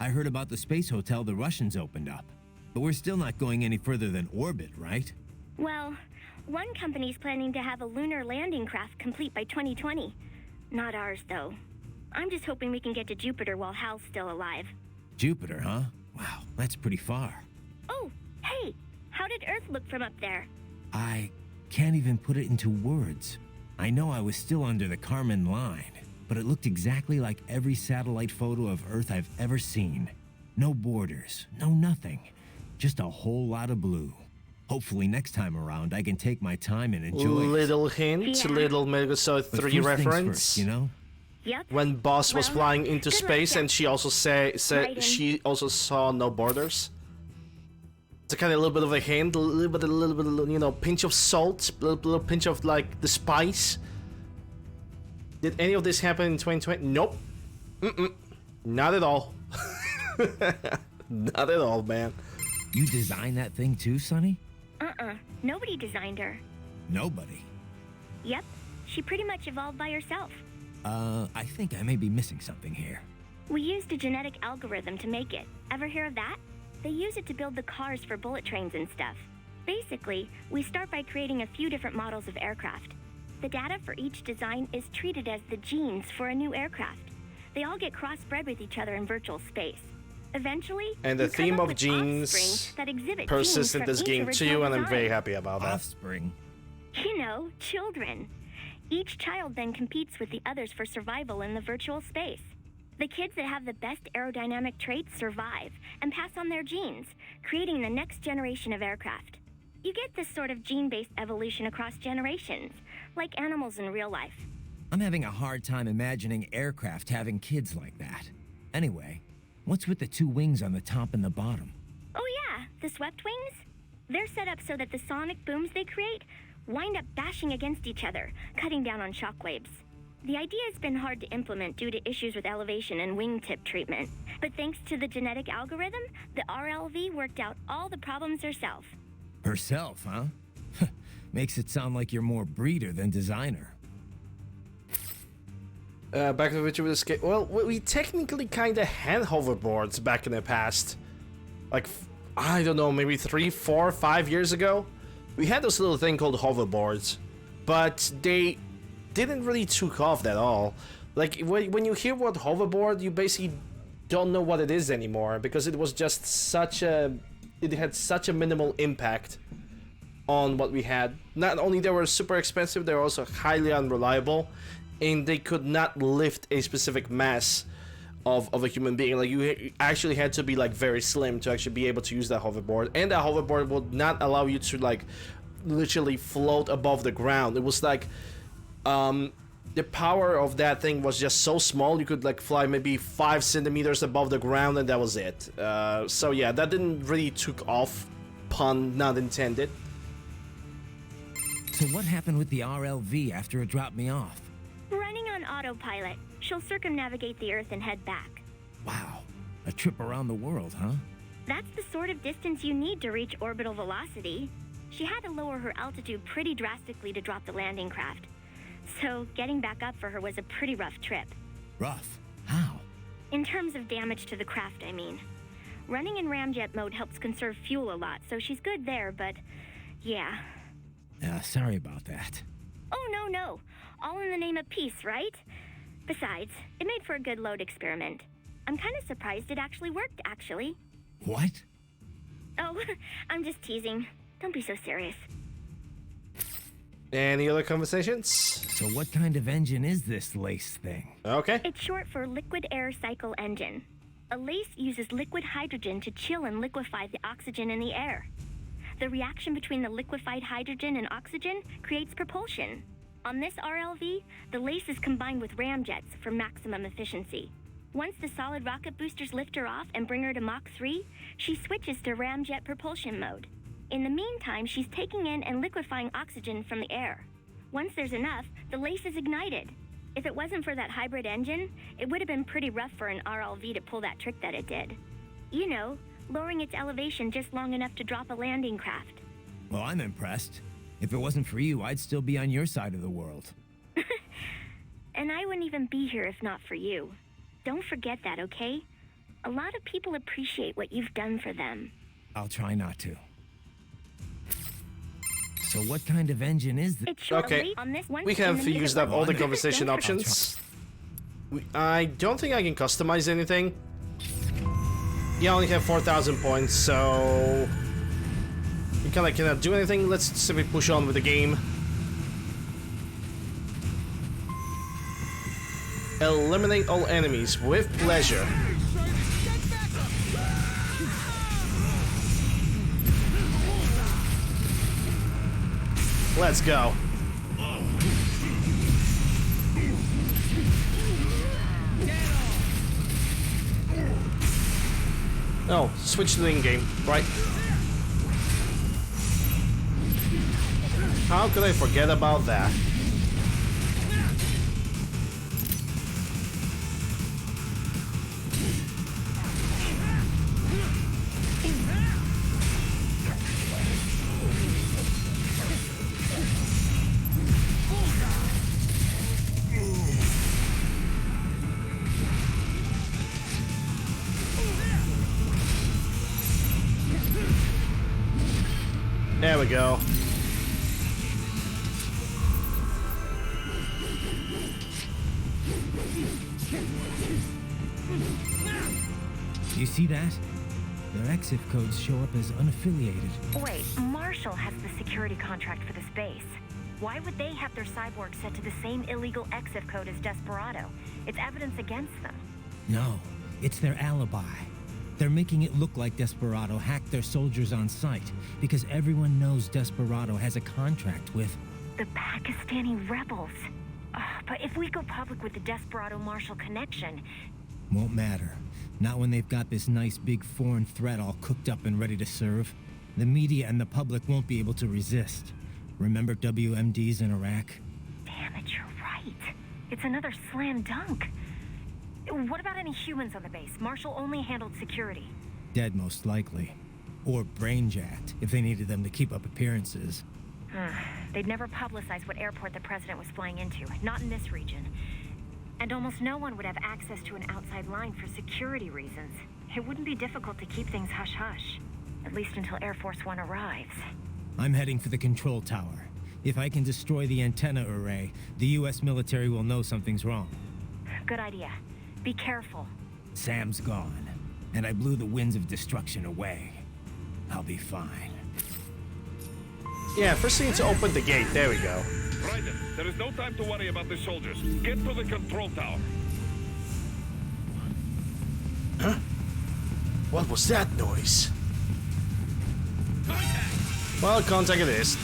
I heard about the space hotel the Russians opened up. But we're still not going any further than orbit, right? Well, one company's planning to have a lunar landing craft complete by 2020. Not ours, though. I'm just hoping we can get to Jupiter while Hal's still alive. Jupiter, huh? Wow, that's pretty far. Oh, hey! How did Earth look from up there? I can't even put it into words. I know I was still under the Kármán line, but it looked exactly like every satellite photo of Earth I've ever seen. No borders, no nothing. Just a whole lot of blue. Hopefully next time around I can take my time and enjoy it. Little hint, little Megasoid 3 reference. First, you know? Yep. When Boss was Well, flying into good luck, space, and Jack. she also said Right in. she also saw no borders. It's a kind of a little bit of a hint, a little bit, you know, pinch of salt, a little pinch of like the spice. Did any of this happen in 2020? Nope. Not at all. Not at all, man. You designed that thing too, Sonny? Nobody designed her. Nobody. Yep. She pretty much evolved by herself. I think I may be missing something here. We used a genetic algorithm to make it. Ever hear of that? They use it to build the cars for bullet trains and stuff. Basically, we start by creating a few different models of aircraft. The data for each design is treated as the genes for a new aircraft. They all get crossbred with each other in virtual space. Eventually, And the you come theme up of with genes offspring that exhibit persists genes in from this each game original too, and I'm very design. happy about that. Offspring. You know, children. Each child then competes with the others for survival in the virtual space. The kids that have the best aerodynamic traits survive and pass on their genes, creating the next generation of aircraft. You get this sort of gene-based evolution across generations, like animals in real life. I'm having a hard time imagining aircraft having kids like that. Anyway, what's with the two wings on the top and the bottom? Oh yeah, the swept wings? They're set up so that the sonic booms they create wind up bashing against each other, cutting down on shockwaves. The idea has been hard to implement due to issues with elevation and wingtip treatment. But thanks to the genetic algorithm, the RLV worked out all the problems herself. Herself, huh? Makes it sound like you're more breeder than designer. Back to the Future with Escape. Well, we technically kind of had hoverboards back in the past. Like, I don't know, maybe 3, 4, 5 years ago. We had this little thing called hoverboards, but they didn't really took off at all. Like, when you hear what hoverboard, you basically don't know what it is anymore, because it was just such a... It had such a minimal impact on what we had. Not only they were super expensive, they were also highly unreliable, and they could not lift a specific mass of a human being. Like, you actually had to be like very slim to actually be able to use that hoverboard, and that hoverboard would not allow you to like literally float above the ground. It was like the power of that thing was just so small, you could like fly maybe 5 centimeters above the ground, and that was it. So yeah, that didn't really took off, pun not intended. So what happened with the RLV after it dropped me off? Running on autopilot, she'll circumnavigate the Earth and head back. Wow, a trip around the world, huh? That's the sort of distance you need to reach orbital velocity. She had to lower her altitude pretty drastically to drop the landing craft. So getting back up for her was a pretty rough trip. Rough? How? In terms of damage to the craft, I mean. Running in ramjet mode helps conserve fuel a lot, so she's good there, but yeah. Sorry about that. Oh, no. All in the name of peace, right? Besides, it made for a good load experiment. I'm kind of surprised it actually worked, actually. What? Oh, I'm just teasing. Don't be so serious. Any other conversations? So what kind of engine is this LACE thing? Okay. It's short for Liquid Air Cycle Engine. A LACE uses liquid hydrogen to chill and liquefy the oxygen in the air. The reaction between the liquefied hydrogen and oxygen creates propulsion. On this RLV, the LACE is combined with ramjets for maximum efficiency. Once the solid rocket boosters lift her off and bring her to Mach 3, she switches to ramjet propulsion mode. In the meantime, she's taking in and liquefying oxygen from the air. Once there's enough, the LACE is ignited. If it wasn't for that hybrid engine, it would have been pretty rough for an RLV to pull that trick that it did. You know, lowering its elevation just long enough to drop a landing craft. Well, I'm impressed. If it wasn't for you, I'd still be on your side of the world. And I wouldn't even be here if not for you. Don't forget that, okay? A lot of people appreciate what you've done for them. I'll try not to. So what kind of engine is this? It's short Okay, on this one we have used up all the conversation Don't options. I don't think I can customize anything. Yeah, I only have 4,000 points, so... We kinda cannot do anything. Let's simply push on with the game. Eliminate all enemies with pleasure. Let's go. Oh, switch to the in-game, right? How could I forget about that? There we go. You see that? Their EXIF codes show up as unaffiliated. Wait, Marshall has the security contract for this base. Why would they have their cyborg set to the same illegal EXIF code as Desperado? It's evidence against them. No, it's their alibi. They're making it look like Desperado hacked their soldiers on site because everyone knows Desperado has a contract with The Pakistani rebels. But if we go public with the Desperado-Marshall connection... Won't matter. Not when they've got this nice big foreign threat all cooked up and ready to serve. The media and the public won't be able to resist. Remember WMDs in Iraq? Damn it, you're right. It's another slam dunk. What about any humans on the base? Marshall only handled security. Dead, most likely. Or brain-jacked, if they needed them to keep up appearances. They'd never publicize what airport the president was flying into, not in this region. And almost no one would have access to an outside line for security reasons. It wouldn't be difficult to keep things hush-hush, at least until Air Force One arrives. I'm heading for the control tower. If I can destroy the antenna array, the US military will know something's wrong. Good idea. Be careful. Sam's gone, and I blew the winds of destruction away. I'll be fine. Yeah, first we need to open the gate. There we go. Right then. There is no time to worry about the soldiers. Get to the control tower. Huh? What was that noise? Well, contact it is.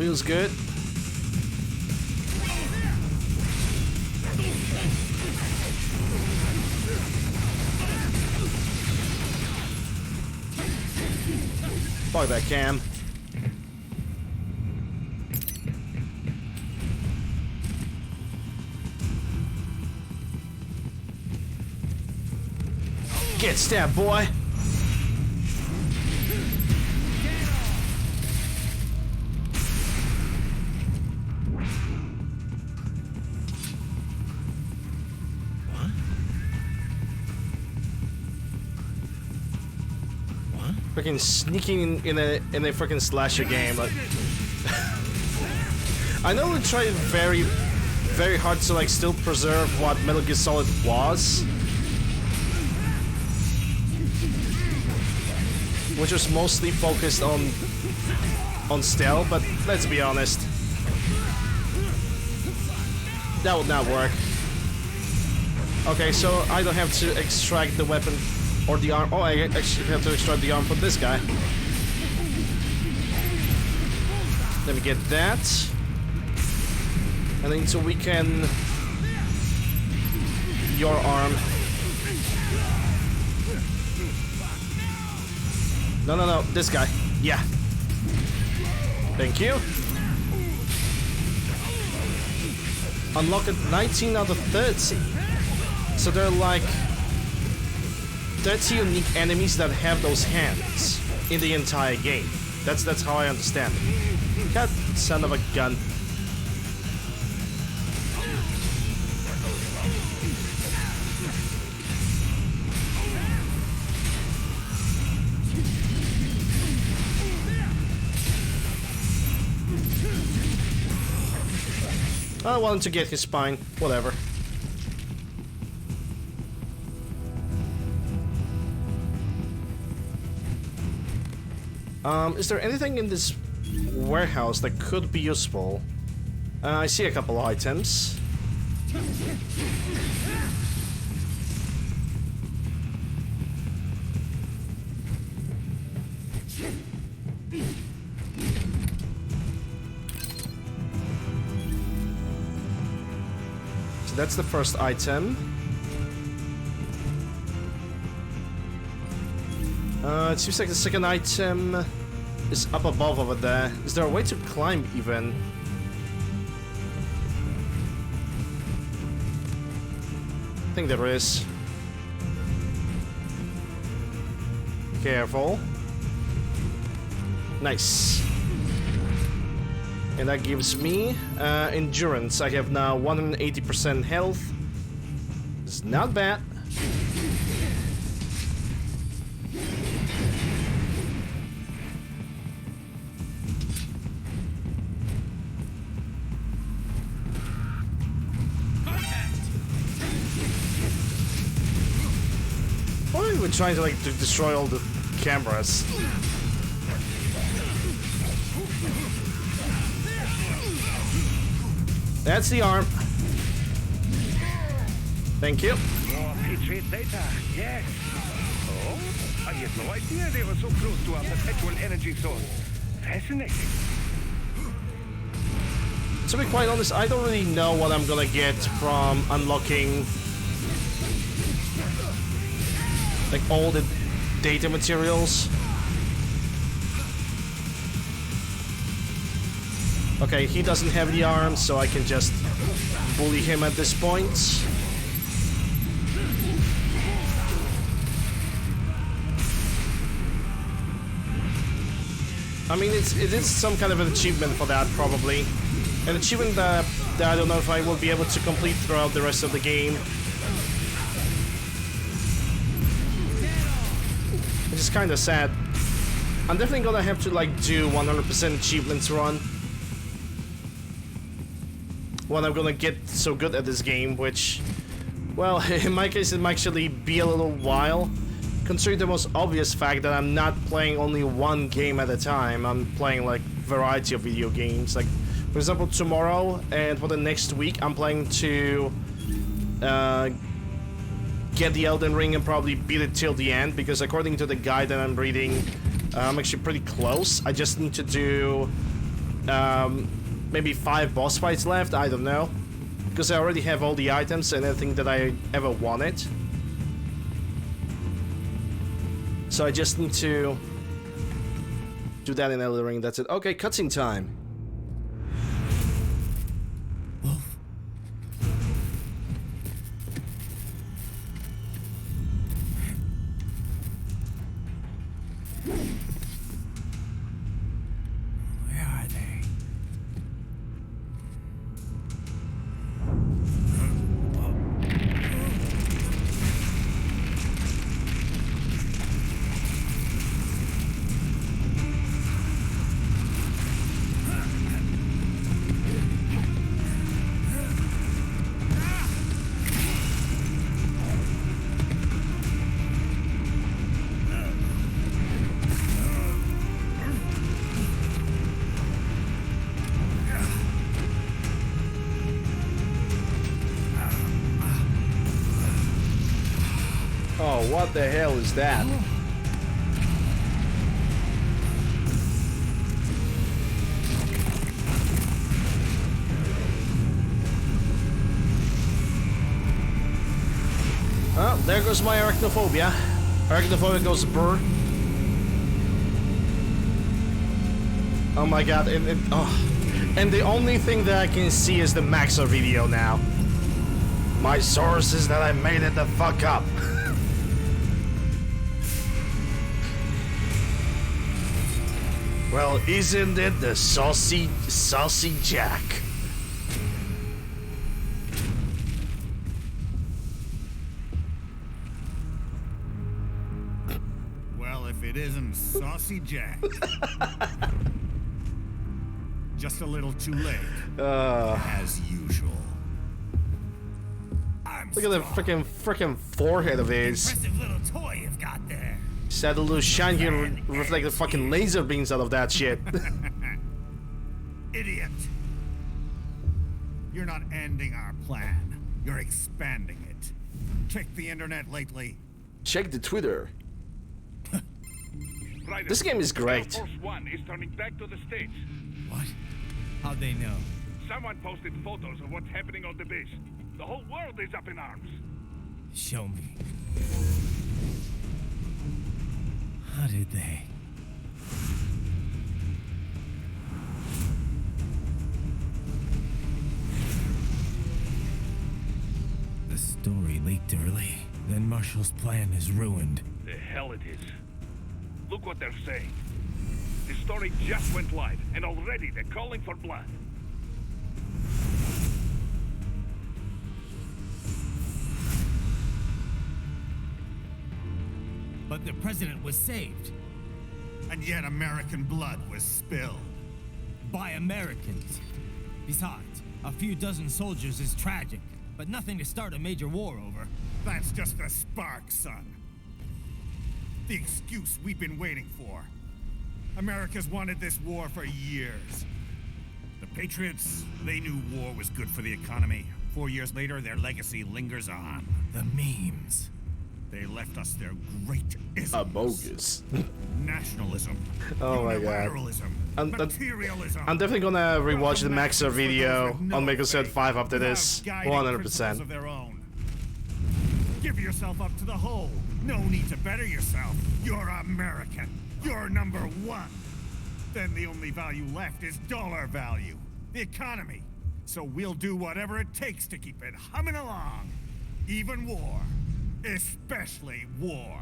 Feels good. Fuck that cam. Get stabbed, boy. Freaking sneaking in a freaking slasher game. Like, I know we tried very, very hard to like still preserve what Metal Gear Solid was, which was mostly focused on stealth. But let's be honest, that would not work. Okay, so I don't have to extract the weapon. Or the arm. Oh, I actually have to extract the arm from this guy. Let me get that. And then so we can... Your arm. No, this guy. Yeah. Thank you. Unlock it 19 out of 30. So there are like 30 unique enemies that have those hands in the entire game. That's how I understand it. God, son of a gun. I wanted to get his spine, whatever. Is there anything in this warehouse that could be useful? I see a couple items. So that's the first item. It seems like the second item is up above over there. Is there a way to climb even? I think there is. Careful. Nice. And that gives me endurance. I have now 180% health. It's not bad. Why are we trying to to destroy all the cameras? That's the arm. Thank you. More Patriot data, yes. Oh, I had no idea they were so close to our perpetual energy source. Fascinating. To be quite honest, I don't really know what I'm gonna get from unlocking like all the data materials. Okay, he doesn't have the arm, so I can just bully him at this point. I mean, it is some kind of an achievement for that, probably. An achievement that I don't know if I will be able to complete throughout the rest of the game. Which is kind of sad. I'm definitely gonna have to do 100% achievements run when I'm gonna get so good at this game, which, well, in my case it might actually be a little while, considering the most obvious fact that I'm not playing only one game at a time. I'm playing variety of video games. Like, for example, tomorrow and for the next week I'm planning to get the Elden Ring and probably beat it till the end, because according to the guide that I'm reading, I'm actually pretty close. I just need to do maybe 5 boss fights left, I don't know, because I already have all the items and everything that I ever wanted. So I just need to do that in Elden Ring, that's it. Okay, cutscene time. Oh, what the hell is that? Oh, there goes my arachnophobia. Arachnophobia goes brr. Oh my god, and the only thing that I can see is the Maxer video now. My source is that I made it the fuck up. Well, isn't it the saucy Jack? Well, if it isn't Saucy Jack. Just a little too late. As usual. Look at the freaking forehead of his. Impressive little toy you've got there. Just had a little shine here and reflect the fucking laser beams out of that shit. Idiot. You're not ending our plan. You're expanding it. Check the internet lately. Check the Twitter. Ryder, This game is great. Force One is turning back to the States. What? How'd they know? Someone posted photos of what's happening on the base. The whole world is up in arms. Show me. How did they? The story leaked early. Then Marshall's plan is ruined. The hell it is. Look what they're saying. The story just went live, and already they're calling for blood. But the president was saved. And yet American blood was spilled. By Americans. Besides, a few dozen soldiers is tragic, but nothing to start a major war over. That's just a spark, son. The excuse we've been waiting for. America's wanted this war for years. The Patriots, they knew war was good for the economy. 4 years later, their legacy lingers on. The memes. They left us their great isms. Bogus. Nationalism. Oh my god. Unilateralism, materialism. I'm definitely gonna rewatch the Maxer Maxers video with no on Maker Set faith, 5 after without this. guiding 100%. principles of their own. Give yourself up to the whole. No need to better yourself. You're American. You're number one. Then the only value left is dollar value. The economy. So we'll do whatever it takes to keep it humming along. Even war. Especially war.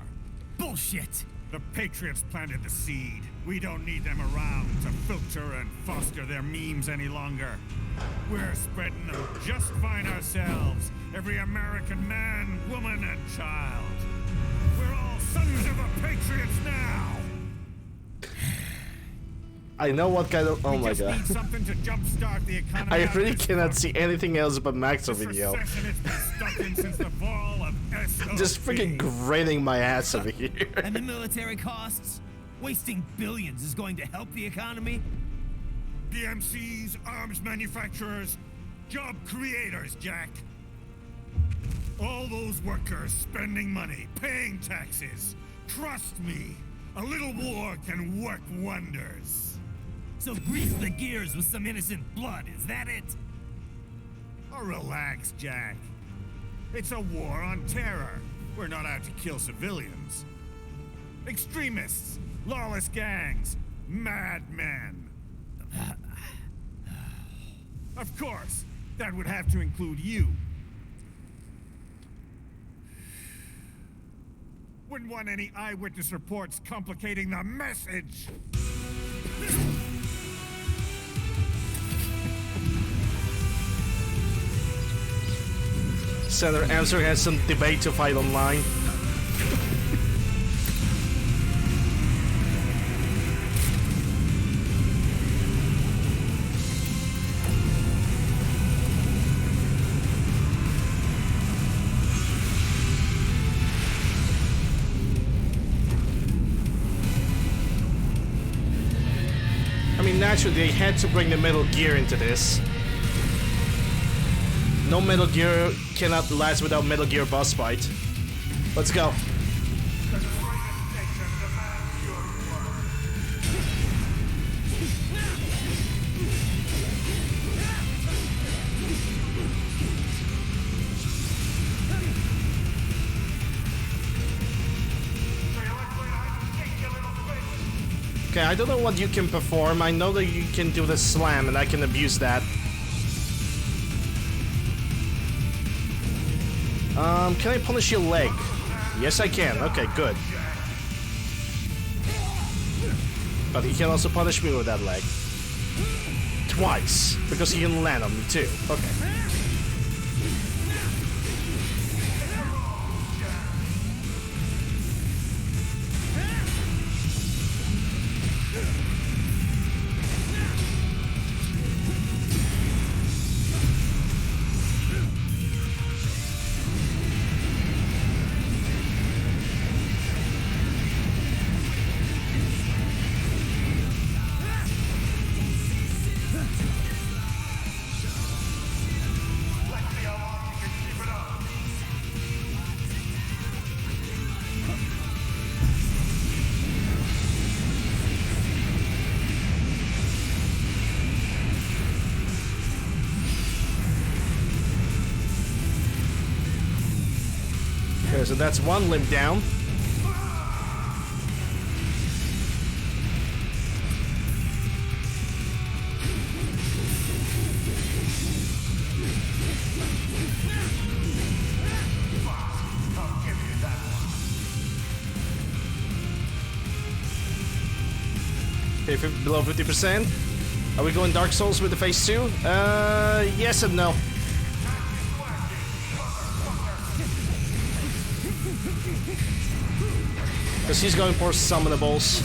Bullshit! The Patriots planted the seed. We don't need them around to filter and foster their memes any longer. We're spreading them just fine ourselves. Every American man, woman, and child. We're all sons of the Patriots now! I know what kind of. Oh my We just god. need something to jumpstart the economy. I out of really this cannot funk. see anything else but Maxer This video. recession it's been stuck in since the fall of SOP. Just freaking grating my ass over here. And the military costs? Wasting billions is going to help the economy? PMCs, arms manufacturers, job creators, Jack. All those workers spending money, paying taxes. Trust me, a little war can work wonders. So grease the gears with some innocent blood, is that it? Oh, relax, Jack. It's a war on terror. We're not out to kill civilians. Extremists, lawless gangs, madmen. Of course, that would have to include you. Wouldn't want any eyewitness reports complicating the message. Senator Amster has some debate to fight online. I mean, naturally, they had to bring the Metal Gear into this. No Metal Gear cannot last without Metal Gear boss fight. Let's go. Okay, I don't know what you can perform. I know that you can do the slam, and I can abuse that. Can I punish your leg? Yes, I can. Okay, good. But he can also punish me with that leg. Twice. Because he can land on me, too. Okay. Okay, so that's one limb down. Okay, below 50%. Are we going Dark Souls with the phase 2? Yes and no. Because he's going for summonables.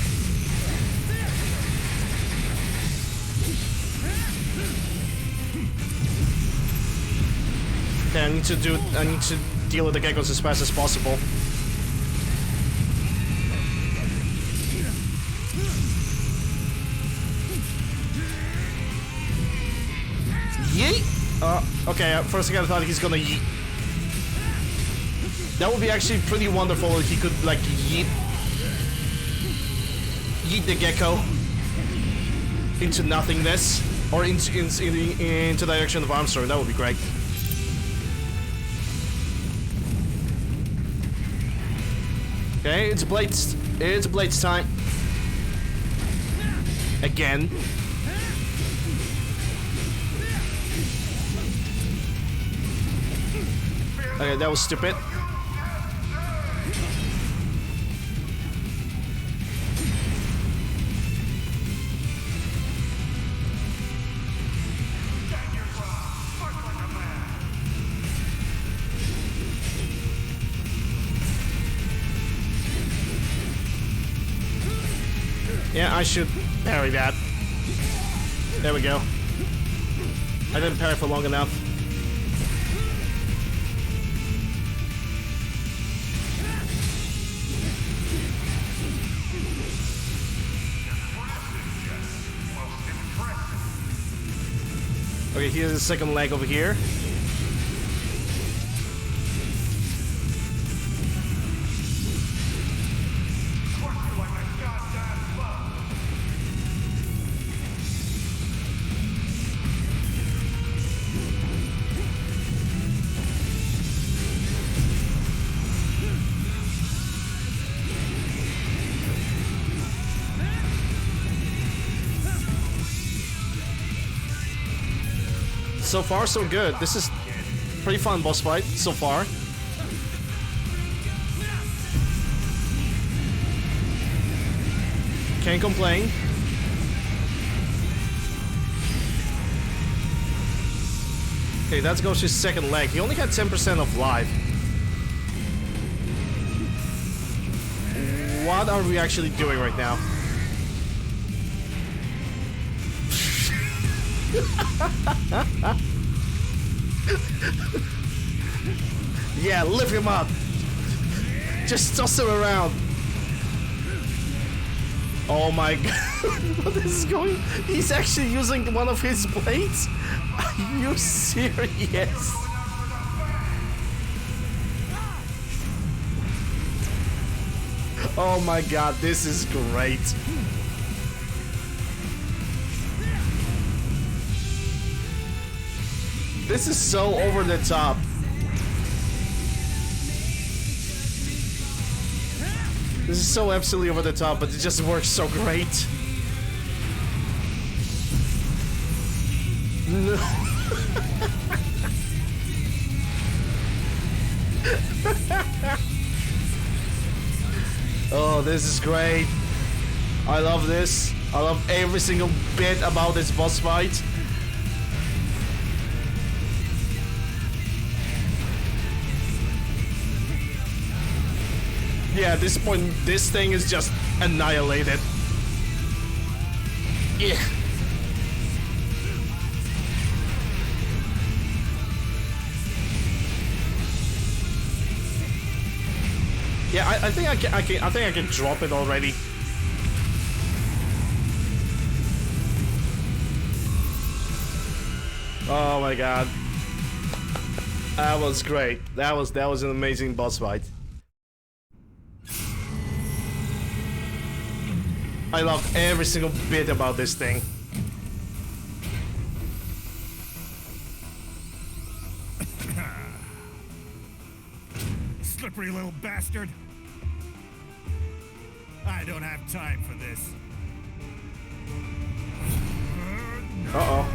Okay, I need to deal with the geckos as fast as possible. Yeet! Okay, first thing I thought he's gonna yeet. That would be actually pretty wonderful if he could, like, yeet the gecko into nothingness, or into the direction of Armstrong. That would be great. Okay, it's Blades. It's Blades time. Again. Okay, that was stupid. Yeah, I should parry that. There we go. I didn't parry for long enough. Okay, here's the second leg over here. So far, so good. This is pretty fun boss fight so far. Can't complain. Okay, that goes his second leg. He only had 10% of life. What are we actually doing right now? Yeah, lift him up. Just toss him around. Oh my god. What is going? He's actually using one of his blades? Are you serious? Oh my god, this is great. This is so over the top. This is so absolutely over the top, but it just works so great. No. Oh, this is great. I love this. I love every single bit about this boss fight. Yeah, at this point, this thing is just annihilated. Yeah. Yeah, I think I think I can drop it already. Oh my god. That was great. That was an amazing boss fight. I love every single bit about this thing. Slippery little bastard. I don't have time for this. Uh-oh.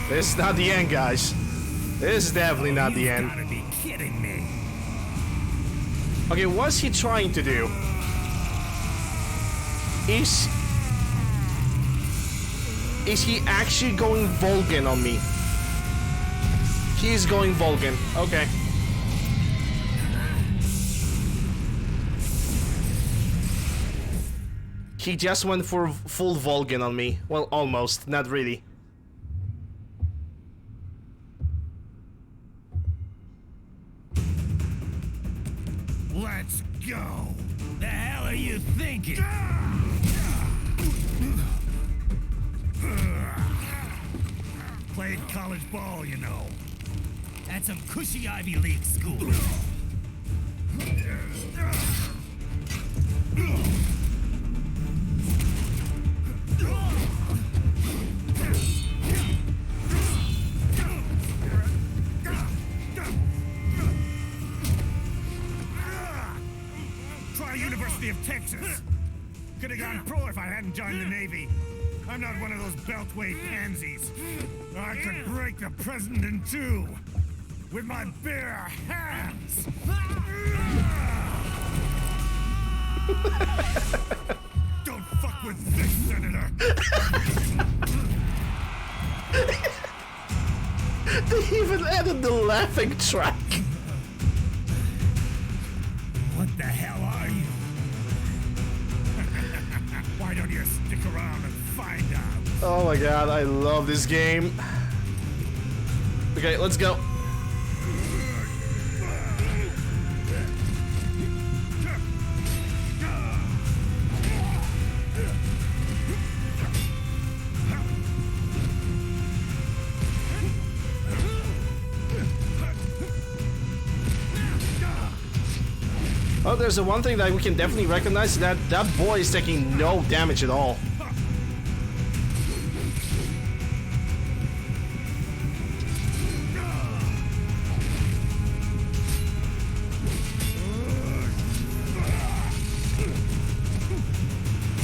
This is not the end, guys. This is definitely not the end. You gotta be kidding me. Okay, what's he trying to do? Is he actually going Vulcan on me? He's going Vulcan. Okay. He just went for full Vulcan on me. Well, almost. Not really. Let's go. The hell are you thinking? Played college ball, you know. At some cushy Ivy League school. Try University of Texas. Could have gone pro if I hadn't joined the Navy. I'm not one of those beltway pansies. I could break the president in two with my bare hands. Don't fuck with this, Senator. They even added the laughing track. What the hell are you? Why don't you stick around and find out? Oh my god, I love this game. Okay, let's go. Oh, there's the one thing that we can definitely recognize, that boy is taking no damage at all.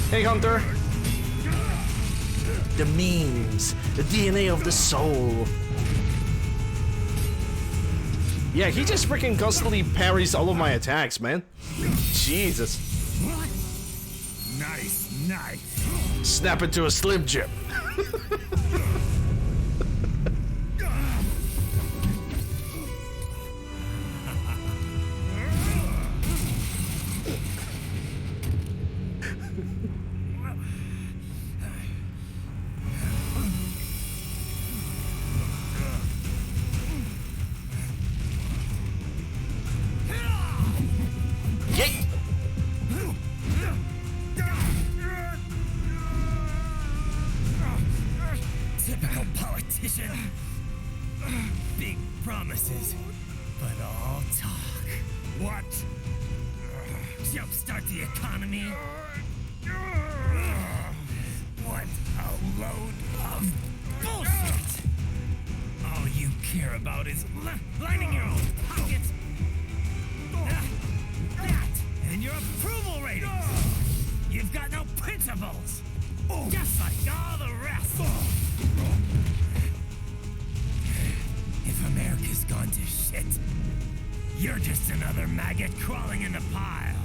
Hey, Hunter. The memes, the DNA of the soul. Yeah, he just freaking constantly parries all of my attacks, man. Jesus. What? Nice, nice. Snap into a Slim Jim. Typical politician. Big promises, but all talk. What? Jumpstart the economy? What a load of bullshit! All you care about is lining your own pockets. That and your approval ratings. You've got no principles. Just like all the rest. You're just another maggot crawling in the pile.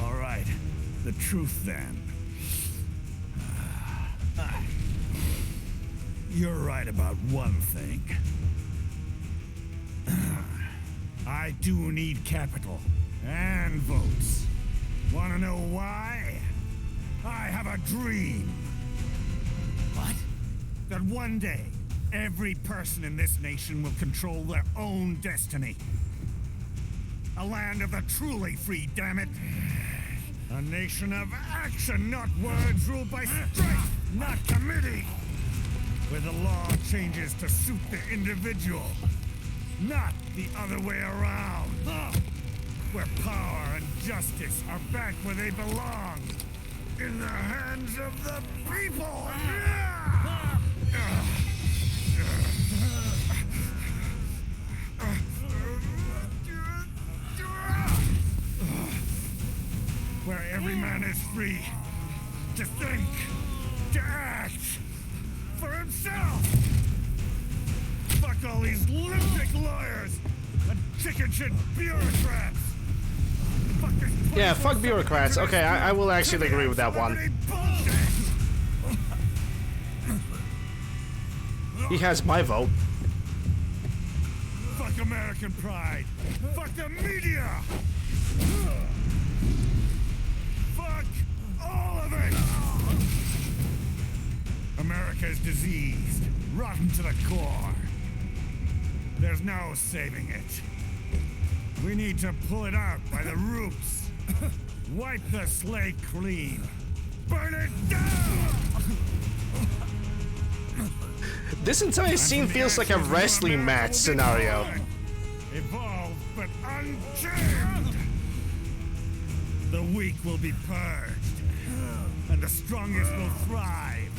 All right, the truth then. You're right about one thing. I do need capital and votes. Wanna know why? I have a dream. What? That one day, every person in this nation will control their own destiny. A land of the truly free, damn it. A nation of action, not words, ruled by strength, not committee. Where the law changes to suit the individual, not the other way around. Where power and justice are back where they belong. In the hands of the people. Where every man is free to think, to act for himself. Fuck all these lipstick lawyers and chicken shit bureaucrats. Fuck this Yeah, fuck bureaucrats. Okay, I will actually agree with that one. He has my vote. Fuck American pride. Fuck the media. Fuck all of it. America is diseased, rotten to the core. There's no saving it. We need to pull it out by the roots. Wipe the slate clean. Burn it down! This entire scene feels like a wrestling match scenario. Evolved but unchained. The weak will be purged, and the strongest will thrive,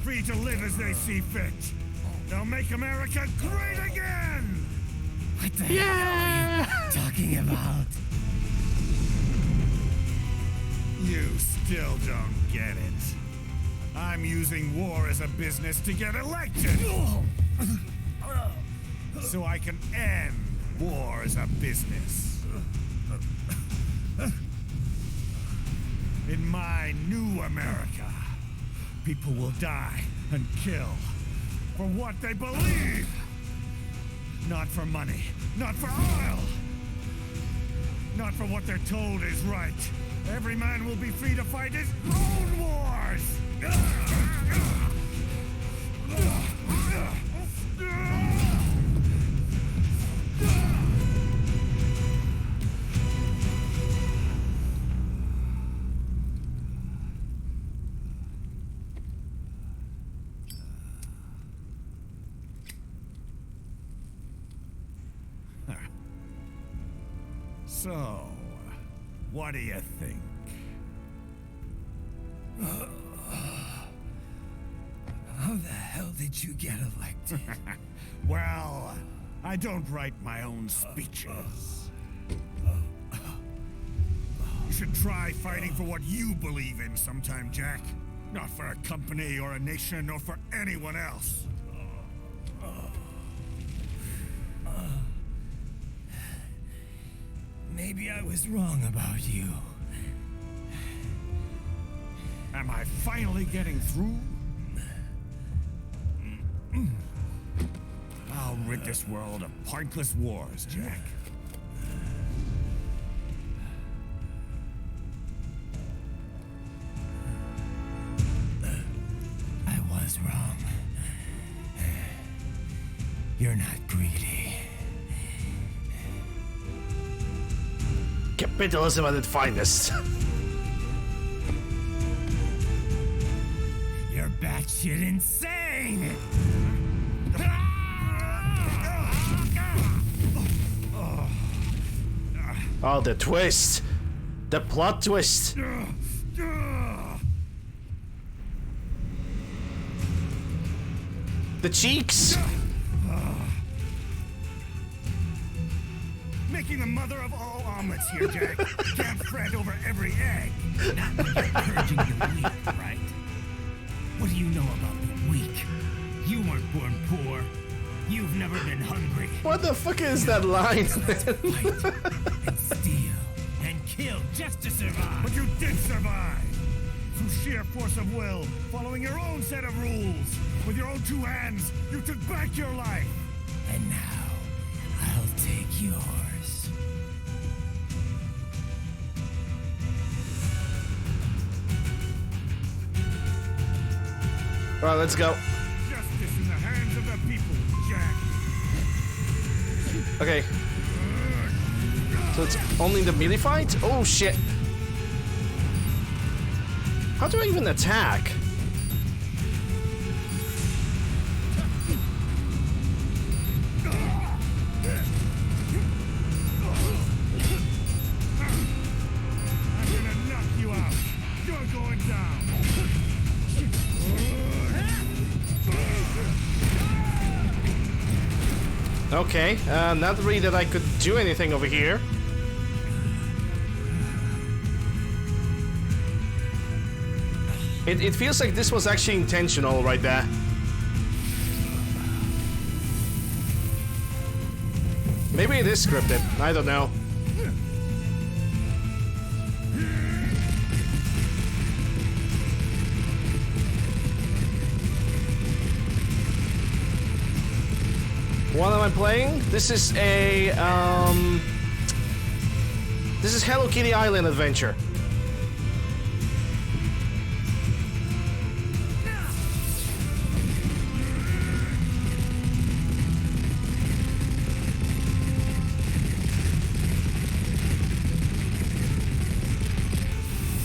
free to live as they see fit. They'll make America great again! What the hell are you talking about? You still don't get it. I'm using war as a business to get elected. So I can end war as a business. In my new America, people will die and kill for what they believe. Not for money, not for oil, not for what they're told is right. Every man will be free to fight his own wars. So, what do you think? How the hell did you get elected? Well, I don't write my own speeches. You should try fighting for what you believe in sometime, Jack. Not for a company or a nation or for anyone else. Maybe I was wrong about you. Am I finally getting through? I'll rid this world of pointless wars, Jack. I was wrong. You're not greedy. Capitalism at its finest. You're batshit insane! Oh, the twist. The plot twist. The cheeks. Making the mother of all omelets here, Jack. Can't fret over every egg. Not when you're purging the weak, right? What do you know about the weak? You weren't born poor. You've never been hungry. What the fuck is that line? And steal and kill just to survive. But you did survive! Through sheer force of will, following your own set of rules. With your own two hands, you took back your life. And now, I'll take yours. Alright, let's go. Justice in the hands of the people, Jack. Okay. So it's only the melee fight? Oh shit. How do I even attack? I'm gonna knock you out. You're going down. Okay, not really that I could do anything over here. It feels like this was actually intentional right there. Maybe it is scripted, I don't know. What am I playing? This is a this is Hello Kitty Island Adventure.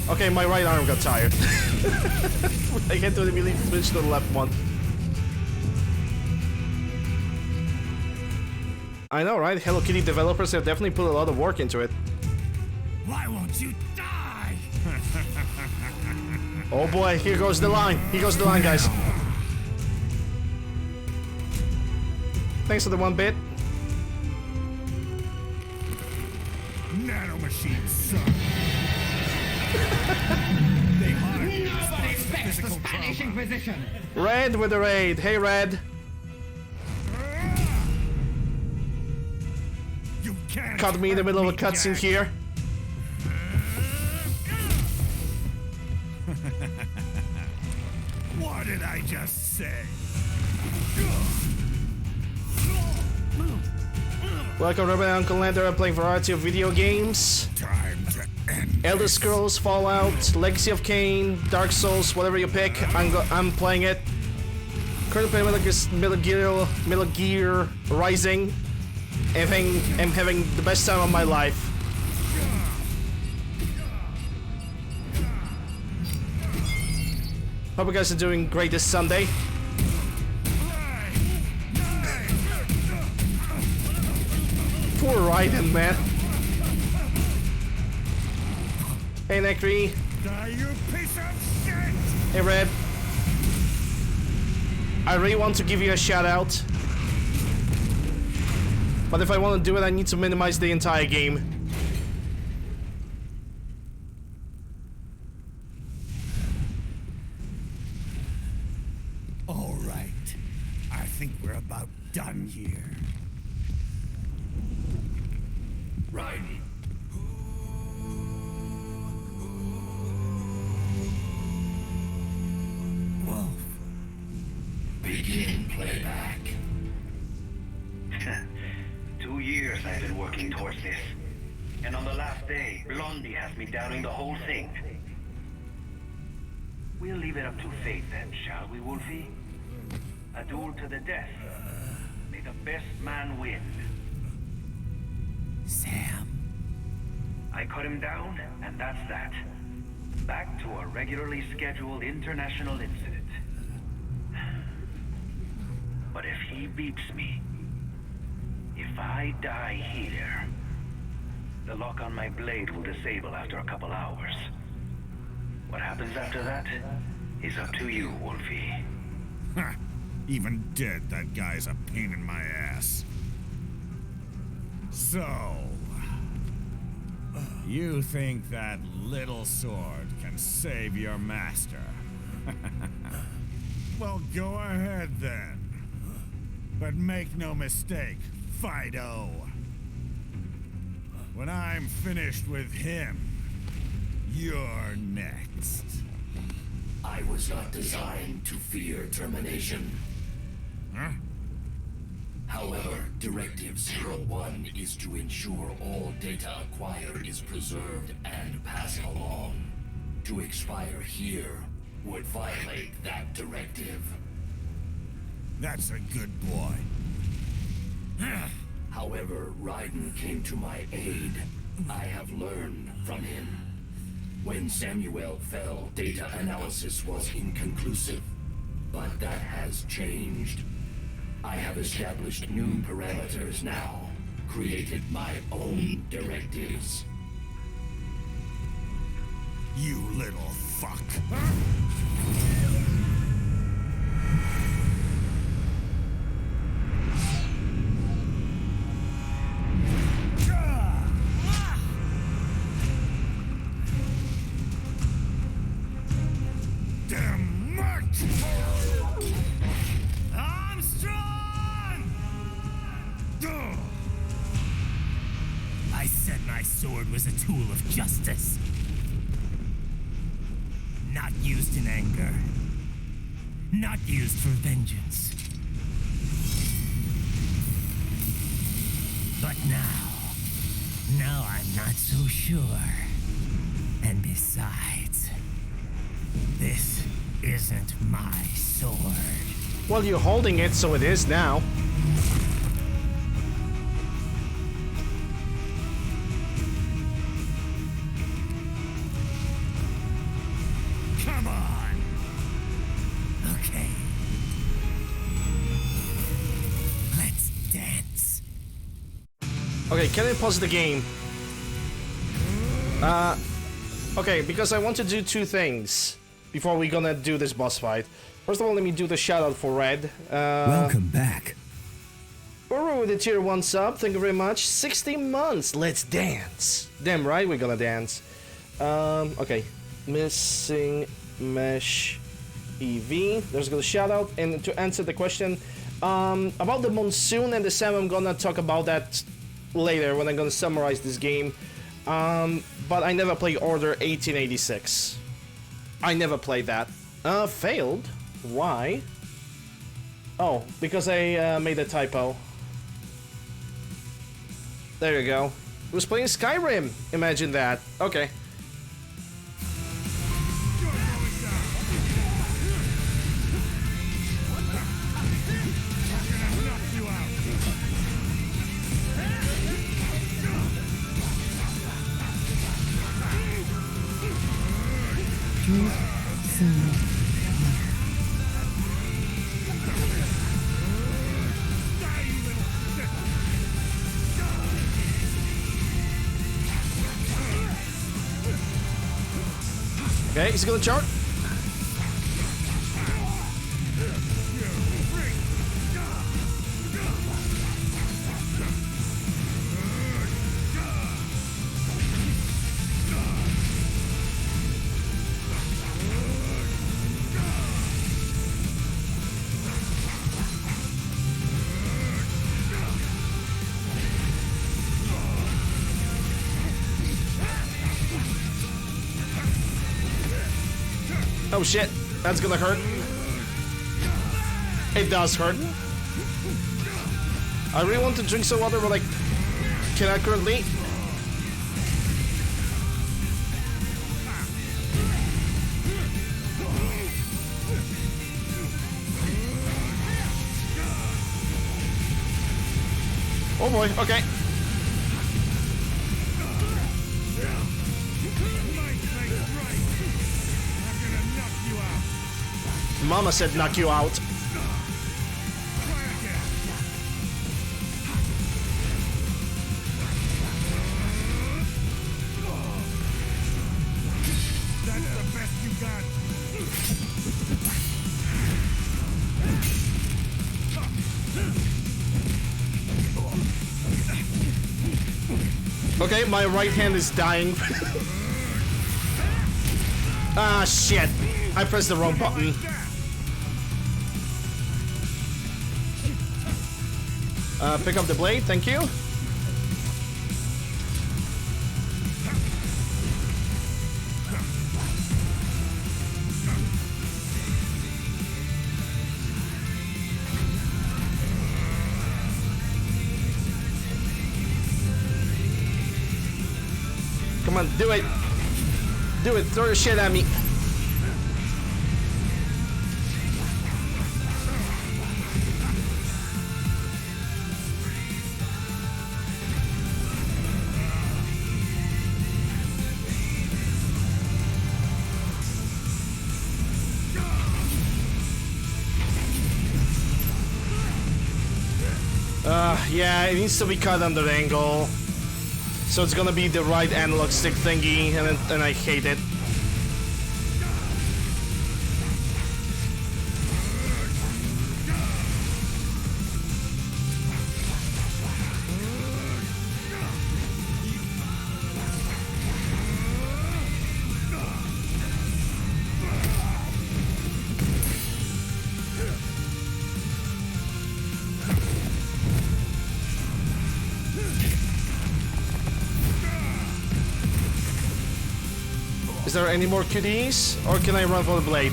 Okay, my right arm got tired. I can't do the melee switch to the left one. I know, right? Hello Kitty developers have definitely put a lot of work into it. Why won't you die? Oh boy, here goes the line. Here goes the line, guys. Thanks for the 1 bit. Nanomachines, son. They are Nobody expects the Spanish Inquisition. Red with the raid. Hey, Red. You can't Caught me in the middle of a cutscene here. What did I just say? Welcome, Revengeance, UncleLander. I'm playing a variety of video games. Time to end. Elder Scrolls, Fallout, Legacy of Kain, Dark Souls, whatever you pick, I'm playing it. Currently playing Metal Gear Rising. I'm having the best time of my life. Hope you guys are doing great this Sunday. Poor Raiden, man. Hey, Necri. Die, you piece of shit! Hey, Red. I really want to give you a shout out. But if I want to do it, I need to minimize the entire game. All right. I think we're about done here. Right. Wolf. Begin playback. 2 years I've been working towards this. And on the last day, Blondie has me doubting the whole thing. We'll leave it up to fate then, shall we, Wolfie? A duel to the death. May the best man win. Sam. I cut him down, and that's that. Back to a regularly scheduled international incident. But if he beeps me, if I die here, the lock on my blade will disable after a couple hours. What happens after that is up to you, Wolfie. Ha! Even dead, that guy's a pain in my ass. So... you think that little sword can save your master? Well, go ahead then. But make no mistake, Fido. When I'm finished with him, you're next. I was not designed to fear termination. Huh? However, Directive 01 is to ensure all data acquired is preserved and passed along. To expire here would violate that directive. That's a good boy. However, Raiden came to my aid. I have learned from him. When Samuel fell, data analysis was inconclusive. But that has changed. I have established new parameters now. Created my own directives. You little fuck. Damn much! I'm strong! I said my sword was a tool of justice. Not used in anger. Not used for vengeance. But now I'm not so sure. And besides, this isn't my sword. Well, you're holding it, so it is now. Come on! Okay. Let's dance. Okay, can I pause the game? Okay, because I want to do two things before we're gonna do this boss fight. First of all, let me do the shout out for Red. Welcome back. Uru with the tier 1 sub, thank you very much. 60 months, let's dance. Damn right, we're gonna dance. Okay. Missing Mesh EV. There's a shout out. And to answer the question about the monsoon and the Sam, I'm gonna talk about that later when I'm gonna summarize this game. But I never played Order 1886. I never played that. Failed? Why? Oh, because I made a typo. There you go. I was playing Skyrim. Imagine that. Okay. Okay, he's gonna charge. Oh shit, that's gonna hurt. It does hurt. I really want to drink some water, but I cannot currently. Oh boy, okay. Mama said knock you out. That's the best you got. Okay, my right hand is dying. Ah, shit. I pressed the wrong button. Pick up the blade, thank you. Come on, do it. Do it, throw your shit at me. Yeah, it needs to be cut under the angle. So it's gonna be the right analog stick thingy, and I hate it. Is there any more QDs, or can I run for the blade?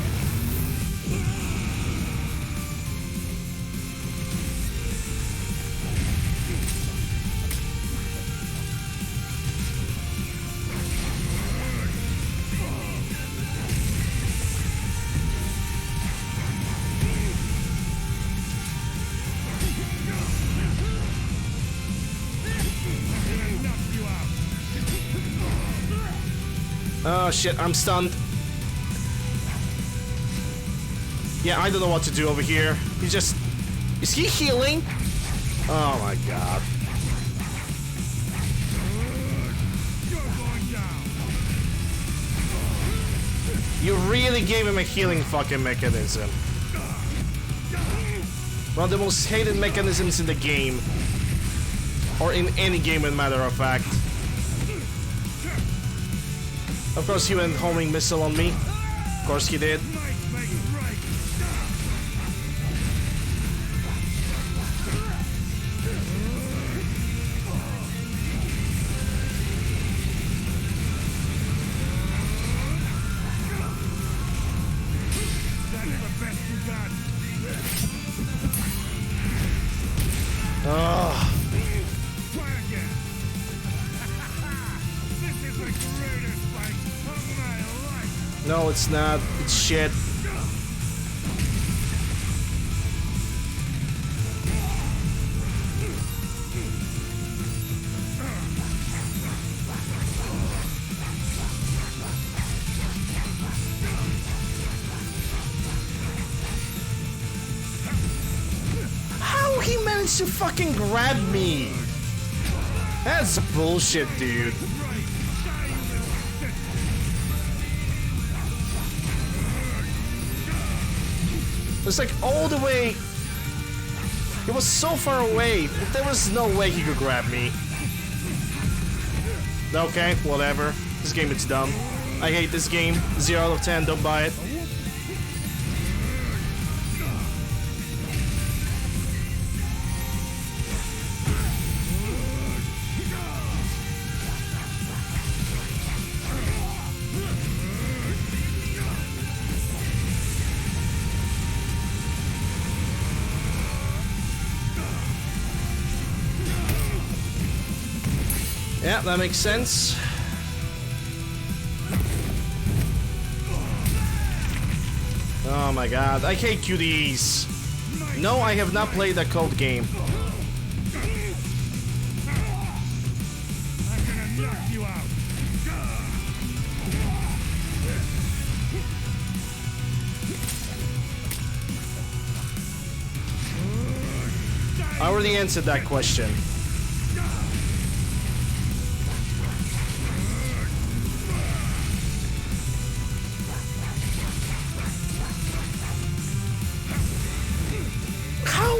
Oh shit, I'm stunned. Yeah, I don't know what to do over here. He just... Is he healing? Oh my god. You really gave him a healing fucking mechanism. One of the most hated mechanisms in the game. Or in any game, as a matter of fact. Of course he went homing missile on me. Of course he did. Oh. No, it's not. It's shit. How he managed to fucking grab me? That's bullshit, dude. It's like all the way. It was so far away. There was no way he could grab me. Okay, whatever. This game is dumb. I hate this game. 0 out of 10, don't buy it. Yeah, that makes sense. Oh my god, I hate QDs. No, I have not played that code game. I already answered that question.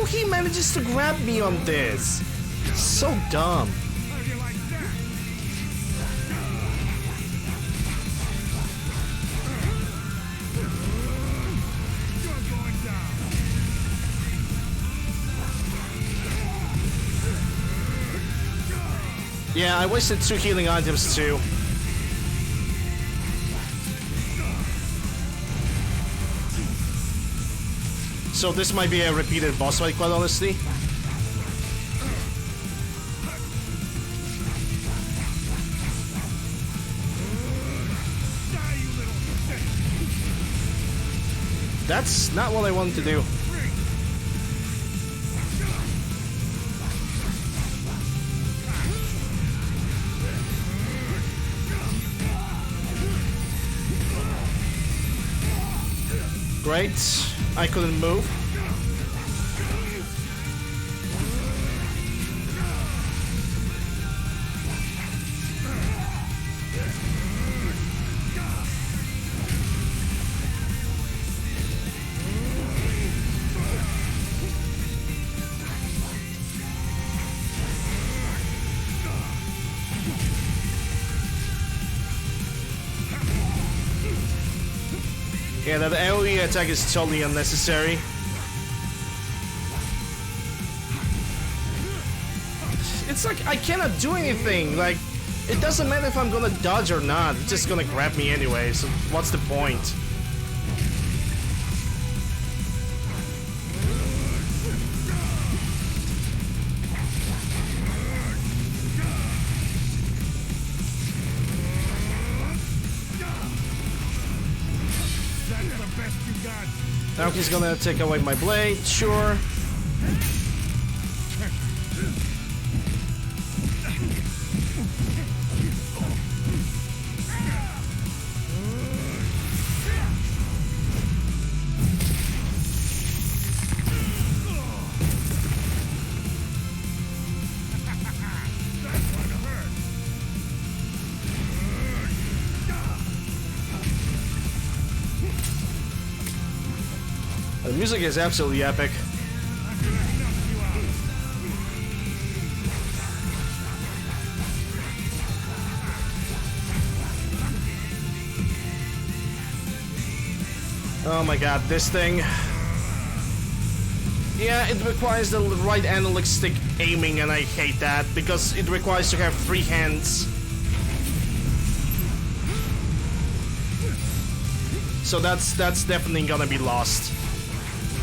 He manages to grab me on this. So dumb. Yeah, I wasted 2 healing items too. So this might be a repeated boss fight, quite honestly. That's not what I wanted to do. Great. I couldn't move. Yeah, that AoE attack is totally unnecessary. It's like I cannot do anything. Like, it doesn't matter if I'm gonna dodge or not. It's just gonna grab me anyway, so what's the point? Now he's gonna take away my blade, sure. The music is absolutely epic. Oh my god, this thing. Yeah, it requires the right analog stick aiming, and I hate that because it requires to have 3 hands. So that's definitely gonna be lost.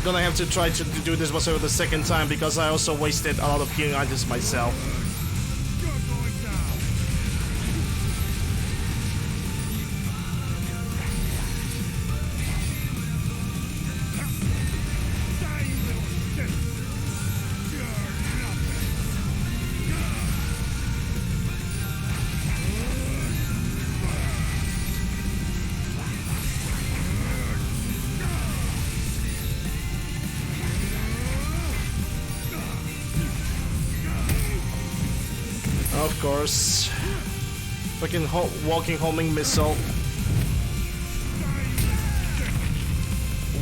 Gonna have to try to do this also the second time because I also wasted a lot of healing items myself. Of course. Fucking walking homing missile.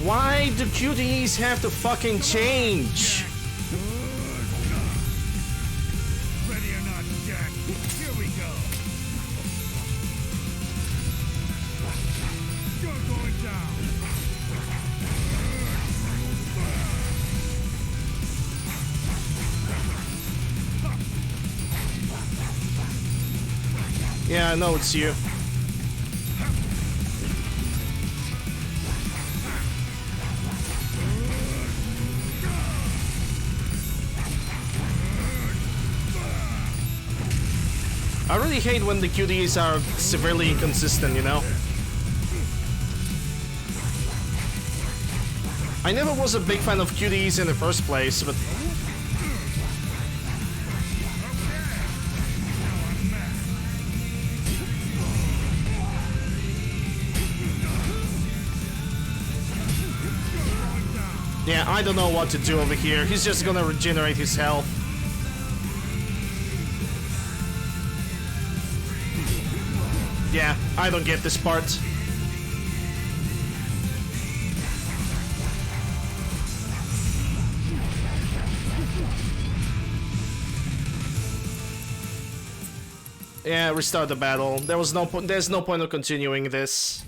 Why do QTEs have to fucking change? Ready or not, Jack. Here we go. You're going down. Yeah, I know it's you. I really hate when the QTEs are severely inconsistent, you know? I never was a big fan of QTEs in the first place, but... yeah, I don't know what to do over here. He's just gonna regenerate his health. Yeah, I don't get this part. Yeah, restart the battle. There's no point of continuing this.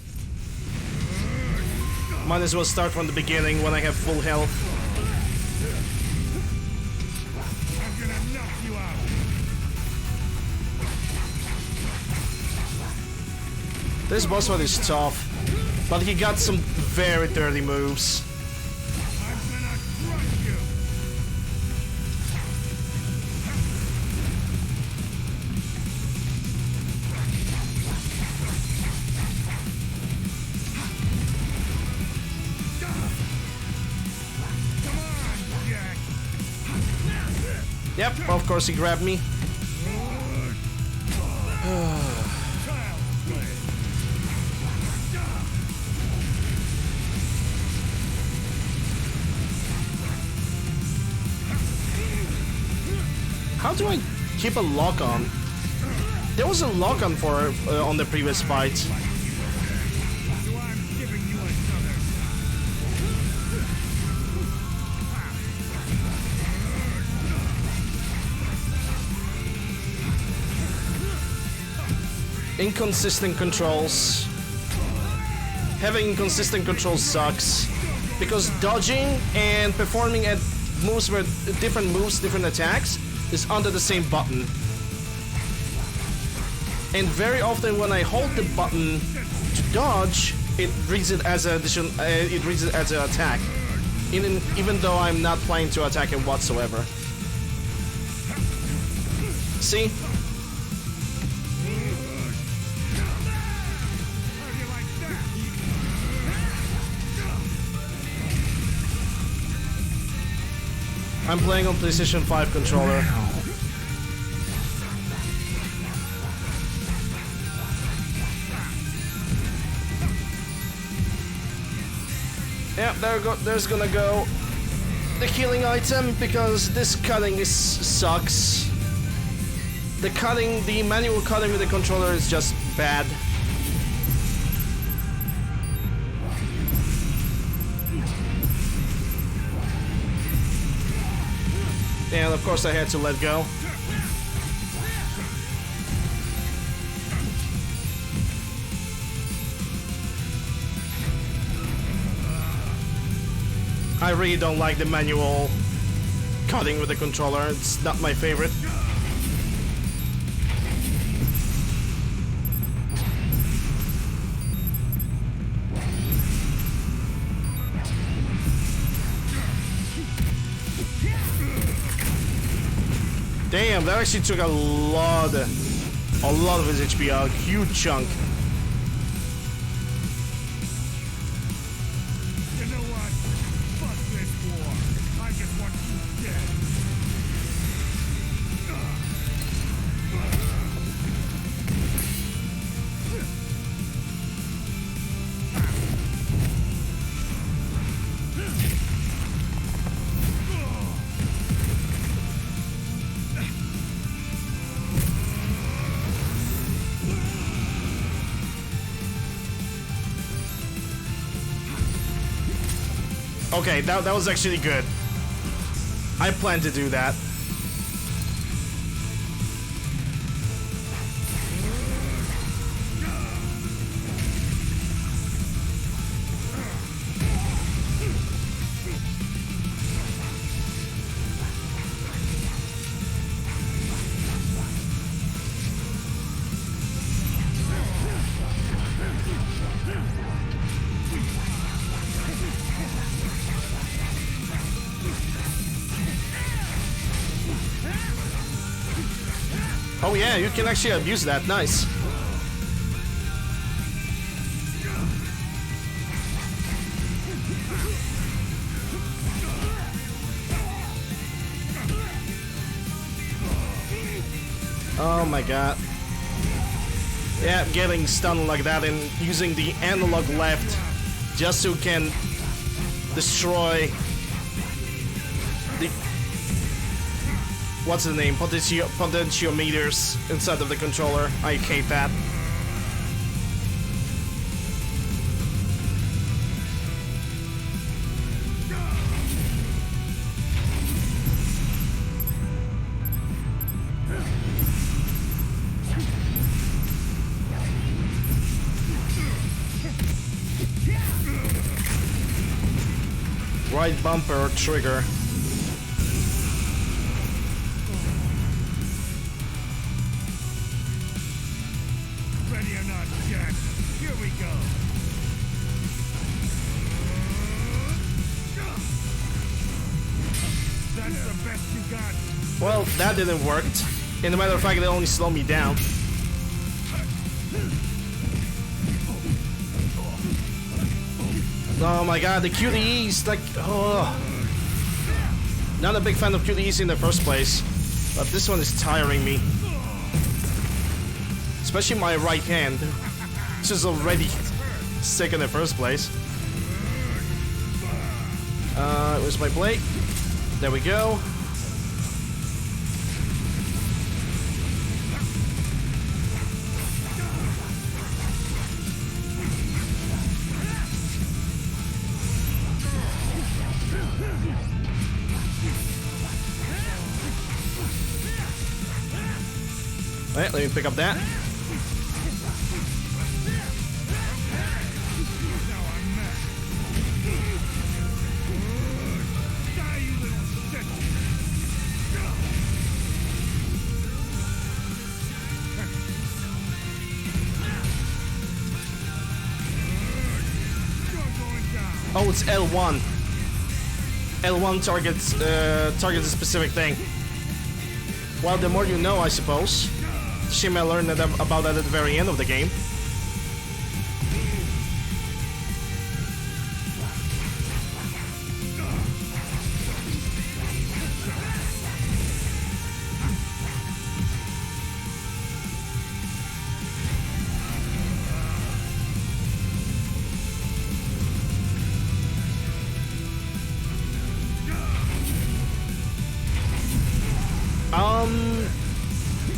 Might as well start from the beginning when I have full health. I'm gonna knock you out. This boss fight is tough, but he got some very dirty moves. I'm gonna crush you. Come on, Jack. Yep, of course he grabbed me. How do I keep a lock on? There was a lock on for on the previous fight. So I'm giving you another. Inconsistent controls. Having inconsistent controls sucks because dodging and performing at moves where different moves, different attacks is under the same button. And very often when I hold the button to dodge, it reads it as an addition. It reads it as an attack, even though I'm not planning to attack him whatsoever. See? I'm playing on PlayStation 5 controller. Yeah, there's gonna go the healing item because this cutting sucks. The manual cutting with the controller is just bad. And of course I had to let go. I really don't like the manual cutting with the controller. It's not my favorite. Damn, that actually took a lot of his HP out, huge chunk. You know what? Fuck this war. I just want you dead. Okay, that was actually good. I plan to do that. Oh yeah, you can actually abuse that. Nice. Oh my god. Yeah, getting stunned like that and using the analog left just so you can destroy the... What's the name? Potentiometers inside of the controller. I hate that. Right bumper trigger. Ready or not, not yet. Here we go. That's the best you got. Well, that didn't work. In a matter of fact, it only slowed me down. Oh my god, the QTEs, like, oh. Not a big fan of QTEs in the first place, but this one is tiring me. Especially my right hand, which is already sick in the first place. Where's my blade? There we go. Alright, let me pick up that. Oh, it's L1. L1 targets a specific thing. Well, the more you know, I suppose. Shame I learned about that at the very end of the game.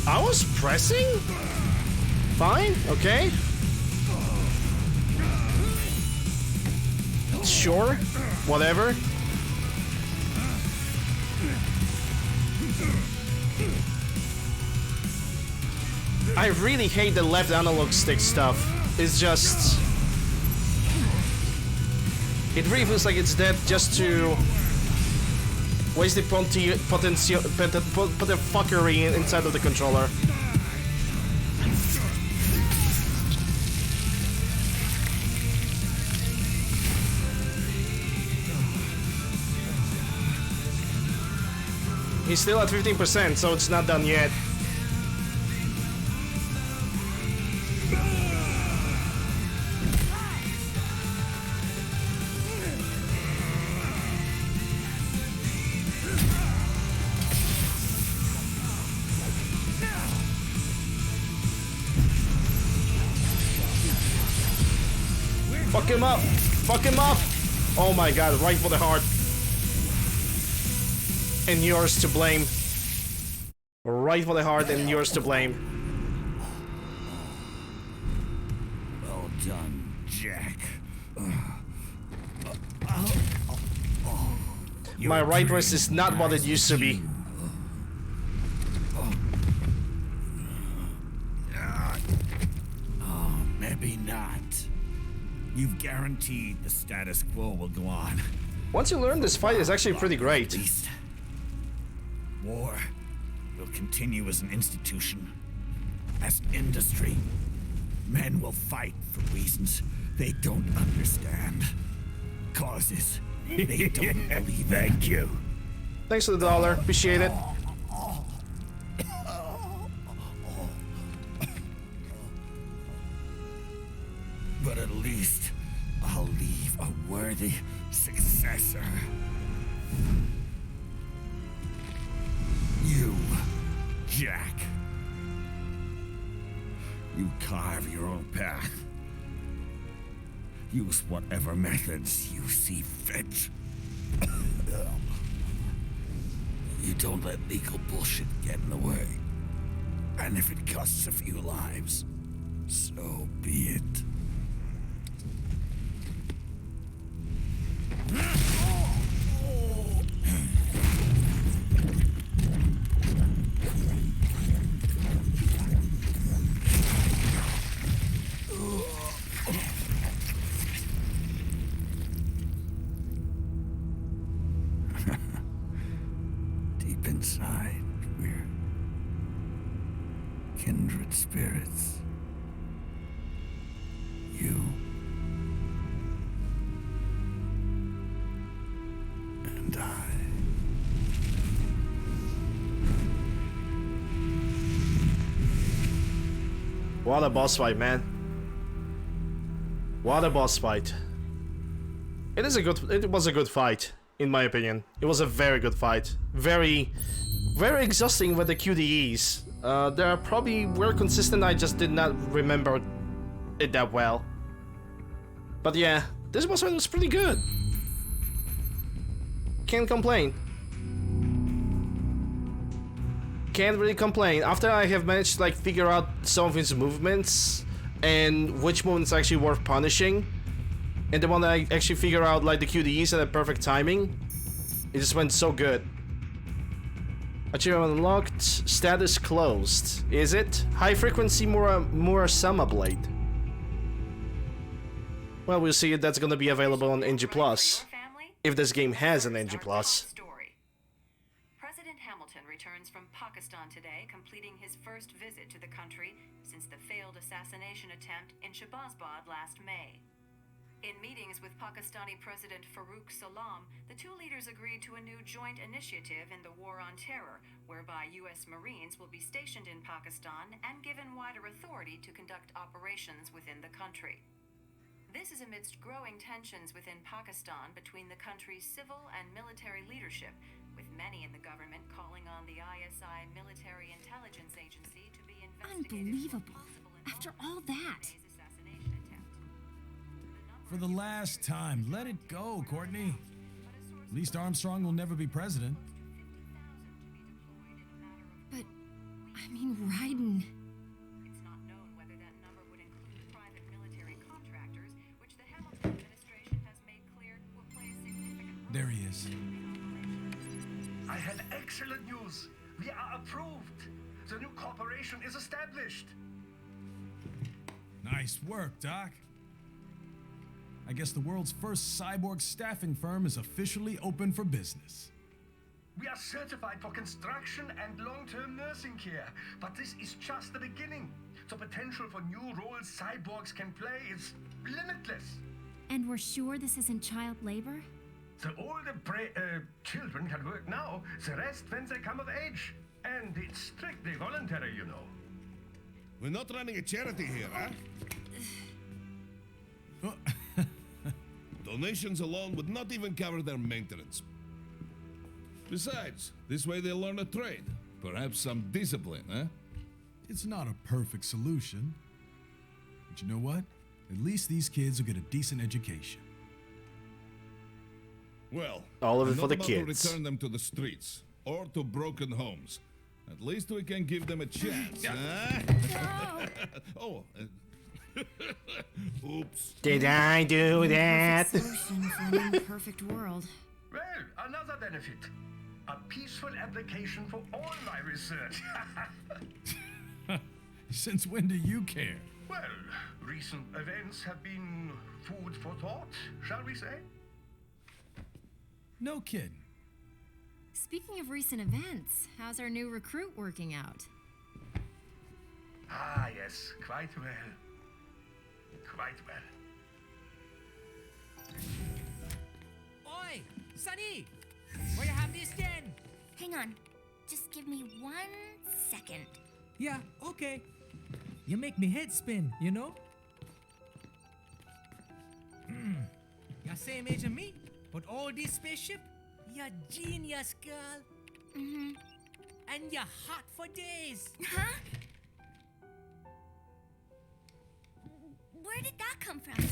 I was pressing? Fine, okay. Sure, whatever. I really hate the left analog stick stuff. It's just... It really feels like it's dead just to... waste the potential, put the fuckery inside of the controller. He's still at 15%, so it's not done yet. Fuck him up! Fuck him up! Oh my god, right for the heart. And yours to blame. Right for the heart and yours to blame. Well done, Jack. My right wrist is not what it used to be. Oh, maybe not. You've guaranteed the status quo will go on. Once you learn, this fight is actually pretty great. At least. War will continue as an institution, as an industry. Men will fight for reasons they don't understand. Causes they don't believe in. Thank you. Thanks for the dollar. Appreciate it. But at least I'll leave a worthy successor. You, Jack. You carve your own path. Use whatever methods you see fit. You don't let legal bullshit get in the way. And if it costs a few lives, so be it. Deep inside, we're kindred spirits. You. And I. What a boss fight, man. What a boss fight. It was a good fight, in my opinion. It was a very good fight. Very exhausting with the QDEs. They probably were consistent, I just did not remember it that well. But yeah, this boss fight was pretty good. Can't complain. Can't really complain. After I have managed to like figure out some of his movements and which movements actually worth punishing, and the one that I actually figure out like the QDEs at the perfect timing, it just went so good. Achievement unlocked. Status closed. Is it? High frequency Murasama Blade. Well, we'll see if that's gonna be available on NG Plus. If this game has an NG Plus. President Hamilton returns from Pakistan today, completing his first visit to the country since the failed assassination attempt in Shahbazbad last May. In meetings with Pakistani President Farooq Salam, the two leaders agreed to a new joint initiative in the War on Terror, whereby U.S. Marines will be stationed in Pakistan and given wider authority to conduct operations within the country. This is amidst growing tensions within Pakistan between the country's civil and military leadership, with many in the government calling on the ISI Military Intelligence Agency to be investigated. Unbelievable. After all that. For the last time, let it go, Courtney. At least Armstrong will never be president. But, I mean, Raiden. It's not known whether that number would include private military contractors, which the Hamilton administration has made clear will play a significant role. There he is. I have excellent news. We are approved. The new corporation is established. Nice work, Doc. I guess the world's first cyborg staffing firm is officially open for business. We are certified for construction and long-term nursing care, but this is just the beginning. The potential for new roles cyborgs can play is limitless. And we're sure this isn't child labor? The older children can work now, the rest when they come of age. And it's strictly voluntary, you know. We're not running a charity here, huh? Donations alone would not even cover their maintenance. Besides, this way they'll learn a trade. Perhaps some discipline, huh? It's not a perfect solution. But you know what? At least these kids will get a decent education. Well, all of it I'm for the not about kids. to return them to the streets or to broken homes. At least we can give them a chance, huh? Oh, oops. Did I do that? Solution for an imperfect world. Well, another benefit. A peaceful application for all my research. Since when do you care? Well, recent events have been food for thought, shall we say? No kidding. Speaking of recent events, how's our new recruit working out? Ah, yes, quite well. Quite well. Oi, Sonny! Where you have this then? Hang on. Just give me 1 second. Yeah, okay. You make me head spin, you know? You're same age as me, but all this spaceship, you're genius, girl. Mm-hmm. And you're hot for days. Huh? Where did that come from?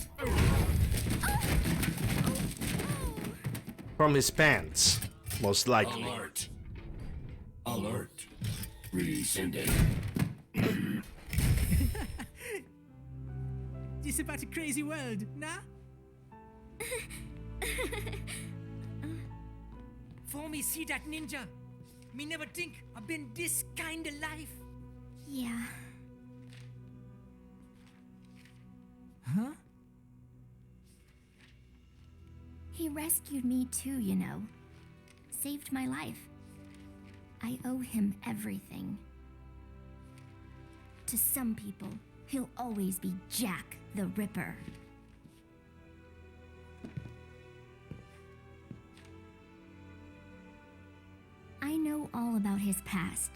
From his pants, most likely. Alert. Alert. Rescinding. This about a crazy world, nah? For me see that ninja, me never think I've been this kind of life. Yeah. Huh? He rescued me too, you know. Saved my life. I owe him everything. To some people, He'll always be Jack the Ripper. I know all about his past.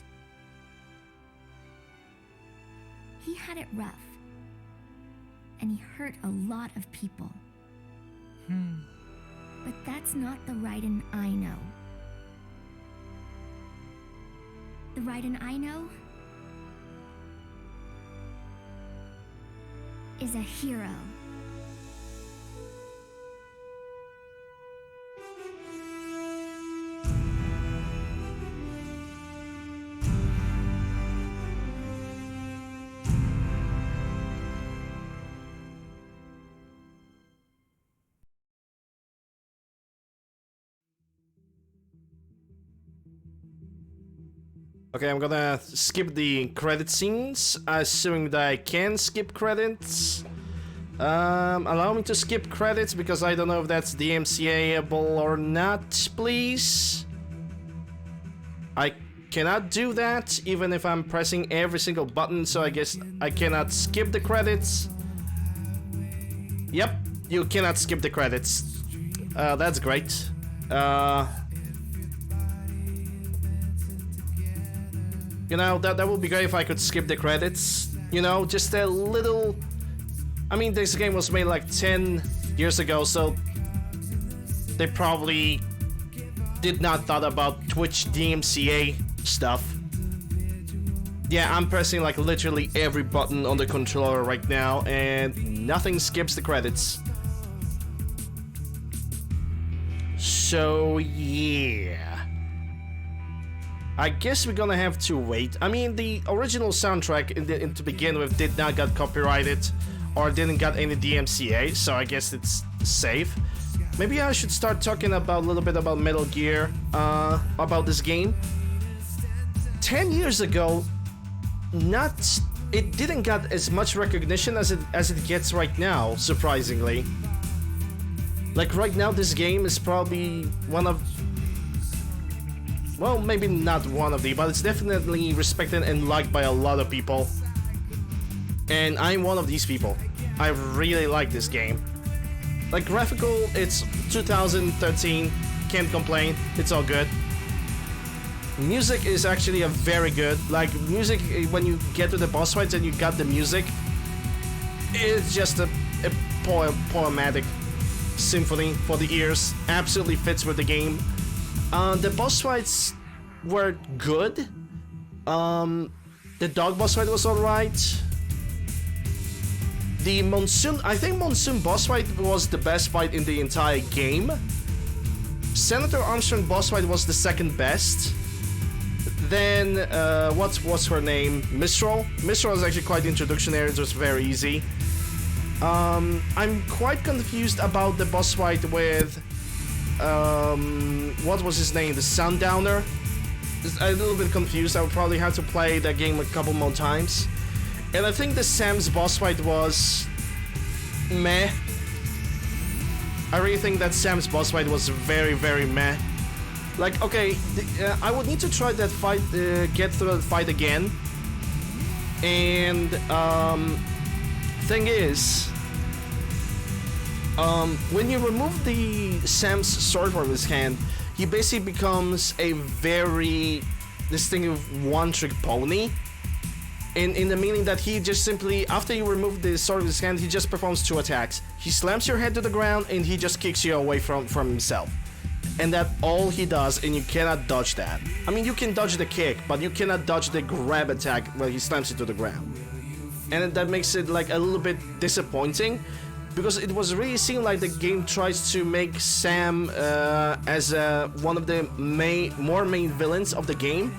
He had it rough, and he hurt a lot of people. But that's not the Raiden I know. The Raiden I know is a hero. Okay, I'm gonna skip the credit scenes, assuming that I can skip credits. Allow me to skip credits because I don't know if that's DMCA-able or not, please. I cannot do that even if I'm pressing every single button, so I guess I cannot skip the credits. Yep, you cannot skip the credits. That's great. You know, that would be great if I could skip the credits. You know, just a little... I mean, this game was made like 10 years ago, so they probably did not thought about Twitch DMCA stuff. Yeah, I'm pressing like literally every button on the controller right now, and nothing skips the credits. So, yeah. I guess we're gonna have to wait. I mean, the original soundtrack to begin with did not get copyrighted or didn't get any DMCA, so I guess it's safe. Maybe I should start talking about a little bit about Metal Gear, about this game. 10 years ago, it didn't get as much recognition as it gets right now, surprisingly. Like right now, this game is probably one of... Well, maybe not one of the, but it's definitely respected and liked by a lot of people. And I'm one of these people. I really like this game. Like, graphical, it's 2013, can't complain, it's all good. Music is actually a very good. Like, music, when you get to the boss fights and you got the music, it's just a poematic symphony for the ears. Absolutely fits with the game. The boss fights were good. The dog boss fight was alright. The Monsoon, I think Monsoon boss fight was the best fight in the entire game. Senator Armstrong boss fight was the second best. Then, what's her name? Mistral? Mistral was actually quite introductionary, it was very easy. I'm quite confused about the boss fight with... what was his name? The Sundowner? I'm a little bit confused. I would probably have to play that game a couple more times. And I think the Sam's boss fight was... meh. I really think that Sam's boss fight was very, very meh. Like, okay, I would need to try that fight, get through that fight again. And, thing is... when you remove the Sam's sword from his hand, he basically becomes a very distinctive one-trick pony. In the meaning that he just simply, after you remove the sword of his hand, he just performs 2 attacks. He slams your head to the ground and he just kicks you away from himself. And that's all he does, and you cannot dodge that. I mean, you can dodge the kick, but you cannot dodge the grab attack where he slams you to the ground. And that makes it like a little bit disappointing. Because it was really seemed like the game tries to make Sam as one of the more main villains of the game.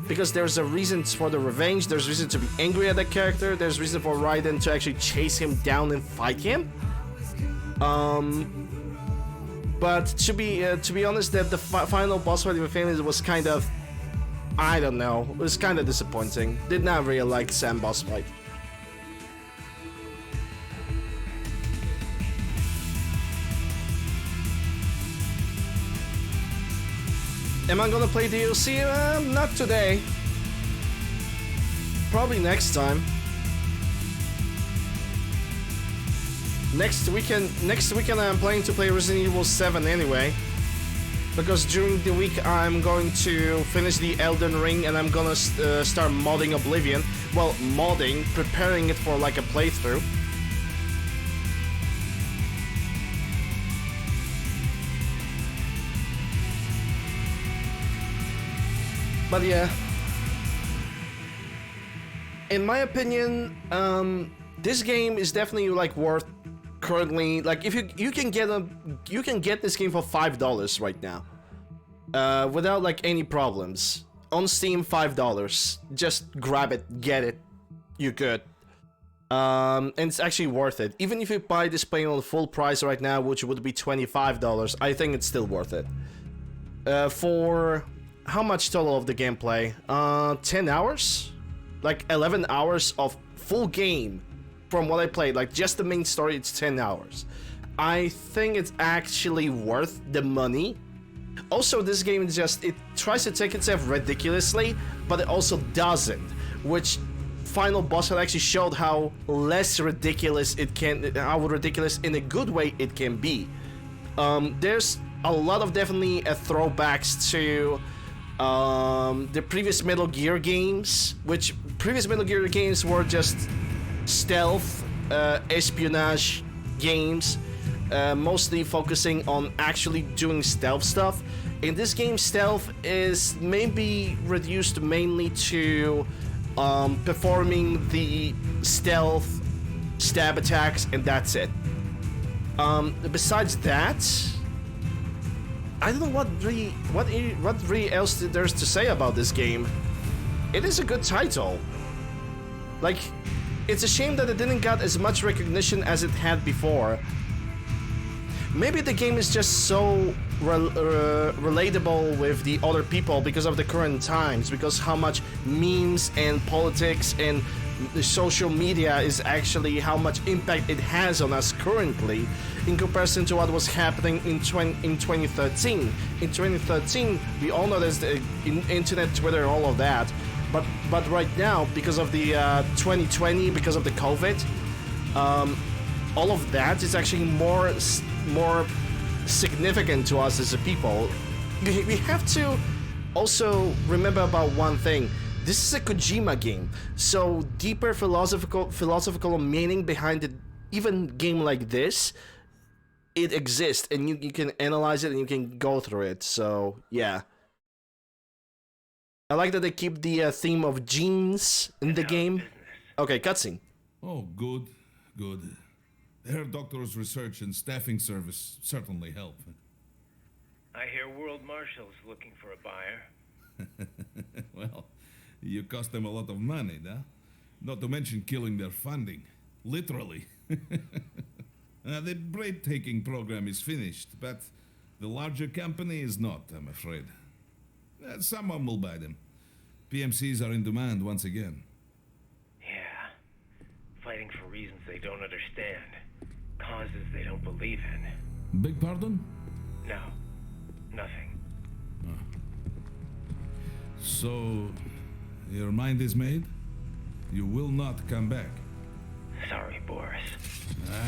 Because there's a reason for the revenge, there's reason to be angry at that character, there's reason for Raiden to actually chase him down and fight him. But to be honest, that the final boss fight with him was kind of, I don't know, it was kind of disappointing. Did not really like Sam boss fight. Am I gonna play DLC? Not today. Probably next time. Next weekend I'm planning to play Resident Evil 7 anyway. Because during the week I'm going to finish the Elden Ring and I'm gonna start modding Oblivion. Well, modding, preparing it for like a playthrough. But yeah, in my opinion, this game is definitely like worth currently. Like, if you can get this game for $5 right now, without like any problems on Steam. $5, just grab it, get it, you're good. And it's actually worth it. Even if you buy this plane on full price right now, which would be $25, I think it's still worth it. For how much total of the gameplay? 10 hours? Like 11 hours of full game from what I played. Like just the main story, it's 10 hours. I think it's actually worth the money. Also, this game is just, it tries to take itself ridiculously, but it also doesn't. Which final boss had actually showed how less ridiculous it can, how ridiculous in a good way it can be. There's a lot of definitely throwbacks to the previous Metal Gear games, which previous Metal Gear games were just stealth, espionage games, mostly focusing on actually doing stealth stuff. In this game, stealth is maybe reduced mainly to performing the stealth stab attacks, and that's it. Besides that, I don't know what really else there's to say about this game. It is a good title. Like, it's a shame that it didn't get as much recognition as it had before. Maybe the game is just so relatable with the other people because of the current times, because how much memes and politics and the social media is actually how much impact it has on us currently in comparison to what was happening in 2013. In 2013, we all know there's the internet, Twitter, all of that. But right now, because of the 2020, because of the COVID, all of that is actually more significant to us as a people. We have to also remember about one thing. This is a Kojima game, so deeper philosophical meaning behind it, even game like this, it exists, and you can analyze it and you can go through it. So yeah, I like that they keep the theme of genes in the game. Okay, cutscene. Oh, good. Their doctor's research and staffing service certainly help. I hear World Marshal's looking for a buyer. Well, you cost them a lot of money, huh? Not to mention killing their funding. Literally. The breathtaking program is finished, but the larger company is not, I'm afraid. Someone will buy them. PMCs are in demand once again. Yeah. Fighting for reasons they don't understand. Causes they don't believe in. Beg pardon? No. Nothing. So, your mind is made? You will not come back. Sorry, Boris.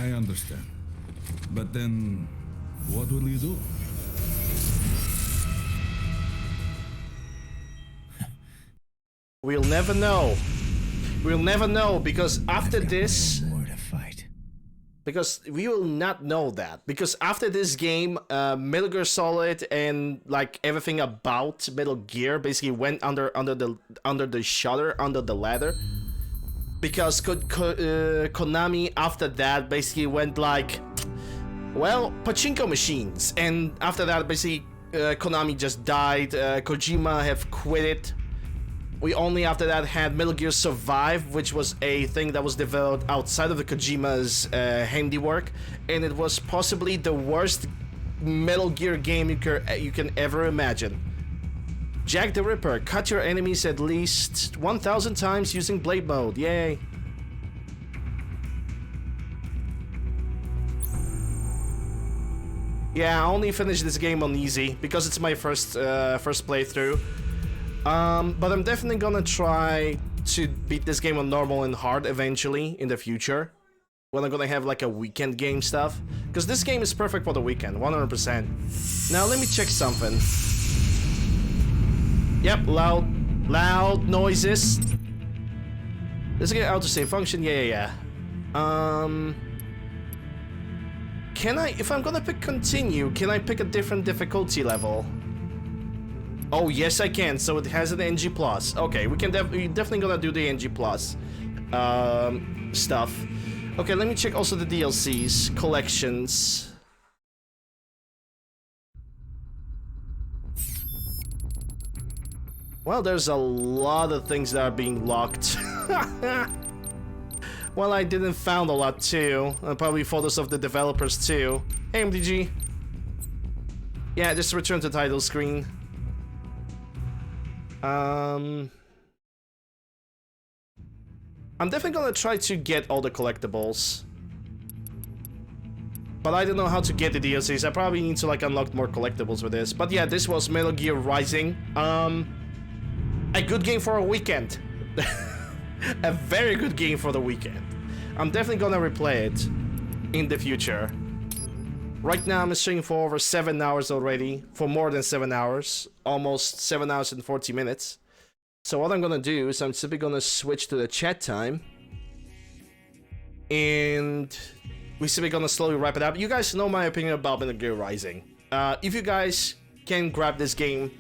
I understand. But then, what will you do? We'll never know. We'll never know, because after this... Because we will not know that. Because after this game, Metal Gear Solid and like everything about Metal Gear basically went under the shutter, under the ladder. Because Konami after that basically went like, well, pachinko machines. And after that basically Konami just died. Kojima have quit it. We only after that had Metal Gear Survive, which was a thing that was developed outside of the Kojima's handiwork, and it was possibly the worst Metal Gear game you can ever imagine. Jack the Ripper, cut your enemies at least 1,000 times using blade mode, yay! Yeah, I only finished this game on easy, because it's my first playthrough. But I'm definitely gonna try to beat this game on normal and hard eventually in the future. when I'm gonna have like a weekend game stuff. Because this game is perfect for the weekend, 100%. Now let me check something. Yep, loud noises. Let's get autosave function, yeah. Can I, if I'm gonna pick continue, can I pick a different difficulty level? Oh, yes I can, so it has an NG+. Okay, we can definitely gonna do the NG+, stuff. Okay, let me check also the DLCs, collections. Well, there's a lot of things that are being locked. Well, I didn't found a lot too. Probably photos of the developers too. Hey, MDG. Yeah, just return to title screen. I'm definitely gonna try to get all the collectibles. But I don't know how to get the DLCs. I probably need to like unlock more collectibles with this. But yeah, this was Metal Gear Rising. A good game for a weekend. A very good game for the weekend. I'm definitely gonna replay it in the future. Right now I'm streaming for over 7 hours already. For more than 7 hours. Almost 7 hours and 40 minutes. So what I'm gonna do is I'm simply gonna switch to the chat time. And we're simply gonna slowly wrap it up. You guys know my opinion about Metal Gear Rising. If you guys can grab this game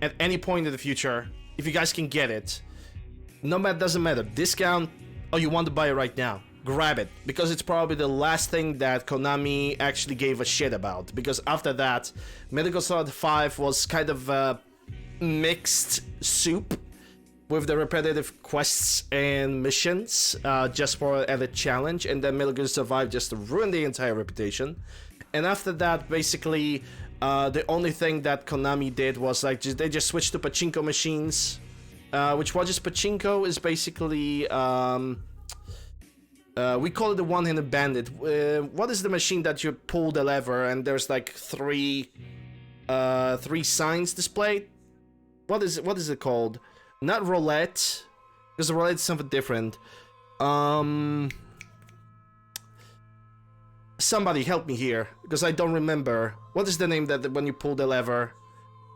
at any point in the future, if you guys can get it, no matter, doesn't matter, discount, or you want to buy it right now, grab it, because it's probably the last thing that Konami actually gave a shit about, because after that, Metal Gear Solid 5 was kind of a mixed soup with the repetitive quests and missions just for a challenge, and then Metal Gear Survive just ruined the entire reputation. And after that, basically, the only thing that Konami did was like they just switched to pachinko machines. Which what is pachinko is basically we call it the one-handed bandit. What is the machine that you pull the lever and there's like three signs displayed? What is it called? Not roulette, because the roulette is something different. Somebody help me here, because I don't remember. What is the name that when you pull the lever?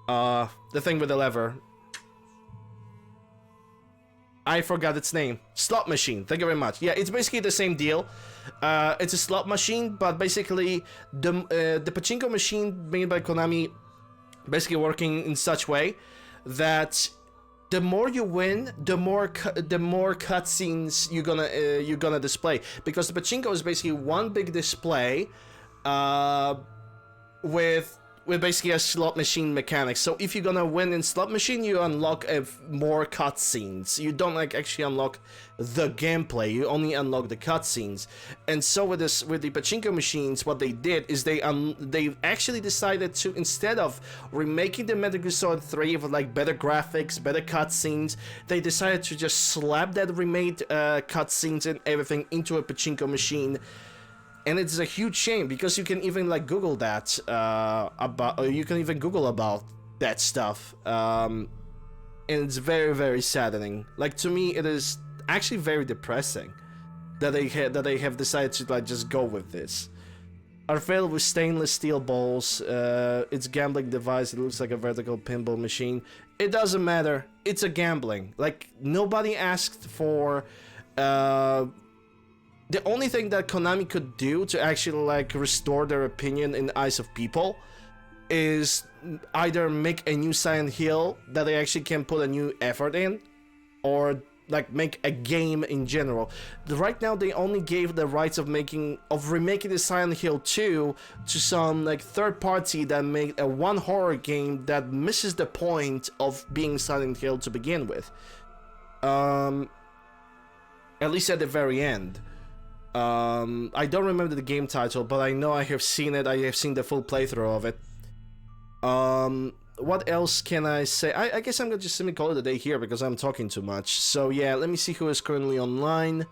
The thing with the lever. I forgot its name. Slot machine. Thank you very much. Yeah, it's basically the same deal. It's a slot machine, but basically the pachinko machine made by Konami basically working in such way that the more you win, the more cutscenes you're gonna display, because the pachinko is basically one big display with basically a slot machine mechanic. So if you're gonna win in slot machine, you unlock more cutscenes. You don't like actually unlock the gameplay. You only unlock the cutscenes. And so with the pachinko machines, what they did is they actually decided to, instead of remaking the Metal Gear Solid 3 with like better graphics, better cutscenes, they decided to just slap that remade cutscenes and everything into a pachinko machine. And it's a huge shame, because you can even like Google that you can even Google about that stuff, and it's very, very saddening. Like, to me, it is actually very depressing that they have decided to like just go with this. Are filled with stainless steel balls. It's gambling device. It looks like a vertical pinball machine. It doesn't matter. It's a gambling. Like, nobody asked for. The only thing that Konami could do to actually like restore their opinion in the eyes of people is either make a new Silent Hill that they actually can put a new effort in, or like make a game in general. Right now they only gave the rights of remaking the Silent Hill 2 to some like third party that made a one horror game that misses the point of being Silent Hill to begin with. At least at the very end. I don't remember the game title, but I know I have seen it. I have seen the full playthrough of it. What else can I say? I guess I'm gonna just simply call it a day here, because I'm talking too much. So yeah, let me see who is currently online.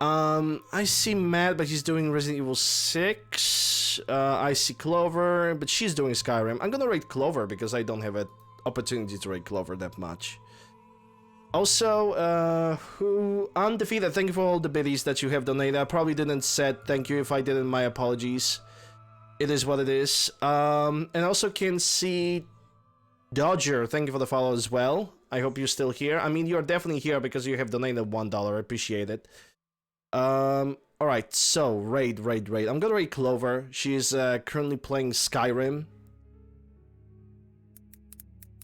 I see Matt, but he's doing Resident Evil 6. I see Clover, but she's doing Skyrim. I'm gonna rate Clover because I don't have an opportunity to rate Clover that much. Also, who Undefeated, thank you for all the biddies that you have donated. I probably didn't said thank you. If I didn't, my apologies. It is what it is. And also can see Dodger, thank you for the follow as well. I hope you're still here. I mean, you're definitely here because you have donated $1. I appreciate it. Alright, so, raid. I'm gonna raid Clover. She's currently playing Skyrim.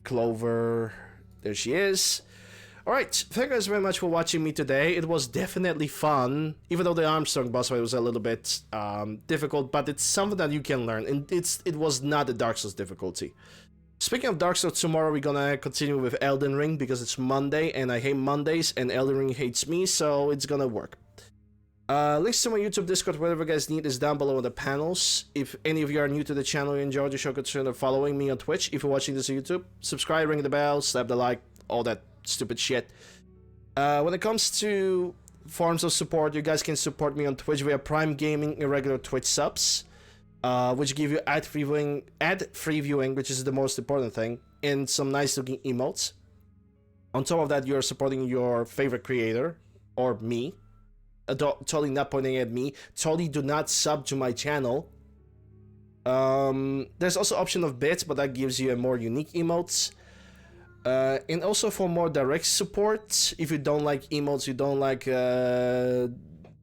Clover, there she is. Alright, thank you guys very much for watching me today. It was definitely fun, even though the Armstrong boss fight was a little bit difficult, but it's something that you can learn, and it was not a Dark Souls difficulty. Speaking of Dark Souls, tomorrow we're gonna continue with Elden Ring, because it's Monday, and I hate Mondays, and Elden Ring hates me, so it's gonna work. Links to my YouTube, Discord, whatever you guys need is down below in the panels. If any of you are new to the channel, you enjoyed the show, consider following me on Twitch. If you're watching this on YouTube, subscribe, ring the bell, slap the like, all that stupid shit. When it comes to forms of support, you guys can support me on Twitch via Prime Gaming irregular Twitch subs, which give you ad-free viewing, which is the most important thing, and some nice looking emotes. On top of that, you're supporting your favorite creator, or me. Totally not pointing at me. Totally do not sub to my channel. There's also option of bits, but that gives you a more unique emotes. And also for more direct support, if you don't like emotes, you don't like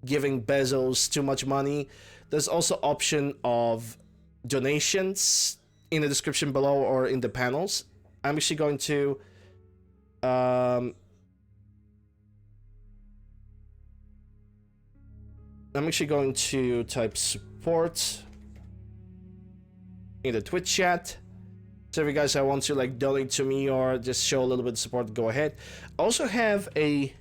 giving Bezos too much money, there's also option of donations in the description below or in the panels. I'm actually going to type support in the Twitch chat. So if you guys want to like donate to me or just show a little bit of support, go ahead. I also have a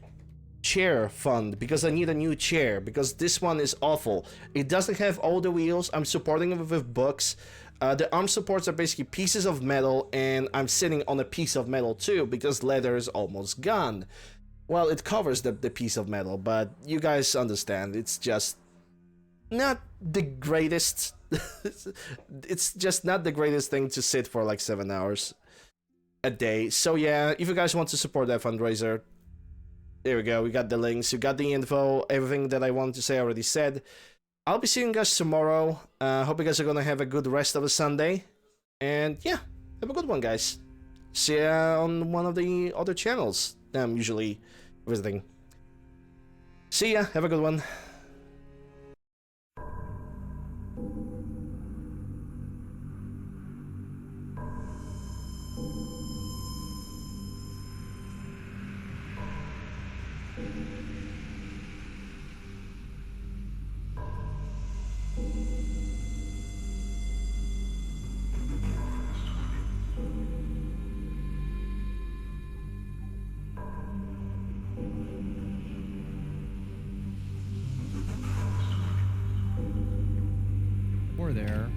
chair fund because I need a new chair because this one is awful. It doesn't have all the wheels. I'm supporting it with books. The arm supports are basically pieces of metal, and I'm sitting on a piece of metal too because leather is almost gone. Well, it covers the piece of metal, but you guys understand. It's just not the greatest. It's just not the greatest thing to sit for like 7 hours a day. So yeah, if you guys want to support that fundraiser, there we go. We got the links. You got the info. Everything that I wanted to say I already said. I'll be seeing you guys tomorrow. Hope you guys are gonna have a good rest of the Sunday. And yeah, have a good one, guys. See ya on one of the other channels that I'm usually visiting. See ya. Have a good one. There.